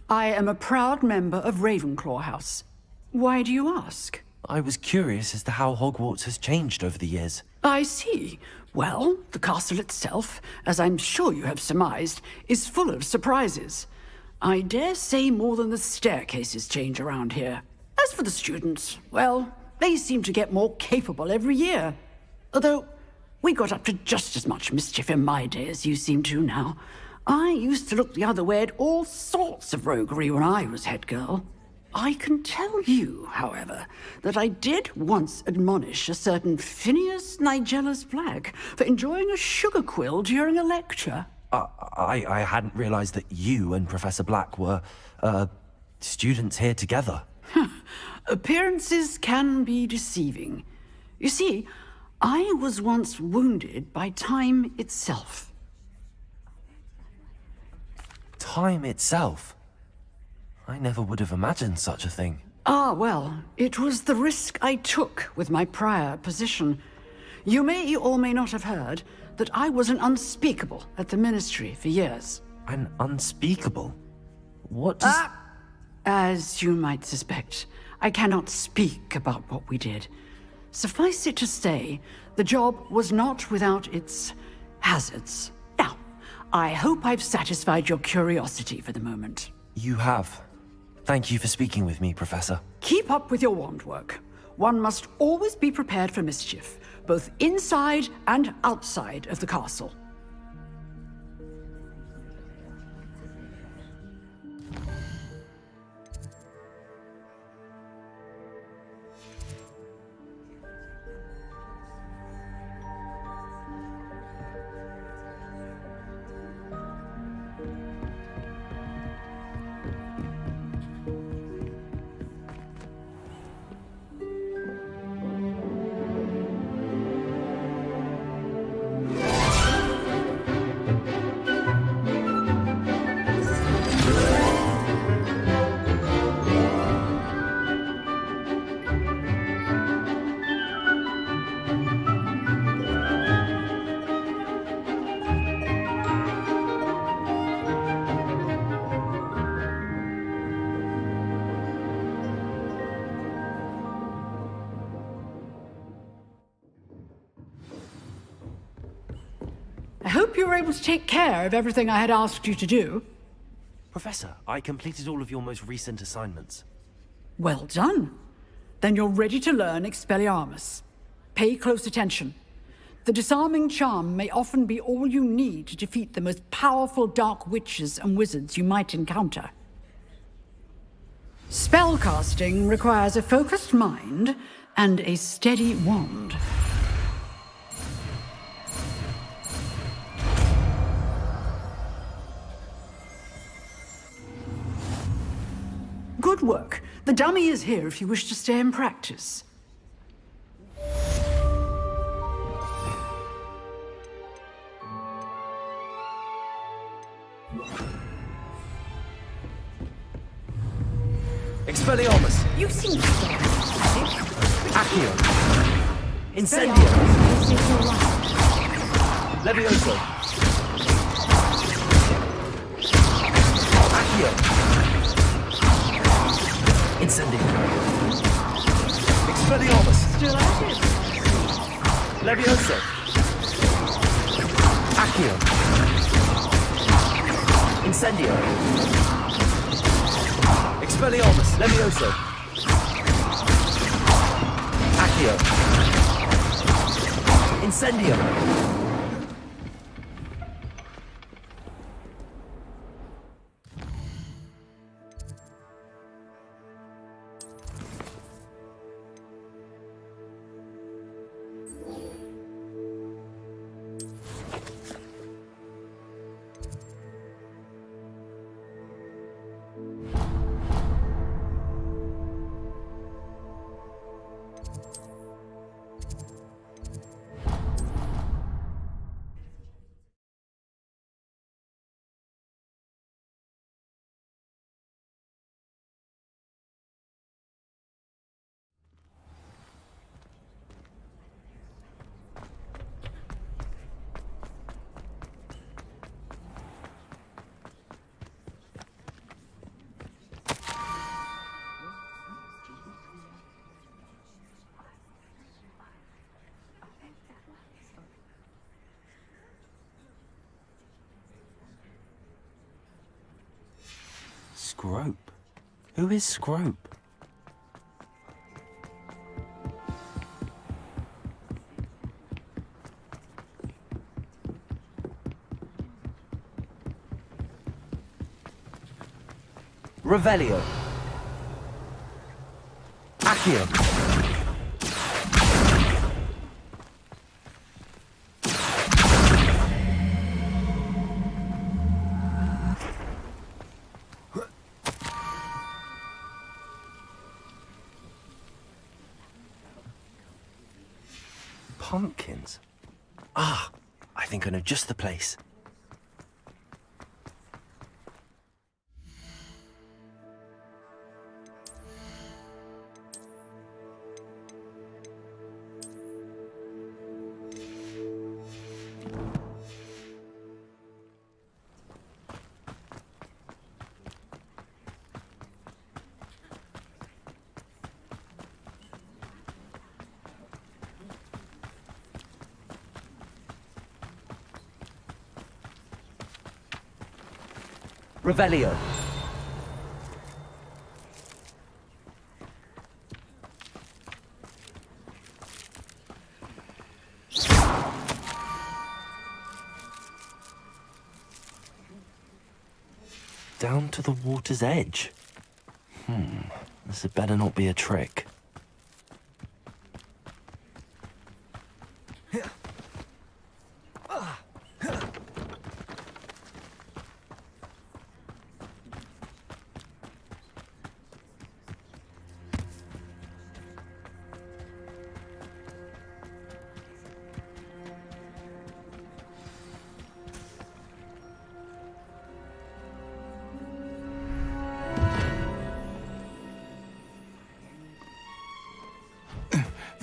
I am a proud member of Ravenclaw House. Why do you ask? I was curious as to how Hogwarts has changed over the years. I see. Well, the castle itself, as I'm sure you have surmised, is full of surprises. I dare say more than the staircases change around here. As for the students, well, they seem to get more capable every year. Although, we got up to just as much mischief in my day as you seem to now. I used to look the other way at all sorts of roguery when I was head girl. I can tell you, however, that I did once admonish a certain Phineas Nigellus Black for enjoying a sugar quill during a lecture. I hadn't realized that you and Professor Black were, students here together. Appearances can be deceiving. You see, I was once wounded by time itself. Time itself? I never would have imagined such a thing. Ah, well, it was the risk I took with my prior position. You may or may not have heard that I was an unspeakable at the Ministry for years. An unspeakable? What does... As you might suspect, I cannot speak about what we did. Suffice it to say, the job was not without its hazards. Now, I hope I've satisfied your curiosity for the moment. You have. Thank you for speaking with me, Professor. Keep up with your wand work. One must always be prepared for mischief, both inside and outside of the castle. I hope you were able to take care of everything I had asked you to do. Professor, I completed all of your most recent assignments. Well done. Then you're ready to learn Expelliarmus. Pay close attention. The disarming charm may often be all you need to defeat the most powerful dark witches and wizards you might encounter. Spellcasting requires a focused mind and a steady wand. Good work. The dummy is here if you wish to stay and practice. Expelliarmus! You seem scared. Accio! Incendio! Levioso! Accio! Incendio! Expelliarmus! Still at it. Levioso! Accio! Incendio! Expelliarmus! Levioso! Accio! Incendio! Scrope? Who is Scrope? Revelio. Accio. Pumpkins? Ah, I think I know just the place. Revelio. Down to the water's edge. This had better not be a trick.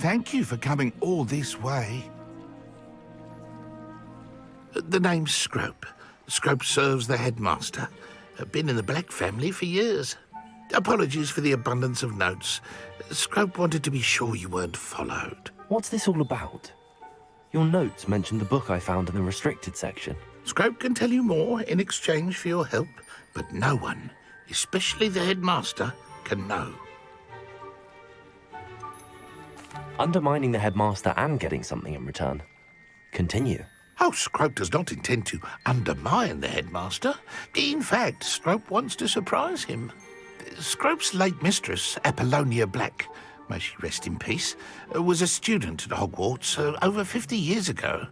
Thank you for coming all this way. The name's Scrope. Scrope serves the headmaster. Been in the Black family for years. Apologies for the abundance of notes. Scrope wanted to be sure you weren't followed. What's this all about? Your notes mentioned the book I found in the restricted section. Scrope can tell you more in exchange for your help, but no one, especially the headmaster, can know. Undermining the headmaster and getting something in return. Continue. Oh, Scrope does not intend to undermine the headmaster. In fact, Scrope wants to surprise him. Scrope's late mistress, Apollonia Black, may she rest in peace, was a student at Hogwarts over 50 years ago.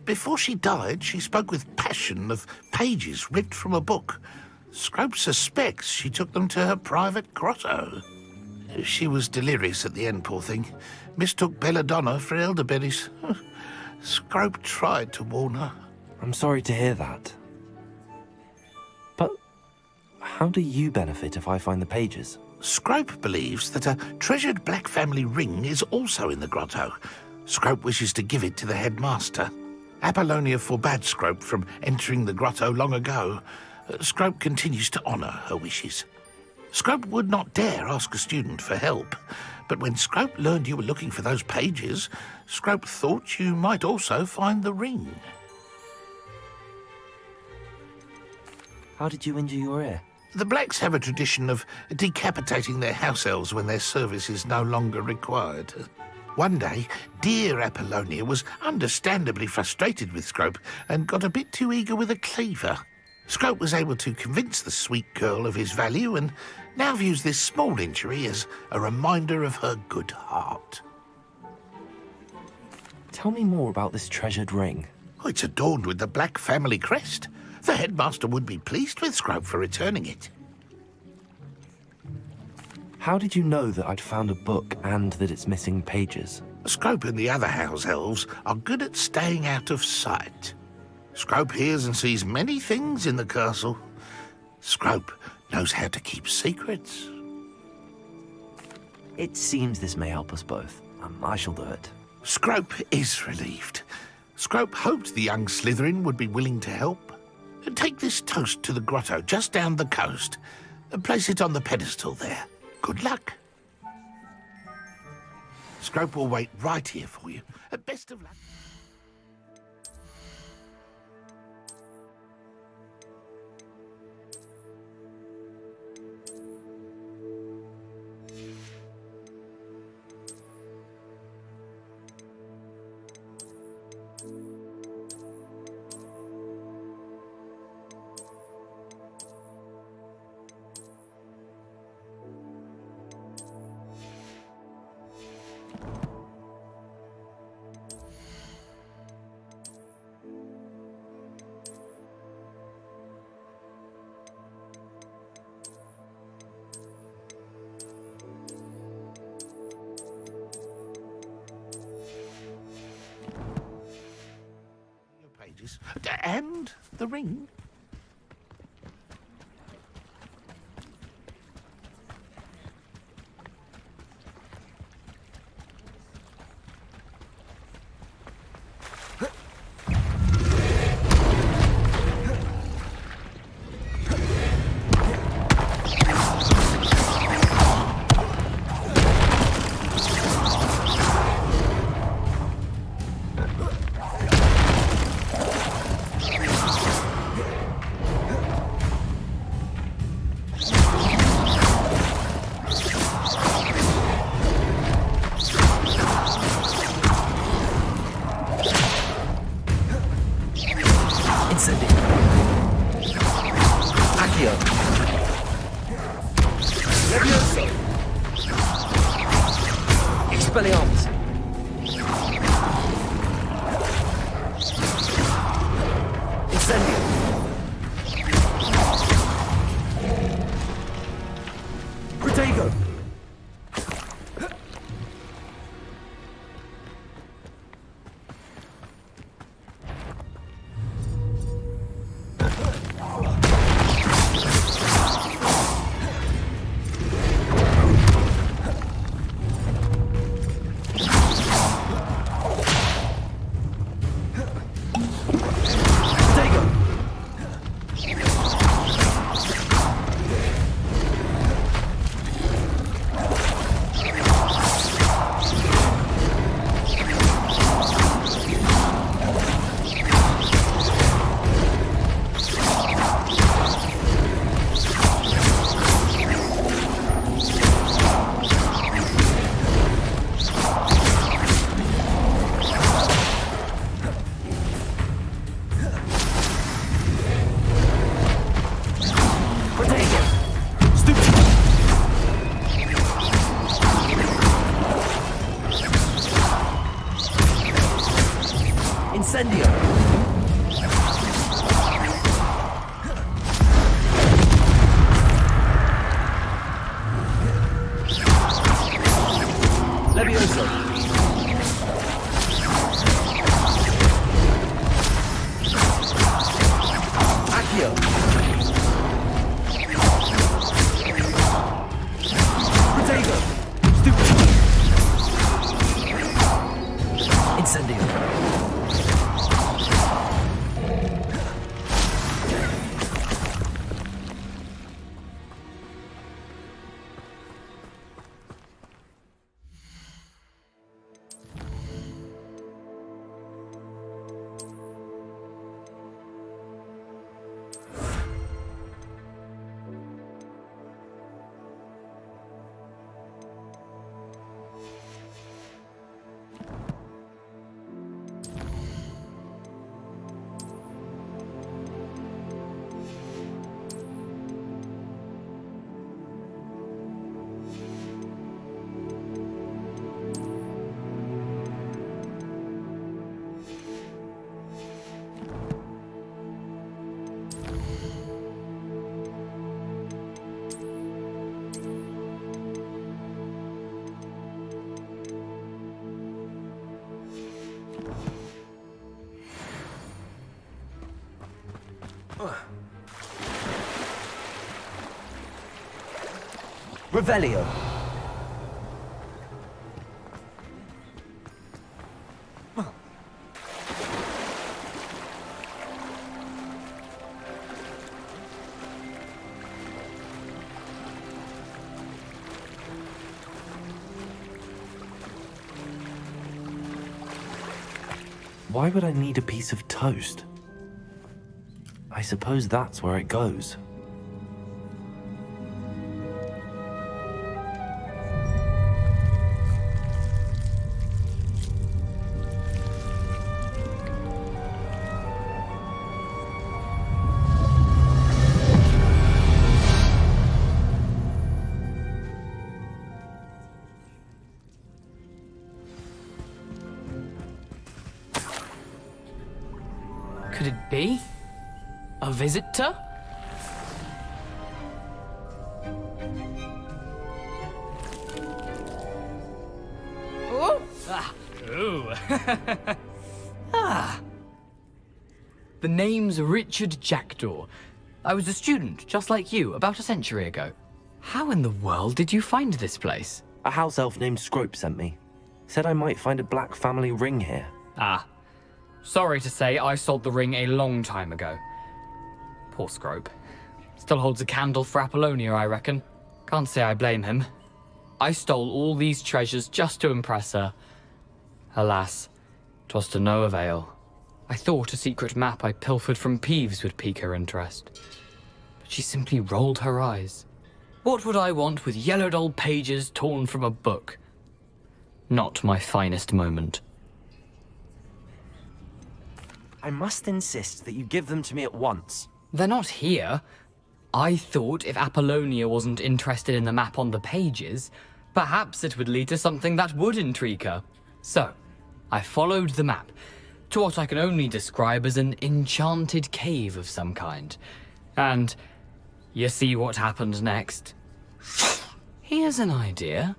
Before she died, she spoke with passion of pages ripped from a book. Scrope suspects she took them to her private grotto. She was delirious at the end, poor thing. Mistook belladonna for elderberries. Scrope tried to warn her. I'm sorry to hear that. But how do you benefit if I find the pages? Scrope believes that a treasured Black family ring is also in the grotto. Scrope wishes to give it to the headmaster. Apollonia forbade Scrope from entering the grotto long ago. Scrope continues to honour her wishes. Scrope would not dare ask a student for help, but when Scrope learned you were looking for those pages, Scrope thought you might also find the ring. How did you injure your ear? The Blacks have a tradition of decapitating their house elves when their service is no longer required. One day, dear Apollonia was understandably frustrated with Scrope and got a bit too eager with a cleaver. Scrope was able to convince the sweet girl of his value and now views this small injury as a reminder of her good heart. Tell me more about this treasured ring. Oh, it's adorned with the Black family crest. The headmaster would be pleased with Scrope for returning it. How did you know that I'd found a book and that it's missing pages? Scrope and the other house elves are good at staying out of sight. Scrope hears and sees many things in the castle. Scrope knows how to keep secrets. It seems this may help us both. I shall do it. Scrope is relieved. Scrope hoped the young Slytherin would be willing to help. Take this toast to the grotto just down the coast. Place it on the pedestal there. Good luck. Scrope will wait right here for you. Best of luck. changes. And the ring. Expelliarmus. Incendio. Protego. Incendio. Levioso. Accio. Protego. Incendio. Revelio. Why would I need a piece of toast? I suppose that's where it goes. Could it be? A visitor? Oh! Ah. Ooh. Ah. The name's Richard Jackdaw. I was a student, just like you, about a century ago. How in the world did you find this place? A house elf named Scrope sent me. Said I might find a black family ring here. Ah. Sorry to say, I sold the ring a long time ago. Poor Scrope. Still holds a candle for Apollonia, I reckon. Can't say I blame him. I stole all these treasures just to impress her. Alas, 'twas to no avail. I thought a secret map I pilfered from Peeves would pique her interest. But she simply rolled her eyes. What would I want with yellowed old pages torn from a book? Not my finest moment. I must insist that you give them to me at once. They're not here. I thought if Apollonia wasn't interested in the map on the pages, perhaps it would lead to something that would intrigue her. So, I followed the map to what I can only describe as an enchanted cave of some kind. And you see what happened next? Here's an idea.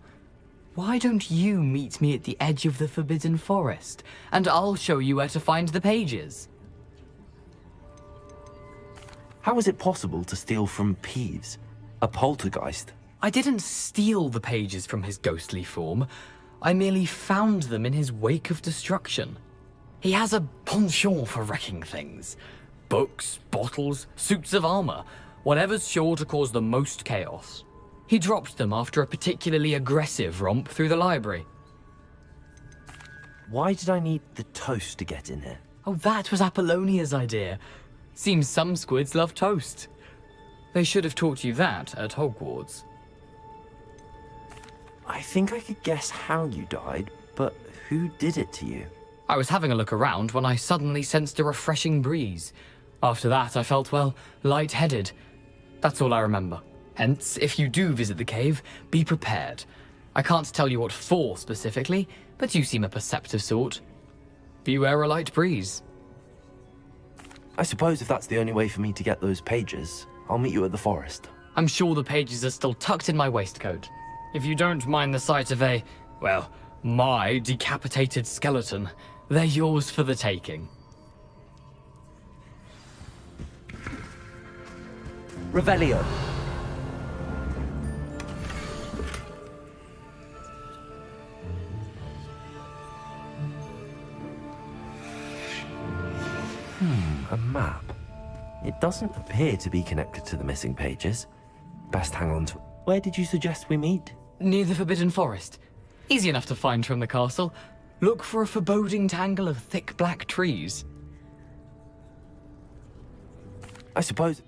Why don't you meet me at the edge of the Forbidden Forest, and I'll show you where to find the pages? How is it possible to steal from Peeves, a poltergeist? I didn't steal the pages from his ghostly form. I merely found them in his wake of destruction. He has a penchant for wrecking things. Books, bottles, suits of armor, whatever's sure to cause the most chaos. He dropped them after a particularly aggressive romp through the library. Why did I need the toast to get in here? Oh, that was Apollonia's idea. Seems some squids love toast. They should have taught you that at Hogwarts. I think I could guess how you died, but who did it to you? I was having a look around when I suddenly sensed a refreshing breeze. After that, I felt, well, lightheaded. That's all I remember. Hence, if you do visit the cave, be prepared. I can't tell you what for specifically, but you seem a perceptive sort. Beware a light breeze. I suppose if that's the only way for me to get those pages, I'll meet you at the forest. I'm sure the pages are still tucked in my waistcoat. If you don't mind the sight of a, well, my decapitated skeleton, they're yours for the taking. Revelio. A map. It doesn't appear to be connected to the missing pages. Best hang on to... Where did you suggest we meet? Near the Forbidden Forest. Easy enough to find from the castle. Look for a foreboding tangle of thick black trees. I suppose...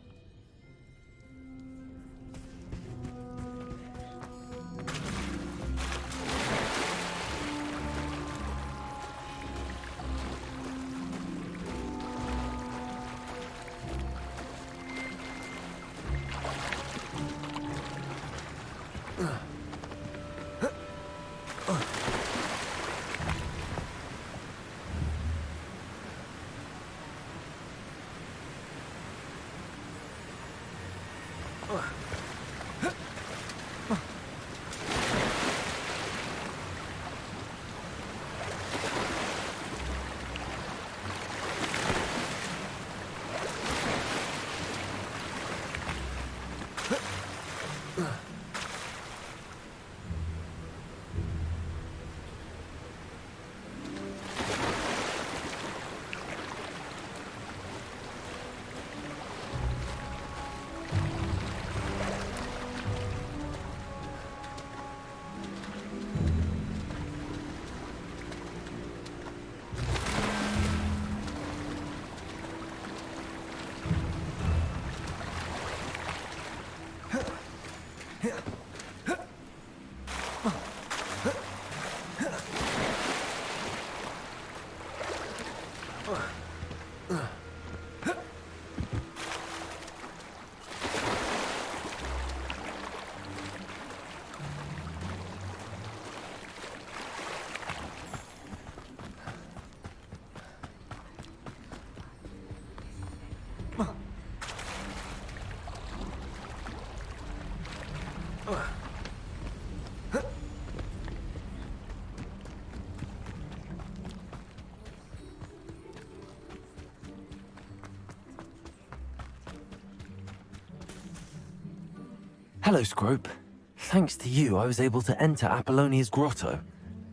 Hello, Scrope. Thanks to you, I was able to enter Apollonia's grotto.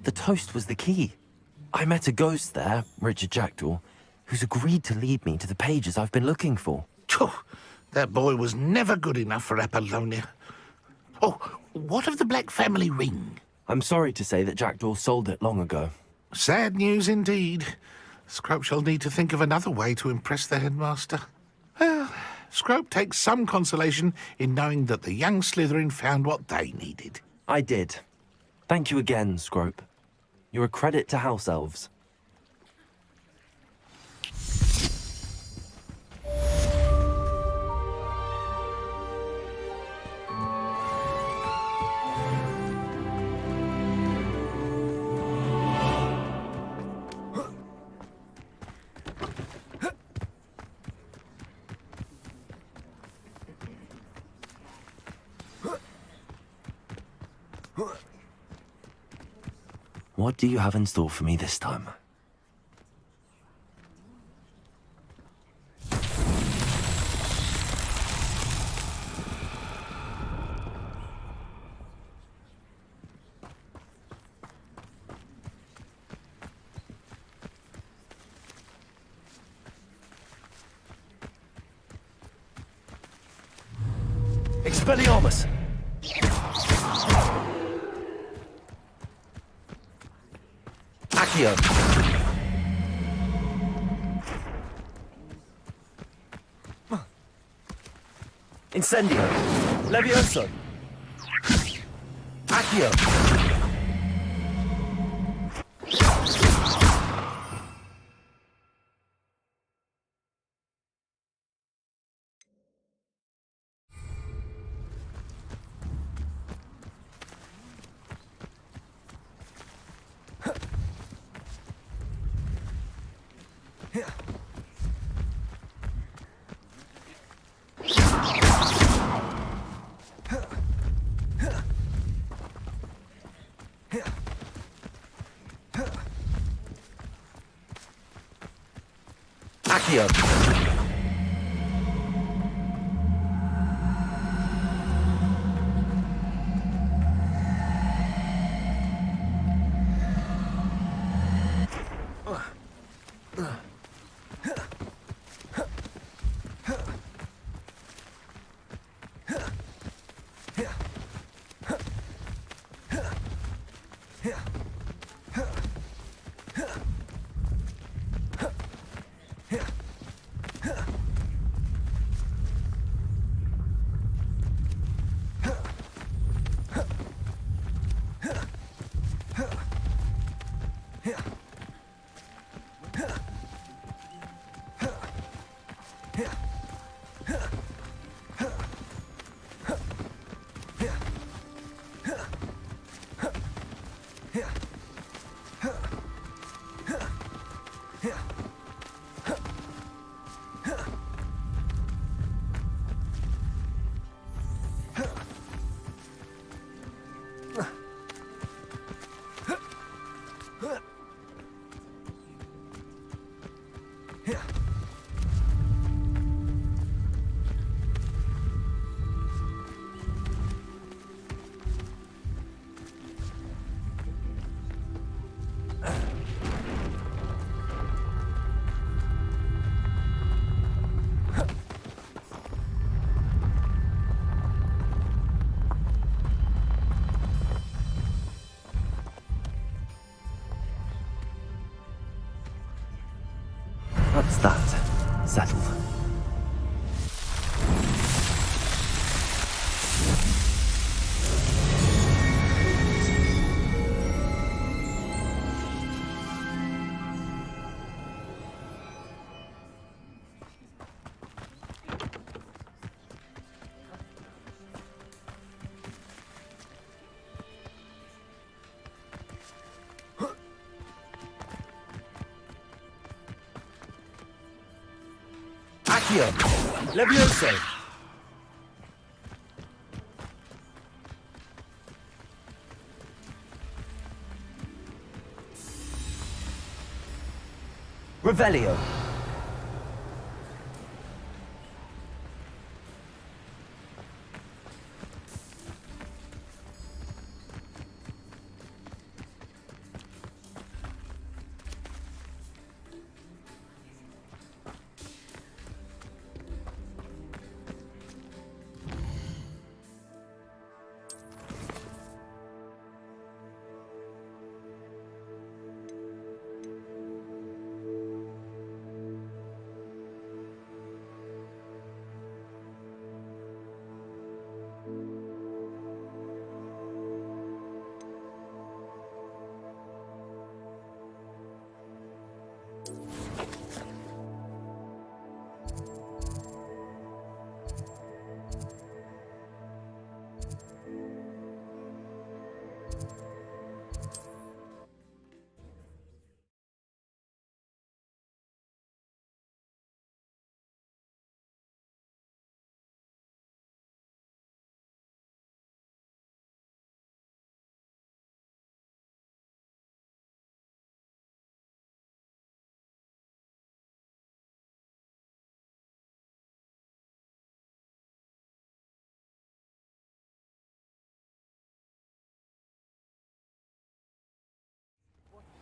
The toast was the key. I met a ghost there, Richard Jackdaw, who's agreed to lead me to the pages I've been looking for. Phew, that boy was never good enough for Apollonia. Oh, what of the Black family ring? I'm sorry to say that Jackdaw sold it long ago. Sad news indeed. Scrope shall need to think of another way to impress the headmaster. Well, Scrope takes some consolation in knowing that the young Slytherin found what they needed. I did. Thank you again, Scrope. You're a credit to House Elves. What do you have in store for me this time? Expelliarmus! Accio! Incendio! Levioso! Accio! Accio! That's that. Settled. Accio! Levioso! Revelio!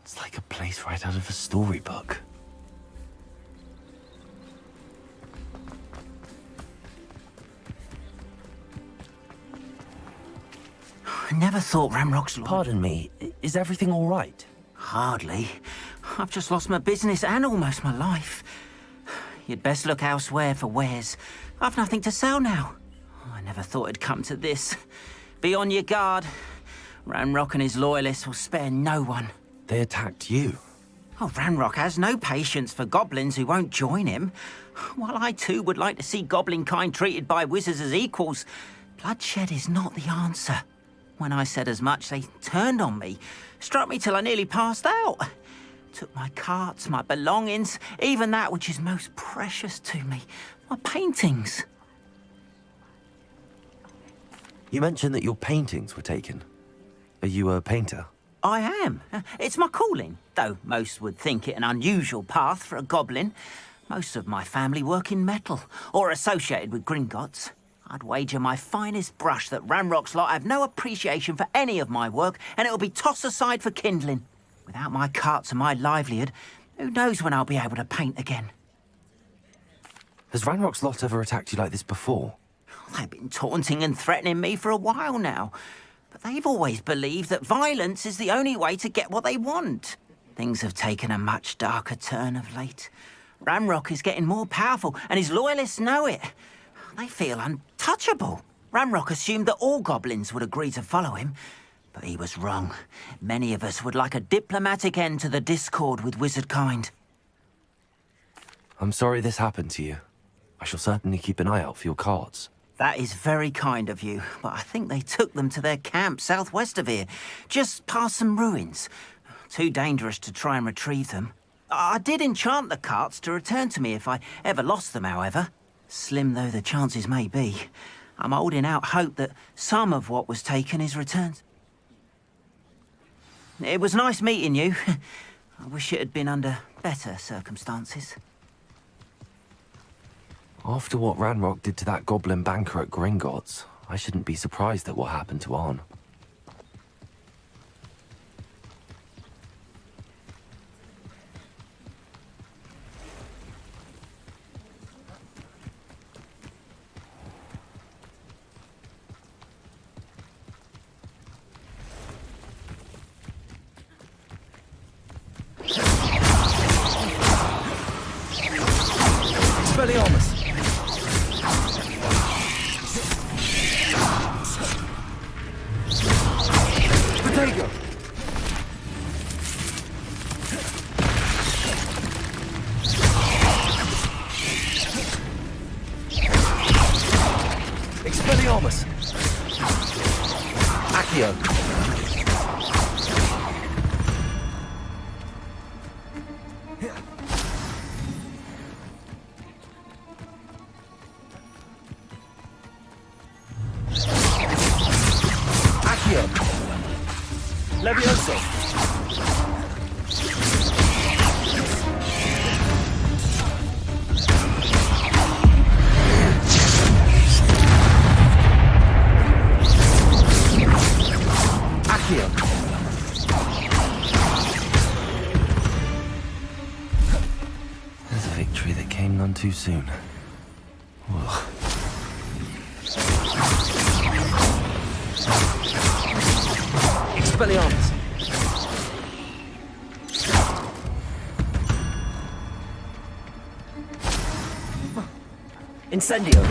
It's like a place right out of a storybook. I never thought Ramrock's... Pardon me, is everything all right? Hardly. I've just lost my business and almost my life. You'd best look elsewhere for wares. I've nothing to sell now. I never thought it'd come to this. Be on your guard. Ramrock and his loyalists will spare no one. They attacked you? Oh, Ramrock has no patience for goblins who won't join him. While I too would like to see goblin kind treated by wizards as equals, bloodshed is not the answer. When I said as much, they turned on me, struck me till I nearly passed out. Took my carts, my belongings, even that which is most precious to me, my paintings. You mentioned that your paintings were taken. Are you a painter? I am. It's my calling, though most would think it an unusual path for a goblin. Most of my family work in metal, or associated with Gringotts. I'd wager my finest brush that Ramrock's lot have no appreciation for any of my work, and it'll be tossed aside for kindling. Without my carts and my livelihood, who knows when I'll be able to paint again? Has Ranrock's lot ever attacked you like this before? They've been taunting and threatening me for a while now. But they've always believed that violence is the only way to get what they want. Things have taken a much darker turn of late. Ramrock is getting more powerful, and his loyalists know it. They feel untouchable. Ramrock assumed that all goblins would agree to follow him, but he was wrong. Many of us would like a diplomatic end to the discord with wizard kind. I'm sorry this happened to you. I shall certainly keep an eye out for your cards. That is very kind of you, but I think they took them to their camp southwest of here, just past some ruins. Too dangerous to try and retrieve them. I did enchant the carts to return to me if I ever lost them, however. Slim though the chances may be, I'm holding out hope that some of what was taken is returned. It was nice meeting you. I wish it had been under better circumstances. After what Ranrock did to that goblin banker at Gringotts, I shouldn't be surprised at what happened to Arn. Expelliarmus! Protego! Expelliarmus! Accio! Levioso! Accio! There's a victory that came none too soon. Ugh. Expelliarmus! Incendio!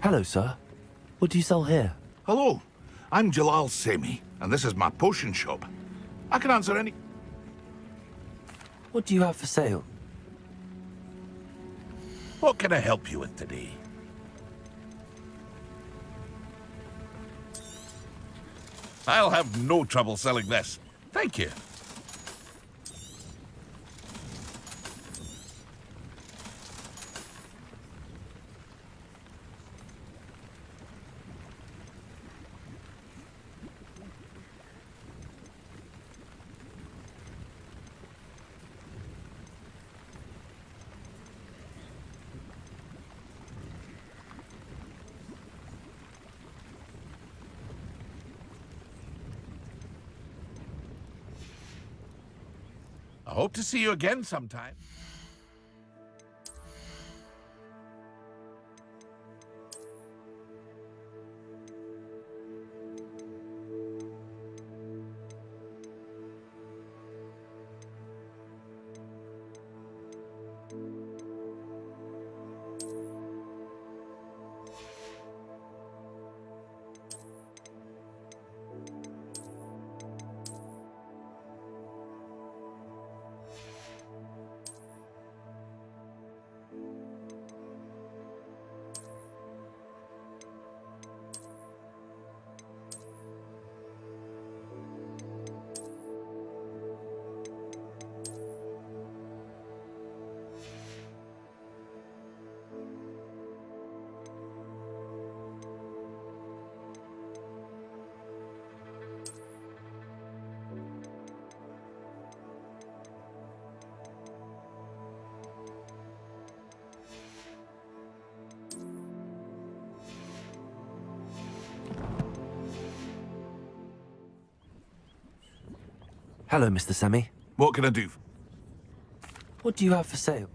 Hello, sir. What do you sell here? Hello, I'm Jalal Semi, and this is my potion shop. I can answer any... What do you have for sale? What can I help you with today? I'll have no trouble selling this. Thank you. I hope to see you again sometime. Hello, Mr. Semi. What can I do? What do you have for sale?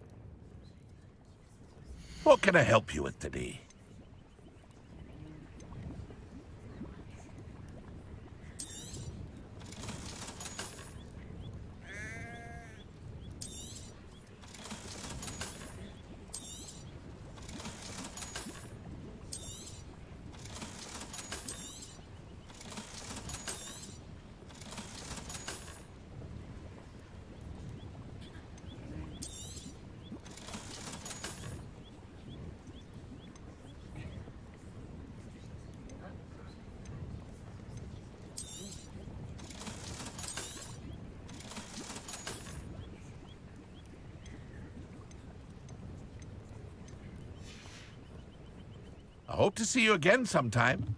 What can I help you with today? I hope to see you again sometime.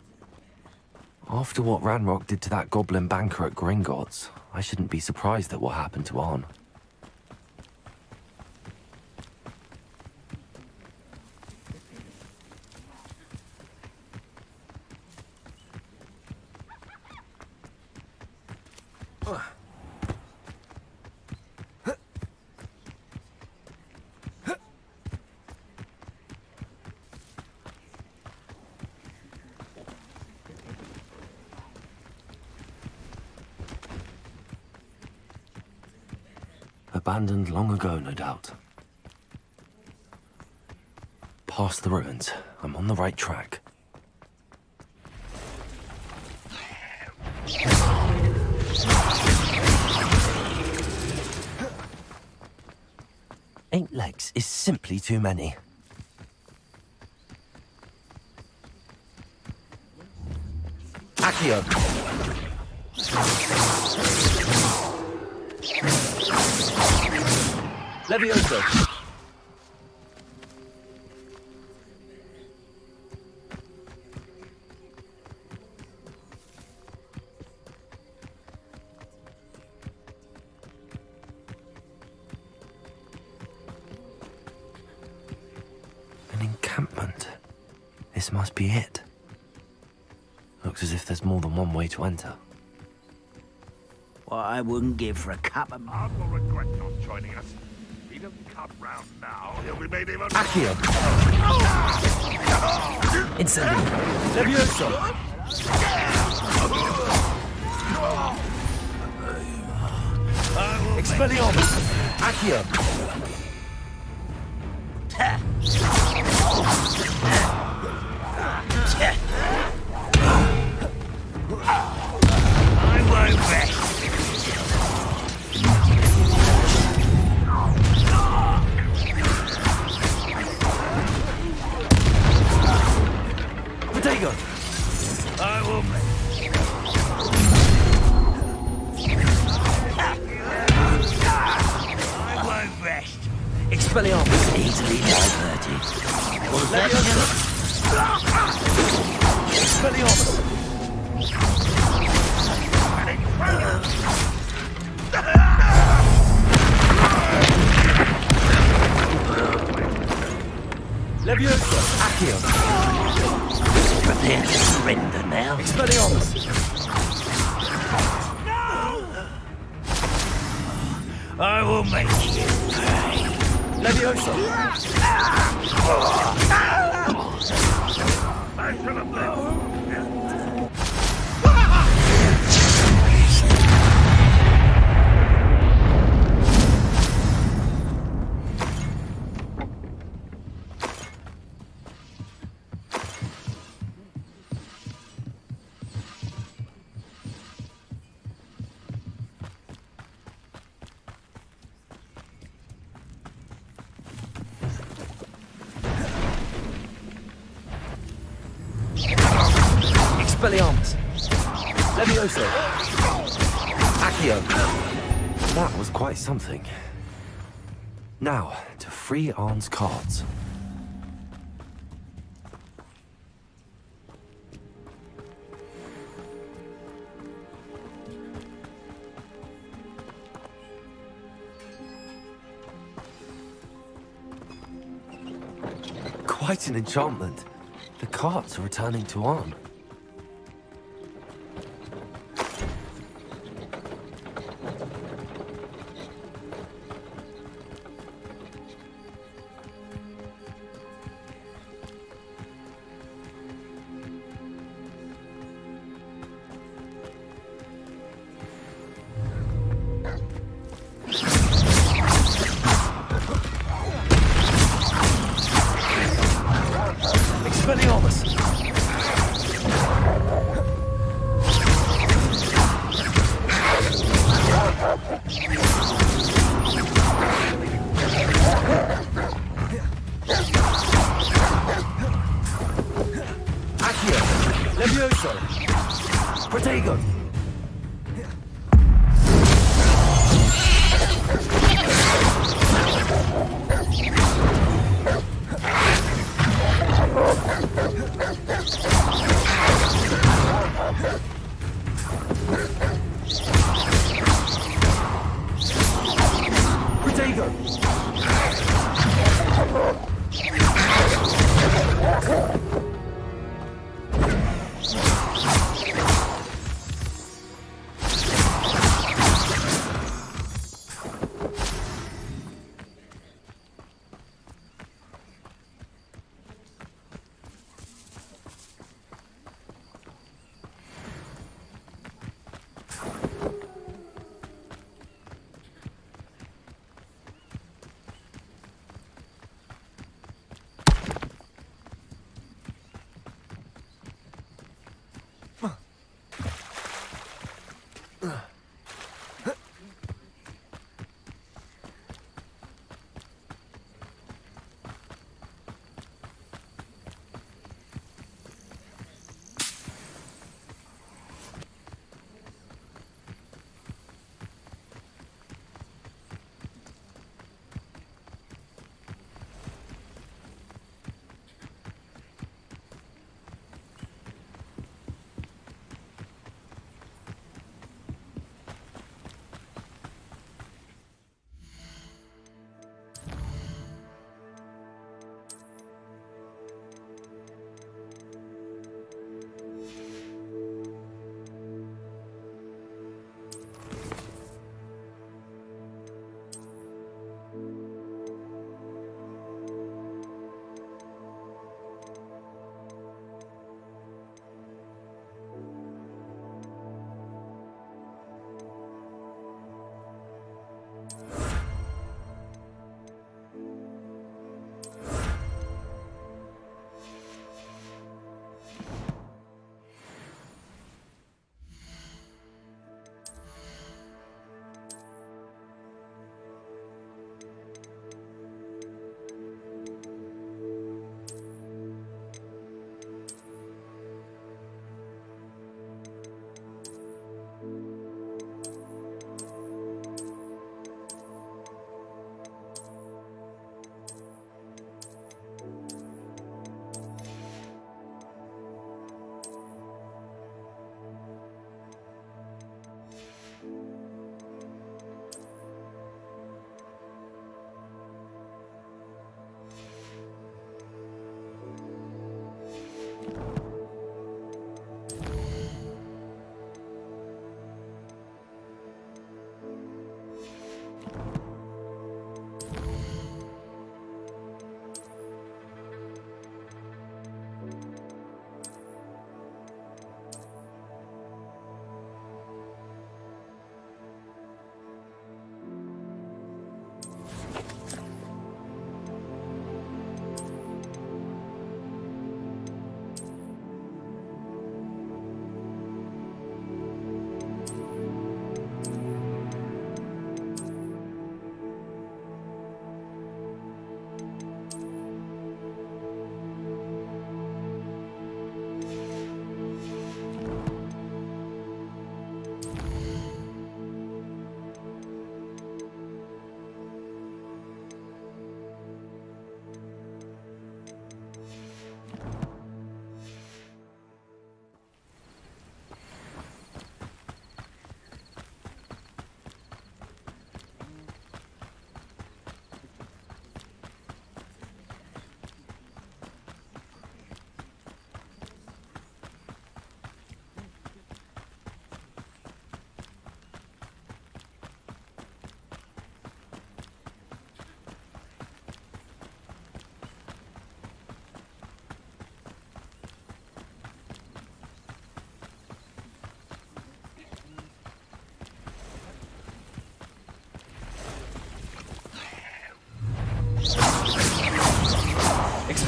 After what Ranrock did to that goblin banker at Gringotts, I shouldn't be surprised at what happened to Arn. Abandoned long ago, no doubt. Past the ruins. I'm on the right track. Eight legs is simply too many. Accio! Levioso! An encampment. This must be it. Looks as if there's more than one way to enter. What I wouldn't give for a cup of... Arn will regret not joining us. If he doesn't cut round now, he'll be made even... Accio! Incendio! Levioso! Expelliarmus! Accio! I won't rest. Protego! I will make. I won't rest. Expelliarmus! Easily diverted. Leviosa! Expelliarmus! Leviosa! Accio! Prepare to surrender now. Expelliarmus! I will make you pay. Leviosa! Expelliarmus! Leviosa! Accio! That was quite something. Now, to free Arn's cards. Quite an enchantment. The cards are returning to Arn. Expelliarmus! Accio! Levioso! Protego! Protego!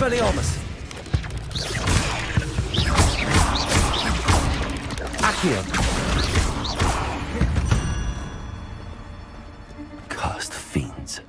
Expelliarmus! Accio! Cursed fiends.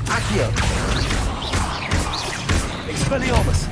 Accio! Expelliarmus!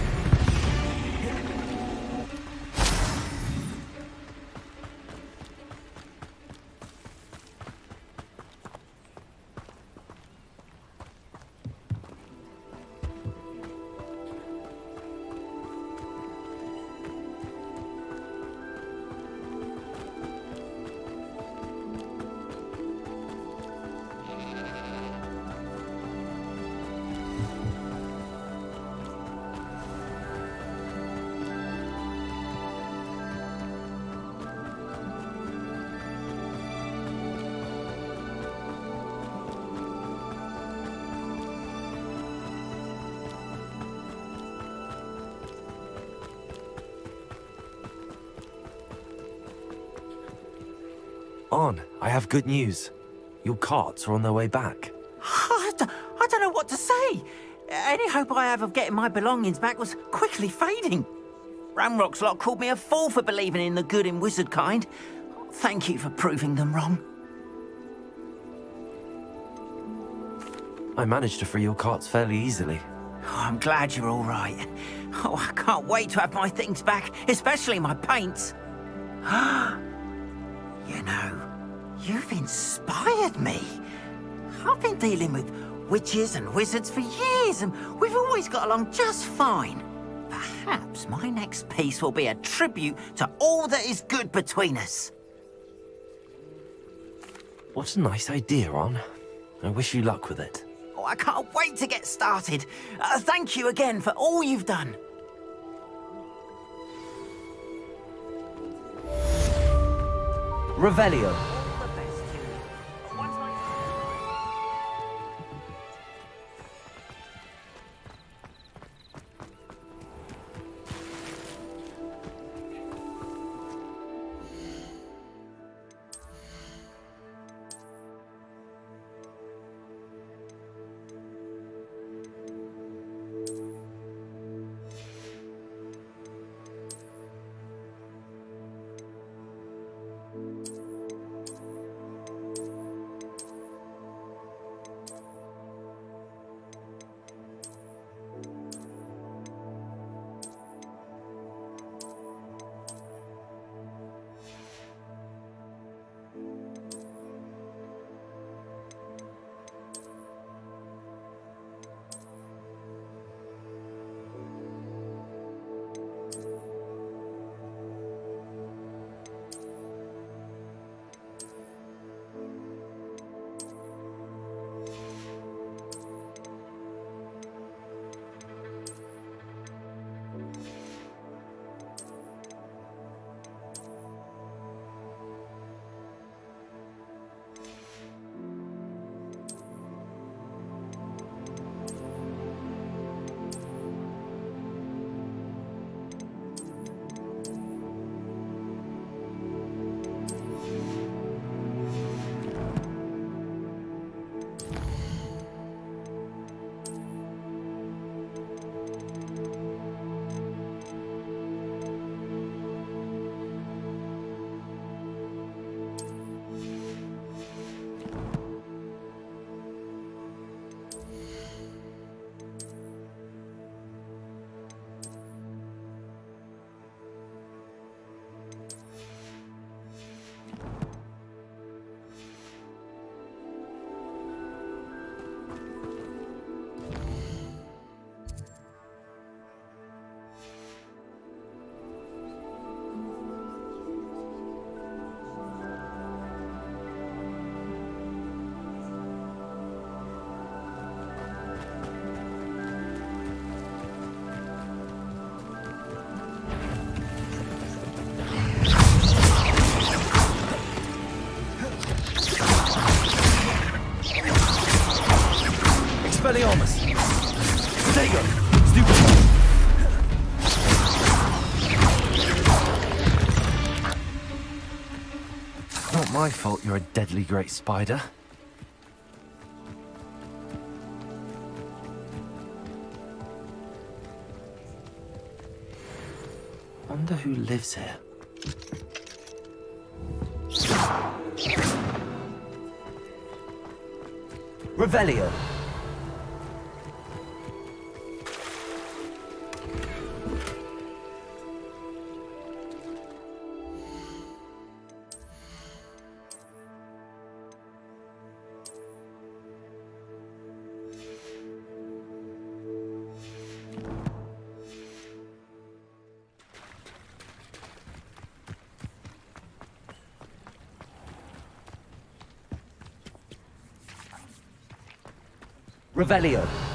On, I have good news. Your carts are on their way back. I don't know what to say. Any hope I have of getting my belongings back was quickly fading. Ramrock's lot called me a fool for believing in the good in wizard kind. Thank you for proving them wrong. I managed to free your carts fairly easily. Oh, I'm glad you're all right. Oh, I can't wait to have my things back, especially my paints. You know, you've inspired me. I've been dealing with witches and wizards for years, and we've always got along just fine. Perhaps my next piece will be a tribute to all that is good between us. What a nice idea, On. I wish you luck with it. Oh, I can't wait to get started. Thank you again for all you've done. Revelio. my fault you're a deadly great spider. Wonder who lives here. Revelio. Revelio.